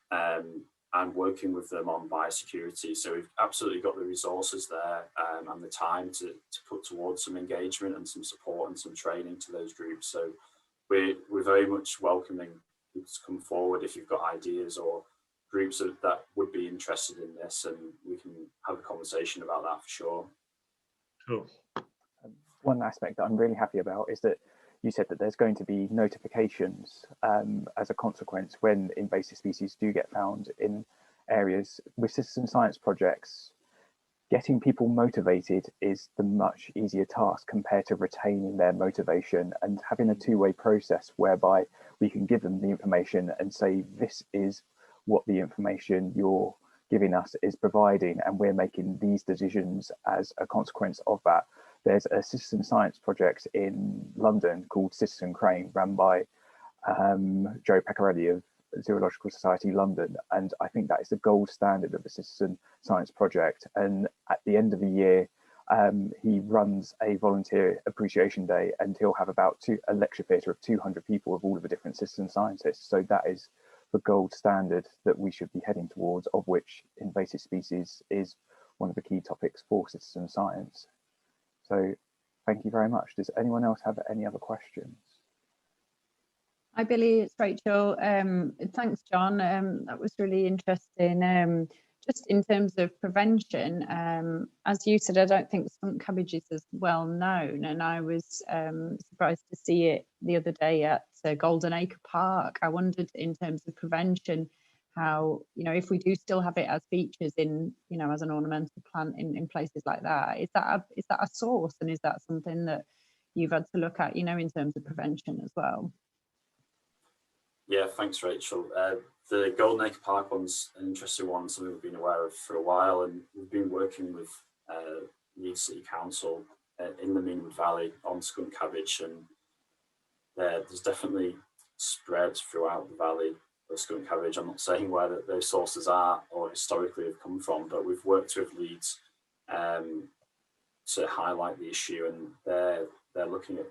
Speaker 15: and working with them on biosecurity. So we've absolutely got the resources there and the time to put towards some engagement and some support and some training to those groups. So we're very much welcoming people to come forward if you've got ideas or groups that would be interested in this, and we can have a conversation about that for sure.
Speaker 1: Cool.
Speaker 2: One aspect that I'm really happy about is that you said that there's going to be notifications as a consequence when invasive species do get found in areas. With citizen science projects, getting people motivated is the much easier task compared to retaining their motivation and having a two-way process whereby we can give them the information and say, this is what the information you're giving us is providing, and we're making these decisions as a consequence of that. There's a citizen science project in London called Citizen Crane, run by Joe Pecorelli of Zoological Society London, and I think that is the gold standard of a citizen science project. And at the end of the year, he runs a volunteer appreciation day, and he'll have about a lecture theatre of 200 people of all of the different citizen scientists. So that is the gold standard that we should be heading towards, of which invasive species is one of the key topics for citizen science. So thank you very much. Does anyone else have any other questions?
Speaker 4: Hi Billy, it's Rachel. Thanks John, that was really interesting. Just in terms of prevention, as you said, I don't think skunk cabbage is as well known, and I was surprised to see it the other day at Golden Acre Park. I wondered in terms of prevention how, you know, if we do still have it as features in, you know, as an ornamental plant in places like that, is that a source, and is that something that you've had to look at, you know, in terms of prevention as well?
Speaker 15: Yeah, thanks, Rachel. The Golden Acre Park one's an interesting one, something we've been aware of for a while, and we've been working with Leeds City Council in the Meanwood Valley on skunk cabbage, and there's definitely spread throughout the valley of skunk cabbage. I'm not saying where those sources are or historically have come from, but we've worked with Leeds to highlight the issue, and they're looking at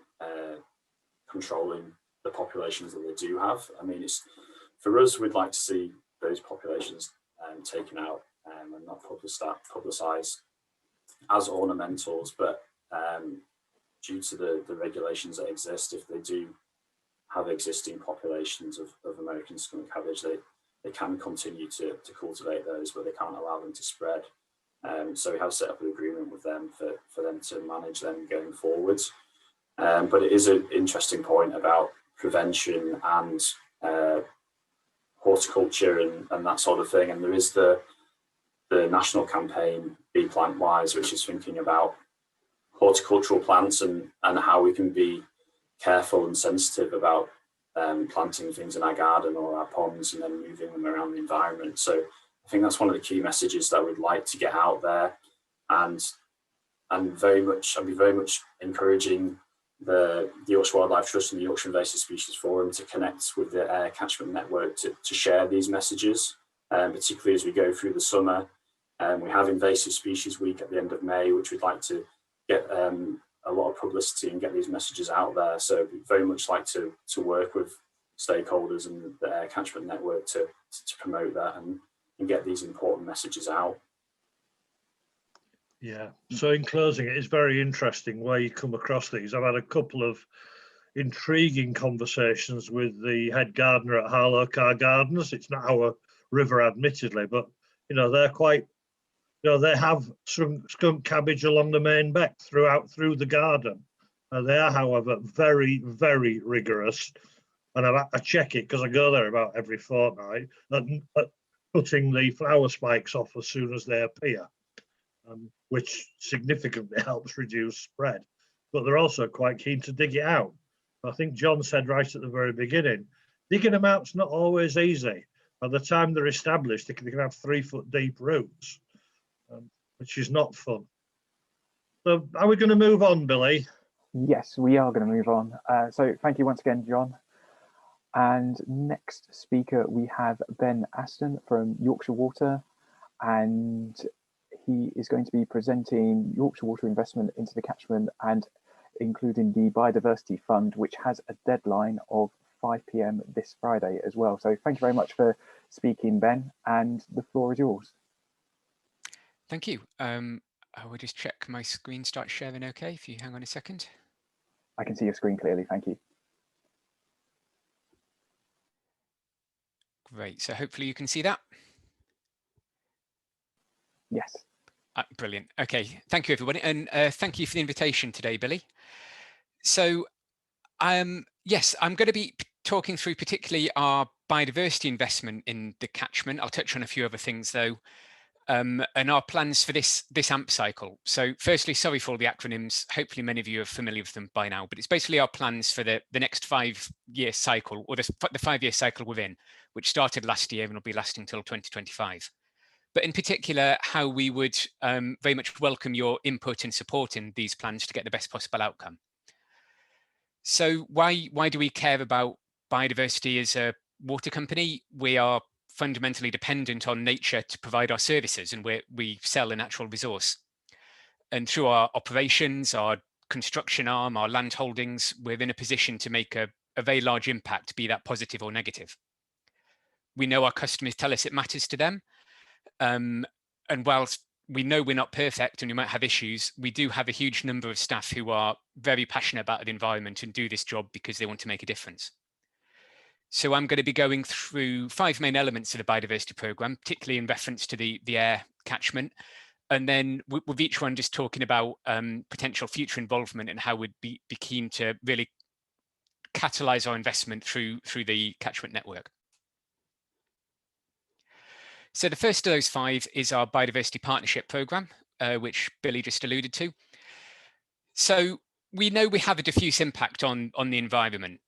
Speaker 15: controlling the populations that they do have. I mean, it's for us, we'd like to see those populations taken out and not publicised as ornamentals, but due to the regulations that exist, if they do have existing populations of American skunk cabbage, they can continue to cultivate those, but they can't allow them to spread. So we have set up an agreement with them for them to manage them going forwards. But it is an interesting point about prevention and horticulture and that sort of thing. And there is the national campaign, Be Plant Wise, which is thinking about horticultural plants and how we can be careful and sensitive about planting things in our garden or our ponds and then moving them around the environment. So I think that's one of the key messages that we'd like to get out there, and I'd be very much encouraging the Yorkshire Wildlife Trust and the Yorkshire Invasive Species Forum to connect with the Aire Catchment Network to share these messages, particularly as we go through the summer. We have Invasive Species Week at the end of May, which we'd like to get a a lot of publicity and get these messages out there. So we'd very much like to work with stakeholders and the Aire Catchment Network to promote that and get these important messages out.
Speaker 1: Yeah, so in closing, it is very interesting where you come across these. I've had a couple of intriguing conversations with the head gardener at Harlow Car Gardens. It's not our river, admittedly, but you know, they're quite, you know, they have some skunk cabbage along the main beck through the garden. They are, however, very, very rigorous. And I check it because I go there about every fortnight, at cutting the flower spikes off as soon as they appear, which significantly helps reduce spread. But they're also quite keen to dig it out. I think John said right at the very beginning, digging them out's not always easy. By the time they're established, they can have 3 foot deep roots, which is not fun. So are we going to move on, Billy?
Speaker 2: Yes, we are going to move on. So thank you once again, John. And next speaker, we have Ben Aston from Yorkshire Water, and he is going to be presenting Yorkshire Water investment into the catchment and including the Biodiversity Fund, which has a deadline of 5 p.m. this Friday as well. So thank you very much for speaking, Ben, and the floor is yours.
Speaker 16: Thank you. I will just check my screen starts sharing okay, if you hang on a second.
Speaker 2: I can see your screen clearly, thank you.
Speaker 16: Great, so hopefully you can see that.
Speaker 2: Yes.
Speaker 16: Brilliant. Okay, thank you everybody, and thank you for the invitation today, Billy. So yes, I'm going to be talking through particularly our biodiversity investment in the catchment. I'll touch on a few other things though, and our plans for this AMP cycle. So firstly, sorry for all the acronyms. Hopefully many of you are familiar with them by now, but it's basically our plans for the next 5-year cycle, or the 5-year cycle within, which started last year and will be lasting until 2025. But in particular, how we would very much welcome your input and support in these plans to get the best possible outcome. So why do we care about biodiversity as a water company? We are fundamentally dependent on nature to provide our services, and we sell a natural resource. And through our operations, our construction arm, our land holdings, we're in a position to make a very large impact, be that positive or negative. We know our customers tell us it matters to them. And whilst we know we're not perfect and we might have issues, we do have a huge number of staff who are very passionate about the environment and do this job because they want to make a difference. So I'm going to be going through 5 main elements of the biodiversity programme, particularly in reference to the Aire Catchment. And then with each one just talking about potential future involvement and how we'd be keen to really catalyse our investment through the catchment network. So the first of those 5 is our Biodiversity Partnership Programme, which Billy just alluded to. So we know we have a diffuse impact on the environment,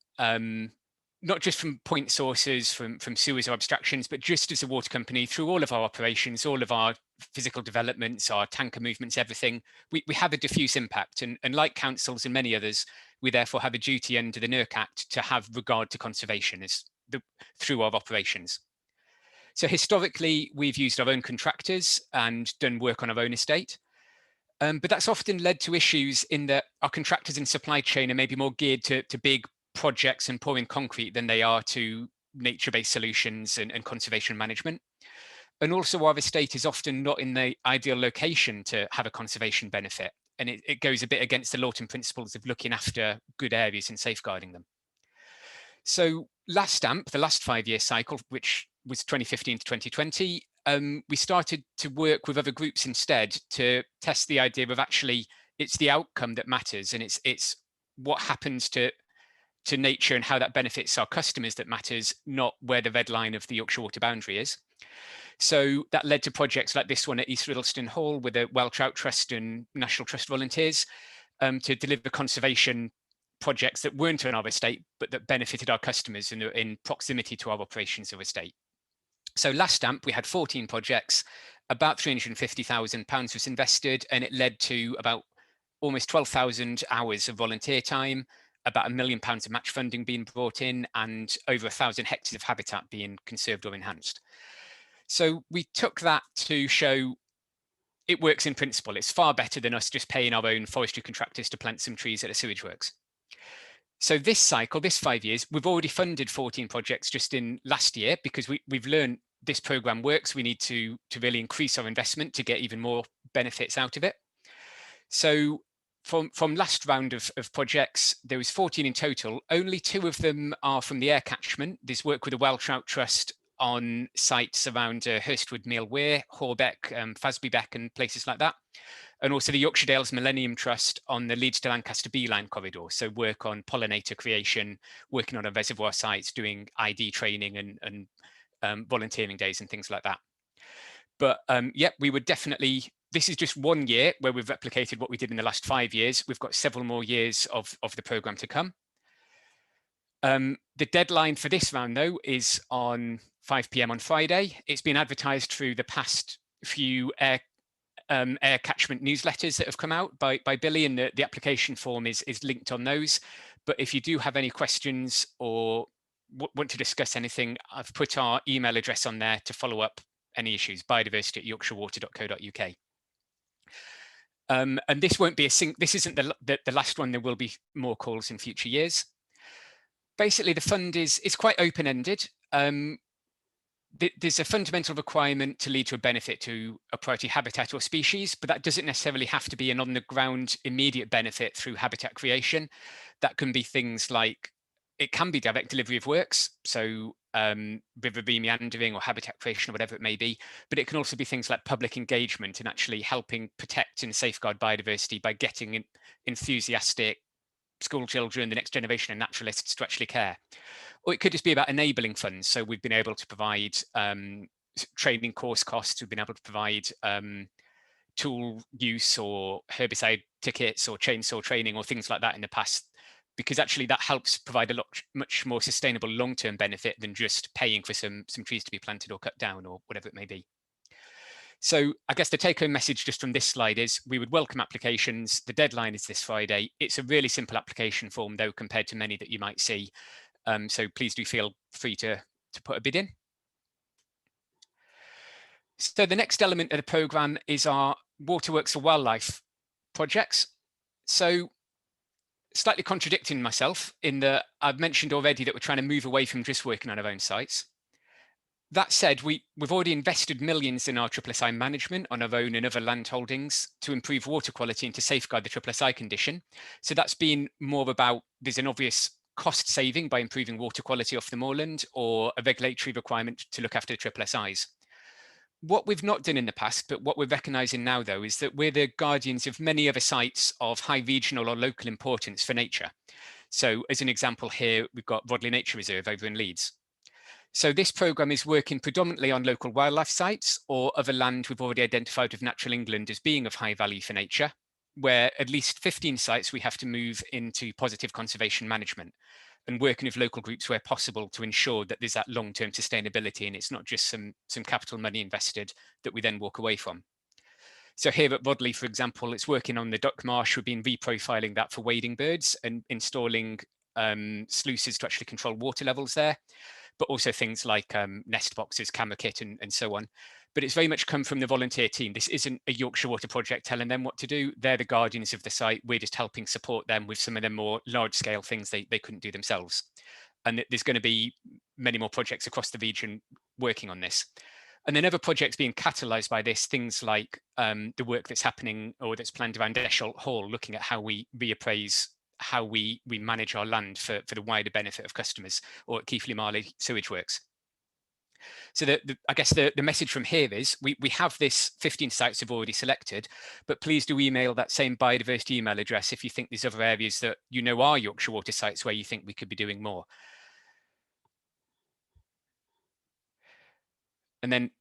Speaker 16: not just from point sources, from sewers or abstractions, but just as a water company, through all of our operations, all of our physical developments, our tanker movements, everything, we have a diffuse impact. And like councils and many others, we therefore have a duty under the NERC Act to have regard to conservation through our operations. So historically, we've used our own contractors and done work on our own estate. But that's often led to issues in that our contractors and supply chain are maybe more geared to big projects and pouring concrete than they are to nature-based solutions and conservation management. And also our estate is often not in the ideal location to have a conservation benefit. And it goes a bit against the Lawton principles of looking after good areas and safeguarding them. So last AMP, the last 5-year cycle, which was 2015 to 2020, we started to work with other groups instead to test the idea of actually it's the outcome that matters, and it's what happens to nature and how that benefits our customers that matters, not where the red line of the Yorkshire Water boundary is. So that led to projects like this one at East Riddleston Hall with the Well Trout Trust and National Trust volunteers to deliver conservation projects that weren't on our estate, but that benefited our customers in proximity to our operations of estate. So last AMP, we had 14 projects, about £350,000 was invested, and it led to about almost 12,000 hours of volunteer time, about £1 million of match funding being brought in, and over 1,000 hectares of habitat being conserved or enhanced. So we took that to show it works in principle. It's far better than us just paying our own forestry contractors to plant some trees at a sewage works. So this cycle, this 5 years, we've already funded 14 projects just in last year because we've learned this program works. We need to really increase our investment to get even more benefits out of it. So from last round of projects, there was 14 in total. Only 2 of them are from the Aire Catchment. There's work with the Wild Trout Trust on sites around Hurstwood, Meal Weir, Horbeck, Fasby Beck and places like that. And also the Yorkshire Dales Millennium Trust on the Leeds to Lancaster Beeline corridor. So work on pollinator creation, working on a reservoir sites, doing ID training and volunteering days and things like that. But yeah, we would definitely, this is just 1 year where we've replicated what we did in the last 5 years. We've got several more years of the programme to come. The deadline for this round, though, is on 5 p.m. on Friday. It's been advertised through the past few Aire Catchment newsletters that have come out by Billy, and the application form is linked on those. But if you do have any questions or want to discuss anything, I've put our email address on there to follow up any issues, biodiversity@yorkshirewater.co.uk. And this won't be this isn't the last one. There will be more calls in future years. Basically, the fund is quite open-ended. There's a fundamental requirement to lead to a benefit to a priority habitat or species, but that doesn't necessarily have to be an on-the-ground immediate benefit through habitat creation. That can be things like, it can be direct delivery of works, so river remeandering or habitat creation or whatever it may be, but it can also be things like public engagement and actually helping protect and safeguard biodiversity by getting enthusiastic school children, the next generation of naturalists to actually care. Or it could just be about enabling funds. So we've been able to provide training course costs, we've been able to provide tool use or herbicide tickets or chainsaw training or things like that in the past, because actually that helps provide a much more sustainable long-term benefit than just paying for some trees to be planted or cut down or whatever it may be. So I guess the take-home message just from this slide is we would welcome applications. The deadline is this Friday. It's a really simple application form, though, compared to many that you might see. So please do feel free to put a bid in. So the next element of the programme is our Waterworks for Wildlife projects. So slightly contradicting myself in that I've mentioned already that we're trying to move away from just working on our own sites. That said, we've already invested millions in our SSI management on our own and other land holdings to improve water quality and to safeguard the SSI condition. So that's been more about, there's an obvious cost saving by improving water quality off the moorland or a regulatory requirement to look after the SSIs. What we've not done in the past, but what we're recognising now, though, is that we're the guardians of many other sites of high regional or local importance for nature. So as an example here, we've got Rodley Nature Reserve over in Leeds. So this programme is working predominantly on local wildlife sites or other land we've already identified with Natural England as being of high value for nature, where at least 15 sites we have to move into positive conservation management and working with local groups where possible to ensure that there's that long-term sustainability and it's not just some capital money invested that we then walk away from. So here at Rodley, for example, it's working on the duck marsh. We've been reprofiling that for wading birds and installing sluices to actually control water levels there, but also things like nest boxes, camera kit, and so on. But it's very much come from the volunteer team. This isn't a Yorkshire Water project telling them what to do. They're the guardians of the site. We're just helping support them with some of the more large scale things they couldn't do themselves. And there's going to be many more projects across the region working on this. And then other projects being catalysed by this, things like the work that's happening or that's planned around Esholt Hall, looking at how we reappraise how we manage our land for the wider benefit of customers, or at Keighley Marley sewage works. So I guess the message from here is we have this 15 sites we've already selected, but please do email that same biodiversity email address if you think there's other areas that you know are Yorkshire Water sites where you think we could be doing more. And then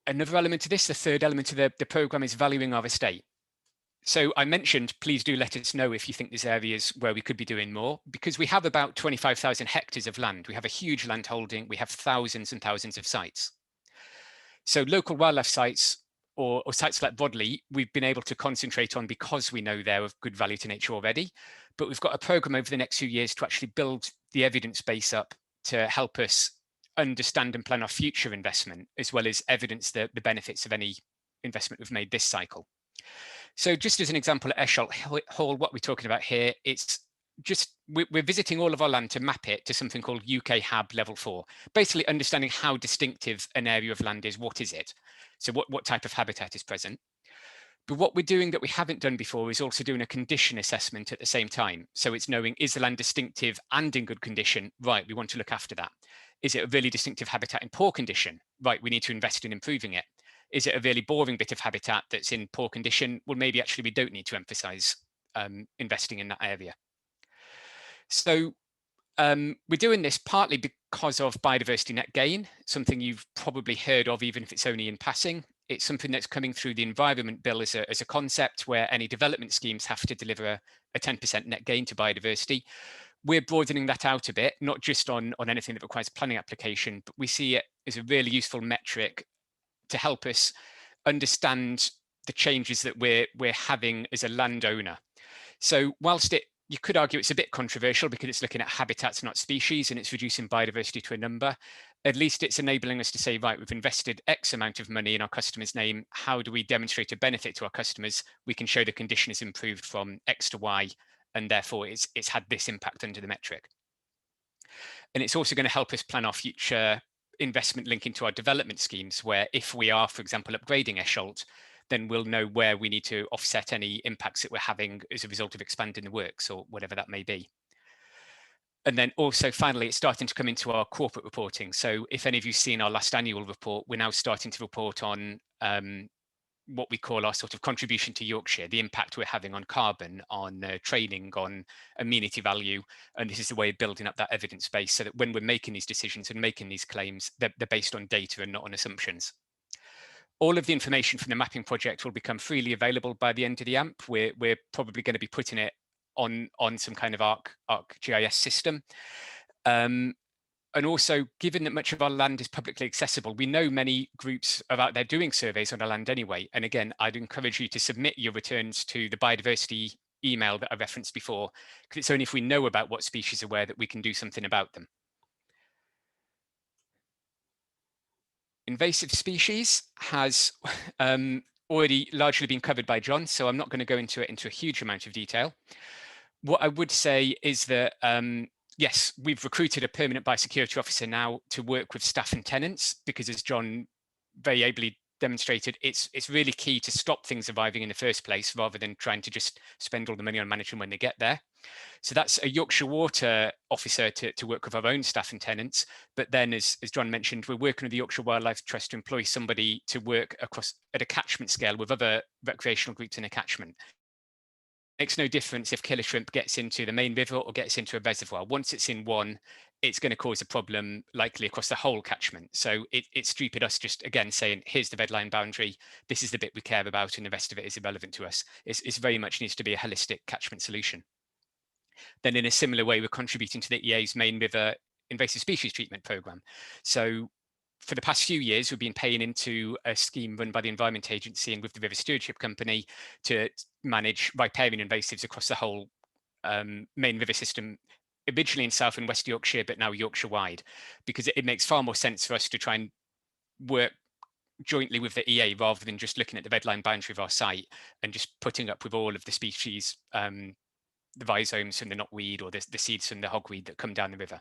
Speaker 16: another element to this, the third element of the programme, is valuing our estate. So I mentioned, please do let us know if you think there's areas where we could be doing more, because we have about 25,000 hectares of land. We have a huge land holding. We have thousands and thousands of sites. So local wildlife sites or sites like Rodley, we've been able to concentrate on because we know they're of good value to nature already. But we've got a programme over the next few years to actually build the evidence base up to help us understand and plan our future investment, as well as evidence the benefits of any investment we've made this cycle. So just as an example at Esholt Hall, what we're talking about here, it's just we're visiting all of our land to map it to something called UK HAB level 4, basically understanding how distinctive an area of land is. What is it? So what type of habitat is present? But what we're doing that we haven't done before is also doing a condition assessment at the same time. So it's knowing, is the land distinctive and in good condition? Right, we want to look after that. Is it a really distinctive habitat in poor condition? Right, we need to invest in improving it. Is it a really boring bit of habitat that's in poor condition? Well, maybe actually we don't need to emphasize investing in that area. So we're doing this partly because of biodiversity net gain, something you've probably heard of, even if it's only in passing. It's something that's coming through the Environment Bill as a concept where any development schemes have to deliver a 10% net gain to biodiversity. We're broadening that out a bit, not just on anything that requires planning application, but we see it as a really useful metric to help us understand the changes that we're having as a landowner. So whilst you could argue it's a bit controversial because it's looking at habitats, not species, and it's reducing biodiversity to a number, at least it's enabling us to say, right, we've invested X amount of money in our customer's name. How do we demonstrate a benefit to our customers? We can show the condition has improved from X to Y, and therefore it's had this impact under the metric. And it's also going to help us plan our future investment linking to our development schemes, where if we are, for example, upgrading Esholt, then we'll know where we need to offset any impacts that we're having as a result of expanding the works or whatever that may be. And then also, finally, it's starting to come into our corporate reporting. So if any of you've seen our last annual report, we're now starting to report on what we call our sort of contribution to Yorkshire, the impact we're having on carbon, on training, on amenity value. And this is the way of building up that evidence base so that when we're making these decisions and making these claims, they're based on data and not on assumptions. All of the information from the mapping project will become freely available by the end of the AMP. We're probably going to be putting it on some kind of ArcGIS system. And also, given that much of our land is publicly accessible, we know many groups are out there doing surveys on our land anyway. And again, I'd encourage you to submit your returns to the biodiversity email that I referenced before, because it's only if we know about what species are where that we can do something about them. Invasive species has already largely been covered by John, so I'm not going to go into it into a huge amount of detail. What I would say is that yes, we've recruited a permanent biosecurity officer now to work with staff and tenants, because as John very ably demonstrated, it's really key to stop things arriving in the first place rather than trying to just spend all the money on managing when they get there. So that's a Yorkshire Water officer to work with our own staff and tenants. But then, as John mentioned, we're working with the Yorkshire Wildlife Trust to employ somebody to work across at a catchment scale with other recreational groups in a catchment. Makes no difference if killer shrimp gets into the main river or gets into a reservoir. Once it's in one, it's going to cause a problem likely across the whole catchment. So it's stupid us just again saying, here's the red line boundary, this is the bit we care about, and the rest of it is irrelevant to us. It's very much needs to be a holistic catchment solution. Then in a similar way, we're contributing to the EA's main river invasive species treatment programme. So for the past few years, we've been paying into a scheme run by the Environment Agency and with the River Stewardship Company to manage riparian invasives across the whole main river system, originally in South and West Yorkshire, but now Yorkshire wide, because it makes far more sense for us to try and work jointly with the EA rather than just looking at the red line boundary of our site and just putting up with all of the species, the rhizomes from the knotweed or the seeds from the hogweed that come down the river.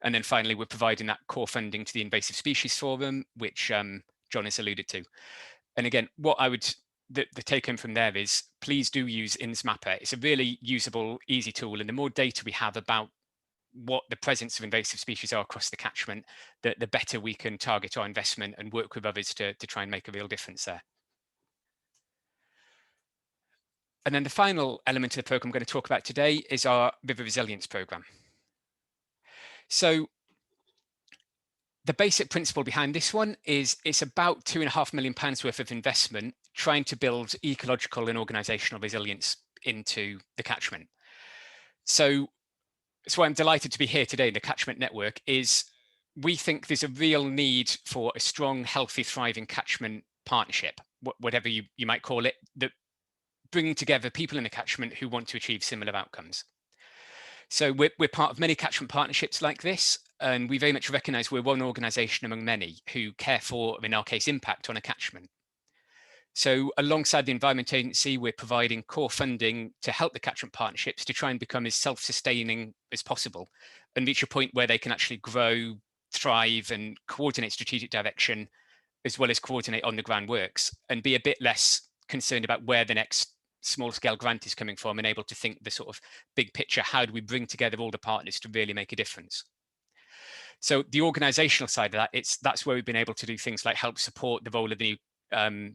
Speaker 16: And then finally, we're providing that core funding to the Invasive Species Forum, which John has alluded to. And again, what I would, the take home from there is, please do use INSMapper. It's a really usable, easy tool. And the more data we have about what the presence of invasive species are across the catchment, the better we can target our investment and work with others to try and make a real difference there. And then the final element of the programme I'm going to talk about today is our River Resilience Programme. So the basic principle behind this one is it's about £2.5 million worth of investment trying to build ecological and organisational resilience into the catchment. So that's why I'm delighted to be here today in the Catchment Network. Is we think there's a real need for a strong, healthy, thriving catchment partnership, whatever you might call it, that bringing together people in the catchment who want to achieve similar outcomes. So we're part of many catchment partnerships like this, and we very much recognise we're one organisation among many who care for, in our case, impact on a catchment. So alongside the Environment Agency, we're providing core funding to help the catchment partnerships to try and become as self-sustaining as possible and reach a point where they can actually grow, thrive and coordinate strategic direction as well as coordinate on the ground works and be a bit less concerned about where the next small scale grant is coming from and able to think the sort of big picture, how do we bring together all the partners to really make a difference? So the organizational side of that, that's where we've been able to do things like help support the role of the new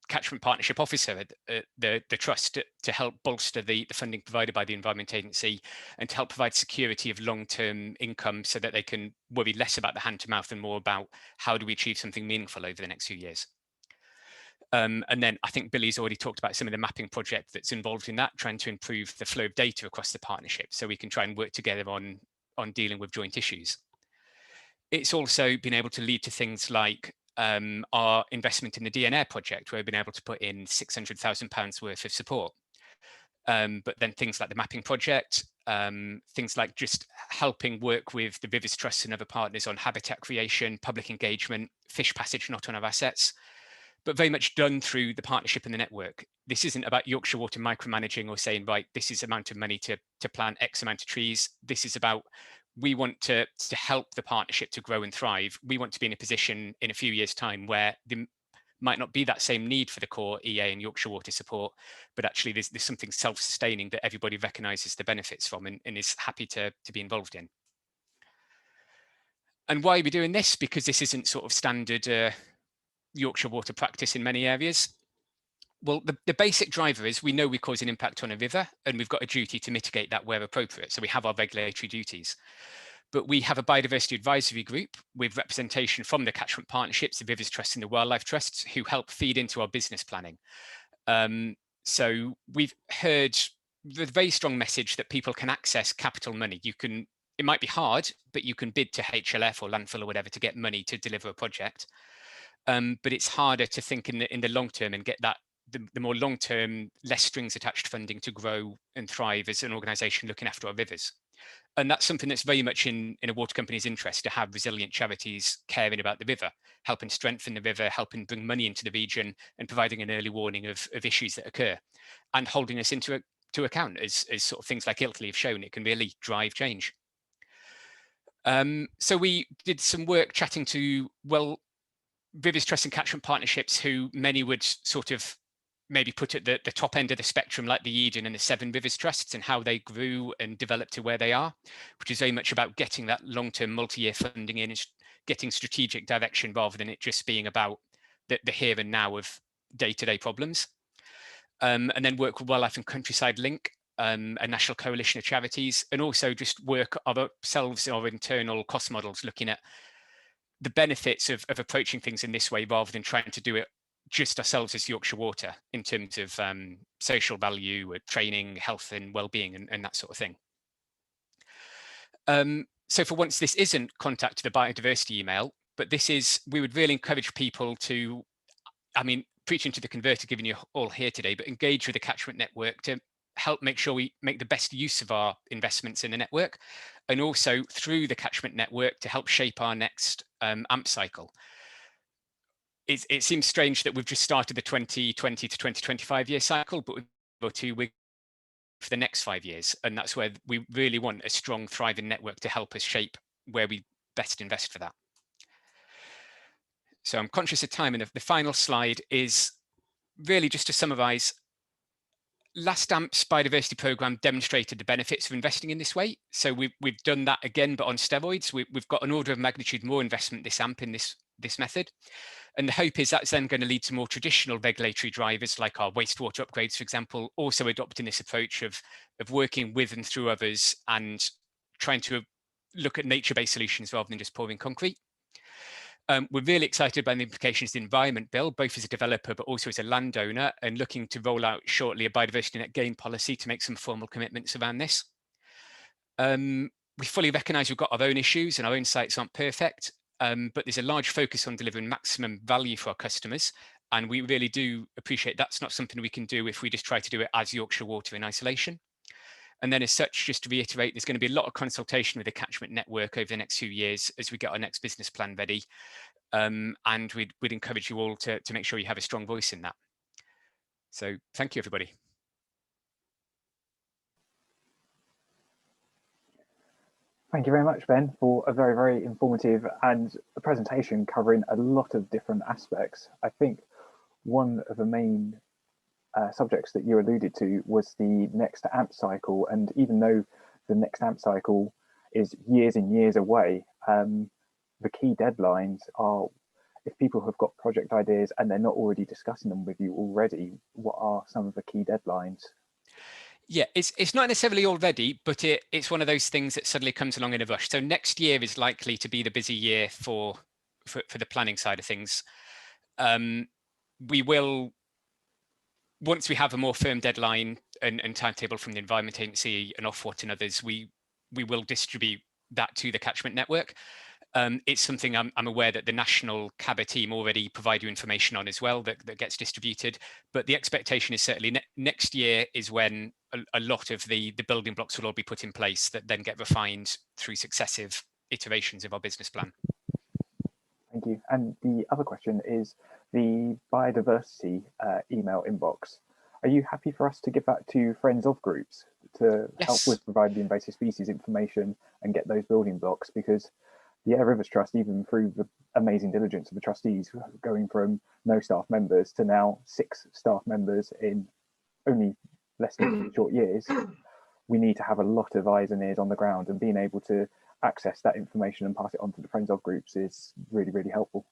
Speaker 16: catchment partnership officer at the trust to help bolster the funding provided by the Environment Agency and to help provide security of long-term income so that they can worry less about the hand-to-mouth and more about how do we achieve something meaningful over the next few years. And then I think Billy's already talked about some of the mapping project that's involved in that, trying to improve the flow of data across the partnership so we can try and work together on dealing with joint issues. It's also been able to lead to things like our investment in the DNR project, where we've been able to put in £600,000 worth of support. But then things like the mapping project, things like just helping work with the Rivers Trust and other partners on habitat creation, public engagement, fish passage not on our assets, but very much done through the partnership and the network. This isn't about Yorkshire Water micromanaging or saying, right, this is the amount of money to plant X amount of trees. This is about, we want to help the partnership to grow and thrive. We want to be in a position in a few years' time where there might not be that same need for the core EA and Yorkshire Water support, but actually there's something self-sustaining that everybody recognises the benefits from and is happy to be involved in. And why are we doing this? Because this isn't sort of standard Yorkshire Water practice in many areas. Well, the basic driver is we know we cause an impact on a river and we've got a duty to mitigate that where appropriate. So we have our regulatory duties. But we have a biodiversity advisory group with representation from the catchment partnerships, the Rivers Trust and the Wildlife Trusts who help feed into our business planning. So we've heard the very strong message that people can access capital money. It might be hard, but you can bid to HLF or landfill or whatever to get money to deliver a project. But it's harder to think in the long term and get that the more long-term, less strings attached funding to grow and thrive as an organisation looking after our rivers. And that's something that's very much in a water company's interest, to have resilient charities caring about the river, helping strengthen the river, helping bring money into the region and providing an early warning of issues that occur and holding us to account as sort of things like Ilkley have shown, it can really drive change. So we did some work chatting to, well, Rivers Trust and catchment partnerships who many would sort of maybe put at the top end of the spectrum, like the Eden and the Seven Rivers Trusts, and how they grew and developed to where they are, which is very much about getting that long-term multi-year funding in, getting strategic direction rather than it just being about the here and now of day-to-day problems. And then work with Wildlife and Countryside Link, a national coalition of charities, and also just work ourselves in our internal cost models, looking at the benefits of approaching things in this way rather than trying to do it just ourselves as Yorkshire Water in terms of social value, training, health and well-being and that sort of thing. So for once, this isn't contact the biodiversity email, but this is, we would really encourage people to, I mean, preaching to the converter, giving you all here today, but engage with the catchment network to help make sure we make the best use of our investments in the network, and also through the catchment network to help shape our next AMP cycle. It seems strange that we've just started the 2020 to 2025 year cycle, but we're 2 weeks for the next 5 years. And that's where we really want a strong, thriving network to help us shape where we best invest for that. So I'm conscious of time, and the final slide is really just to summarize. Last AMP's biodiversity programme demonstrated the benefits of investing in this way. So we've done that again, but on steroids. We've got an order of magnitude more investment this AMP in this method. And the hope is that's then going to lead to more traditional regulatory drivers like our wastewater upgrades, for example, also adopting this approach of working with and through others and trying to look at nature-based solutions rather than just pouring concrete. We're really excited by the implications of the Environment Bill, both as a developer but also as a landowner, and looking to roll out shortly a biodiversity net gain policy to make some formal commitments around this. We fully recognise we've got our own issues and our own sites aren't perfect, but there's a large focus on delivering maximum value for our customers, and we really do appreciate that's not something we can do if we just try to do it as Yorkshire Water in isolation. And then as such, just to reiterate, there's going to be a lot of consultation with the catchment network over the next few years as we get our next business plan ready. And we'd encourage you all to make sure you have a strong voice in that. So thank you, everybody.
Speaker 2: Thank you very much, Ben, for a very, very informative and a presentation covering a lot of different aspects. I think one of the main subjects that you alluded to was the next AMP cycle. And even though the next AMP cycle is years and years away, the key deadlines are, if people have got project ideas and they're not already discussing them with you already, what are some of the key deadlines?
Speaker 16: Yeah, it's not necessarily already, but it's one of those things that suddenly comes along in a rush. So next year is likely to be the busy year for the planning side of things. We will, once we have a more firm deadline and timetable from the Environment Agency and Ofwat and others, we will distribute that to the catchment network. It's something I'm aware that the national CABA team already provide you information on as well, that gets distributed. But the expectation is certainly next year is when a lot of the building blocks will all be put in place that then get refined through successive iterations of our business plan.
Speaker 2: Thank you. And the other question is the biodiversity email inbox. Are you happy for us to give that to friends of groups to help with provide the invasive species information and get those building blocks? Because the Aire Rivers Trust, even through the amazing diligence of the trustees, going from no staff members to now 6 staff members in only less than 2 short years, we need to have a lot of eyes and ears on the ground, and being able to access that information and pass it on to the friends of groups is really, really helpful.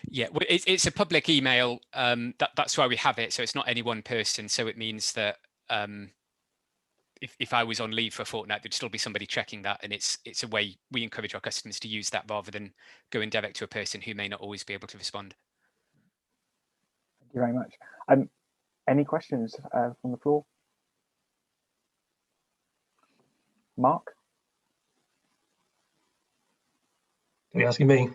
Speaker 16: Yeah, well, it's a public email. That's why we have it. So it's not any one person. So it means that if I was on leave for a fortnight, there'd still be somebody checking that. And it's a way we encourage our customers to use that rather than going direct to a person who may not always be able to respond.
Speaker 2: Thank you very much. Any questions from the floor? Mark?
Speaker 17: Are you asking me?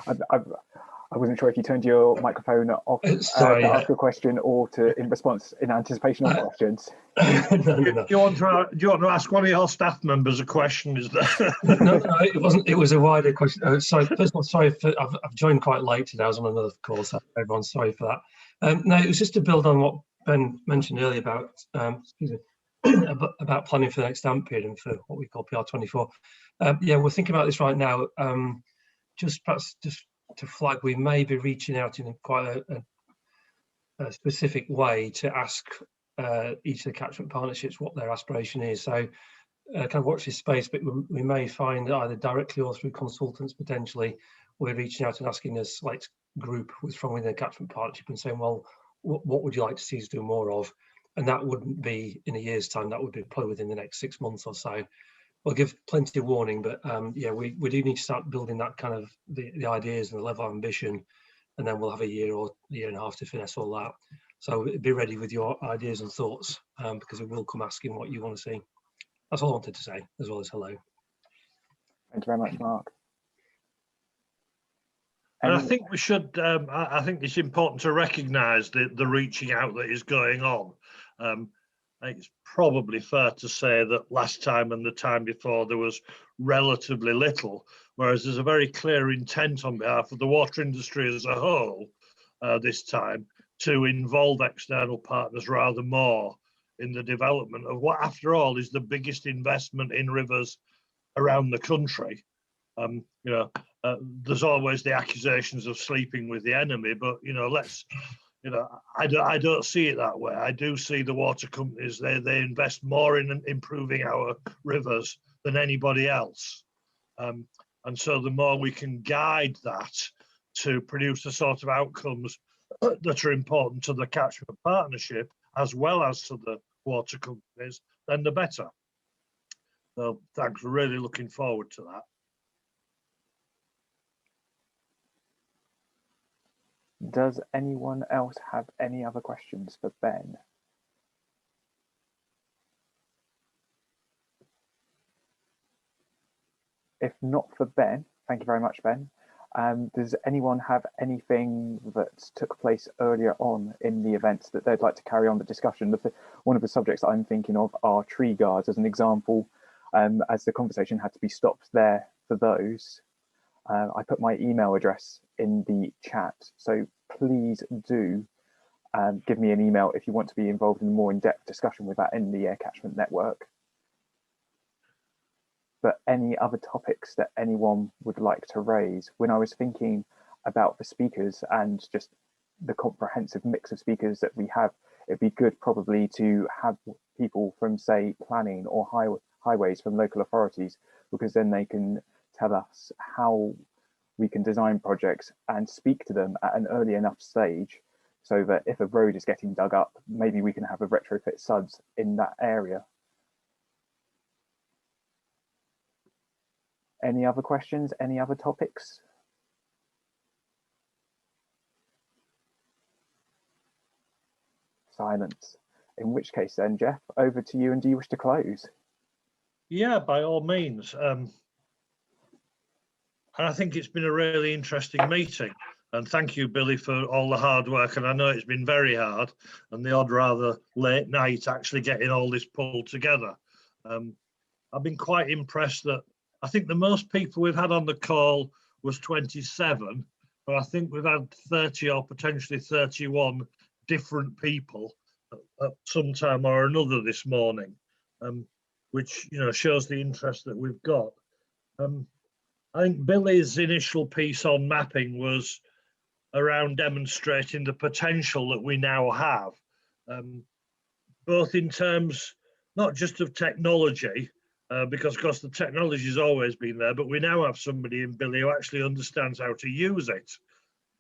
Speaker 2: I wasn't sure if you turned your microphone off
Speaker 17: Sorry,
Speaker 2: to ask a question or to in response in anticipation of questions.
Speaker 17: No.
Speaker 1: Do you want to ask one of your staff members a question? Is there?
Speaker 17: No, it wasn't. It was a wider question. Sorry, first of all, sorry for I've joined quite late today. I was on another call, so everyone's sorry for that. No, it was just to build on what Ben mentioned earlier about excuse me, about planning for the next AMP period and for what we call PR24. Yeah, we're thinking about this right now. Perhaps to flag, we may be reaching out in quite a specific way to ask each of the catchment partnerships what their aspiration is. So kind of watch this space, but we may find either directly or through consultants potentially, we're reaching out and asking us like group from within the catchment partnership and saying, well, what would you like to see us do more of? And that wouldn't be in a year's time, that would be probably within the next 6 months or so. We'll give plenty of warning, but yeah, we do need to start building that kind of the ideas and the level of ambition, and then we'll have a year or a year and a half to finesse all that. So be ready with your ideas and thoughts, because it will come asking what you want to see. That's all I wanted to say, as well as hello.
Speaker 2: Thank you very much, Mark.
Speaker 1: And I think we should, I think it's important to recognise the reaching out that is going on. It's probably fair to say that last time and the time before there was relatively little, whereas there's a very clear intent on behalf of the water industry as a whole this time to involve external partners rather more in the development of what, after all, is the biggest investment in rivers around the country. You know, there's always the accusations of sleeping with the enemy, but you know, I don't see it that way. I do see the water companies, they invest more in improving our rivers than anybody else. And so the more we can guide that to produce the sort of outcomes that are important to the catchment partnership as well as to the water companies, then the better. So thanks, we're really looking forward to that.
Speaker 2: Does anyone else have any other questions for Ben? If not for Ben, thank you very much, Ben. Does anyone have anything that took place earlier on in the events that they'd like to carry on the discussion? One of the subjects I'm thinking of are tree guards as an example, as the conversation had to be stopped there for those. I put my email address in the chat, so please do give me an email if you want to be involved in a more in-depth discussion with that in the Aire Catchment Network. But any other topics that anyone would like to raise? When I was thinking about the speakers and just the comprehensive mix of speakers that we have, it'd be good probably to have people from, say, planning or highways from local authorities, because then they can tell us how we can design projects and speak to them at an early enough stage so that if a road is getting dug up, maybe we can have a retrofit suds in that area. Any other questions? Any other topics? Silence. In which case then, Jeff, over to you, and do you wish to close?
Speaker 1: Yeah, by all means. And I think it's been a really interesting meeting. And thank you, Billy, for all the hard work. And I know it's been very hard, and the odd rather late night actually getting all this pulled together. I've been quite impressed that I think the most people we've had on the call was 27, but I think we've had 30 or potentially 31 different people at some time or another this morning, which shows the interest that we've got. I think Billy's initial piece on mapping was around demonstrating the potential that we now have, both in terms not just of technology, because of course the technology has always been there, but we now have somebody in Billy who actually understands how to use it.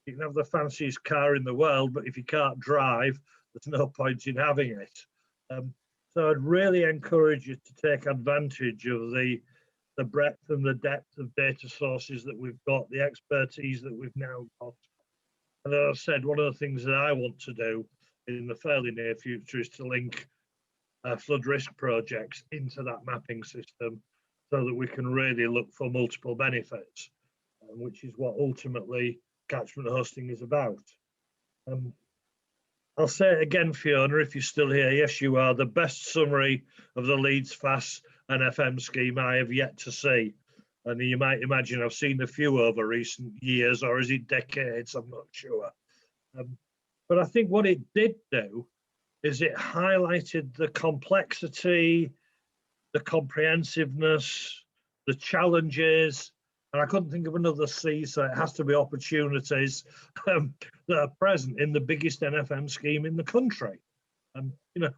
Speaker 1: You can have the fanciest car in the world, but if you can't drive, there's no point in having it. So I'd really encourage you to take advantage of the breadth and the depth of data sources that we've got, the expertise that we've now got. And as I said, one of the things that I want to do in the fairly near future is to link flood risk projects into that mapping system so that we can really look for multiple benefits, which is what ultimately catchment hosting is about. I'll say it again, Fiona, if you're still here. Yes, you are. The best summary of the Leeds FASS NFM scheme I have yet to see. And you might imagine I've seen a few over recent years, or is it decades? I'm not sure. But I think what it did do is it highlighted the complexity, the comprehensiveness, the challenges, and I couldn't think of another C, so it has to be opportunities that are present in the biggest NFM scheme in the country.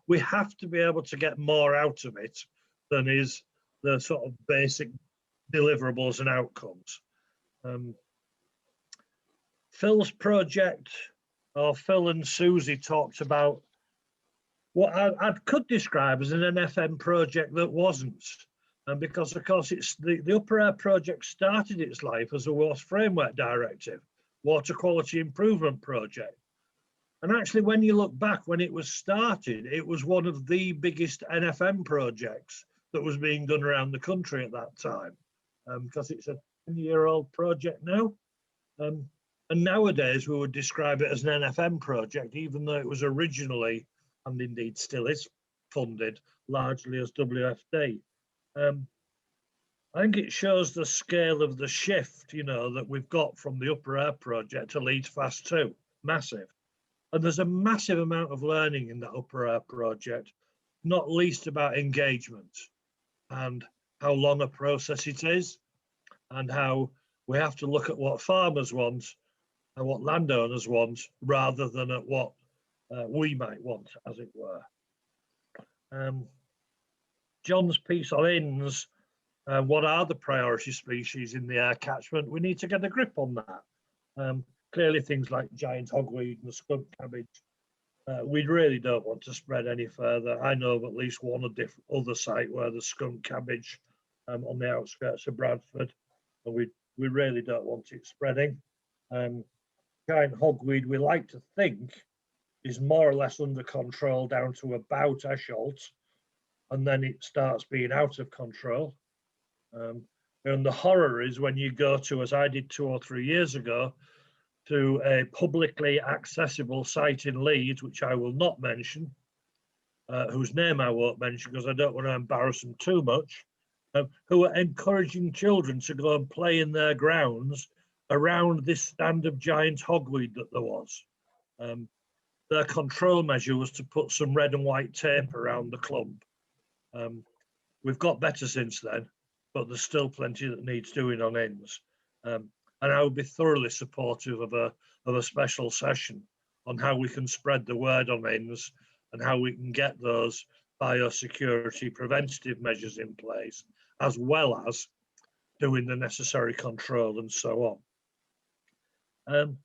Speaker 1: We have to be able to get more out of it than is the sort of basic deliverables and outcomes. Phil's project, or Phil and Suzie talked about what I could describe as an NFM project that wasn't. And because of course it's the Upper Aire project started its life as a Water Framework Directive, Water Quality Improvement Project. And actually when you look back when it was started, it was one of the biggest NFM projects that was being done around the country at that time, because it's a 10-year-old project now. And nowadays we would describe it as an NFM project, even though it was originally, and indeed still is, funded largely as WFD. I think it shows the scale of the shift, that we've got from the Upper Aire project to Leeds FASS 2, massive. And there's a massive amount of learning in that Upper Aire project, not least about engagement and how long a process it is, and how we have to look at what farmers want and what landowners want, rather than at what we might want, as it were. John's piece on inns, what are the priority species in the Aire catchment? We need to get a grip on that. Clearly things like giant hogweed and skunk cabbage, we really don't want to spread any further. I know of at least one other site where there's skunk cabbage on the outskirts of Bradford, and we really don't want it spreading. Giant hogweed, we like to think, is more or less under control down to about Eschalt, and then it starts being out of control. And the horror is when you go to, as I did 2 or 3 years ago, to a publicly accessible site in Leeds, which I will not mention, whose name I won't mention because I don't want to embarrass them too much, who are encouraging children to go and play in their grounds around this stand of giant hogweed that there was. their control measure was to put some red and white tape around the clump. We've got better since then, but there's still plenty that needs doing on ends. And I would be thoroughly supportive of a special session on how we can spread the word on ends and how we can get those biosecurity preventative measures in place, as well as doing the necessary control and so on.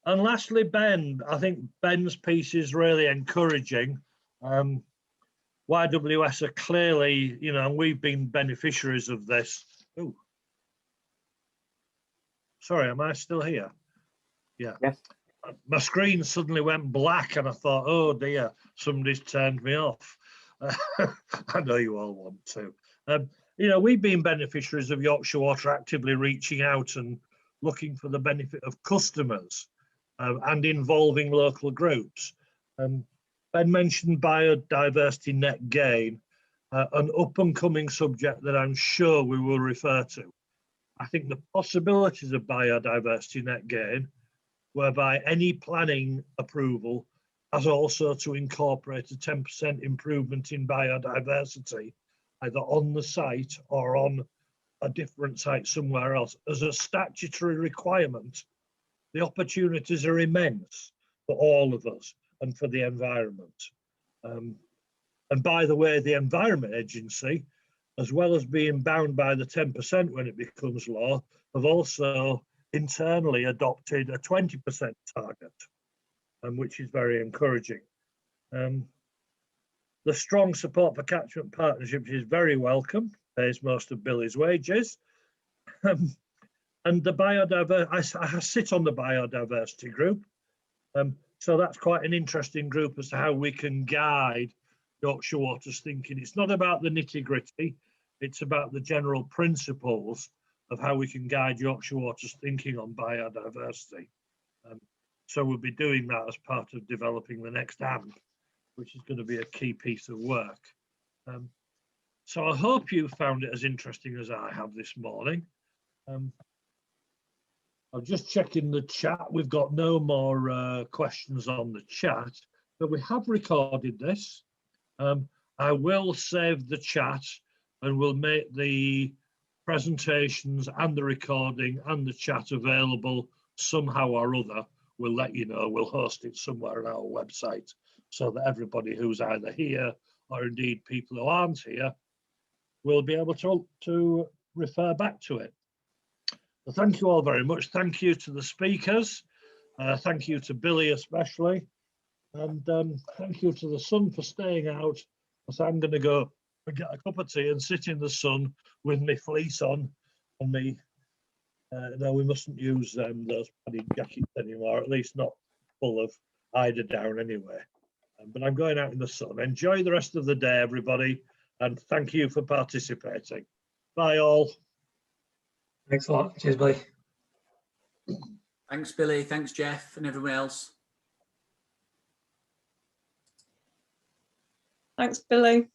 Speaker 1: And lastly, Ben, I think Ben's piece is really encouraging. YWS are clearly, you know, and we've been beneficiaries of this. Ooh. Sorry, am I still here? Yeah.
Speaker 2: Yes.
Speaker 1: My screen suddenly went black and I thought, oh dear, somebody's turned me off. I know you all want to. You know, we've been beneficiaries of Yorkshire Water actively reaching out and looking for the benefit of customers and involving local groups. Ben mentioned biodiversity net gain, an up and coming subject that I'm sure we will refer to. I think the possibilities of biodiversity net gain, whereby any planning approval has also to incorporate a 10% improvement in biodiversity, either on the site or on a different site somewhere else, as a statutory requirement. The opportunities are immense for all of us and for the environment. And by the way, the Environment Agency, as well as being bound by the 10% when it becomes law, have also internally adopted a 20% target, which is very encouraging. The strong support for catchment partnerships is very welcome, pays most of Billy's wages. And the biodiversity, I sit on the biodiversity group. So that's quite an interesting group as to how we can guide Yorkshire Water's thinking. It's not about the nitty-gritty, it's about the general principles of how we can guide Yorkshire Water's thinking on biodiversity. So we'll be doing that as part of developing the next AMP, which is going to be a key piece of work. So I hope you found it as interesting as I have this morning. I'm just checking the chat. We've got no more questions on the chat, but we have recorded this. I will save the chat and we'll make the presentations and the recording and the chat available somehow or other. We'll let you know. We'll host it somewhere on our website so that everybody who's either here or indeed people who aren't here will be able to refer back to it. So thank you all very much. Thank you to the speakers. Thank you to Billy especially. And thank you to the sun for staying out. So I'm going to go and get a cup of tea and sit in the sun with my fleece on and me. No, we mustn't use those padded jackets anymore, at least not full of eider down anyway. But I'm going out in the sun. Enjoy the rest of the day, everybody, and thank you for participating. Bye all.
Speaker 17: Thanks a lot. Cheers, Billy.
Speaker 18: Thanks, Billy. Thanks, Jeff, and everyone else.
Speaker 13: Thanks, Billy.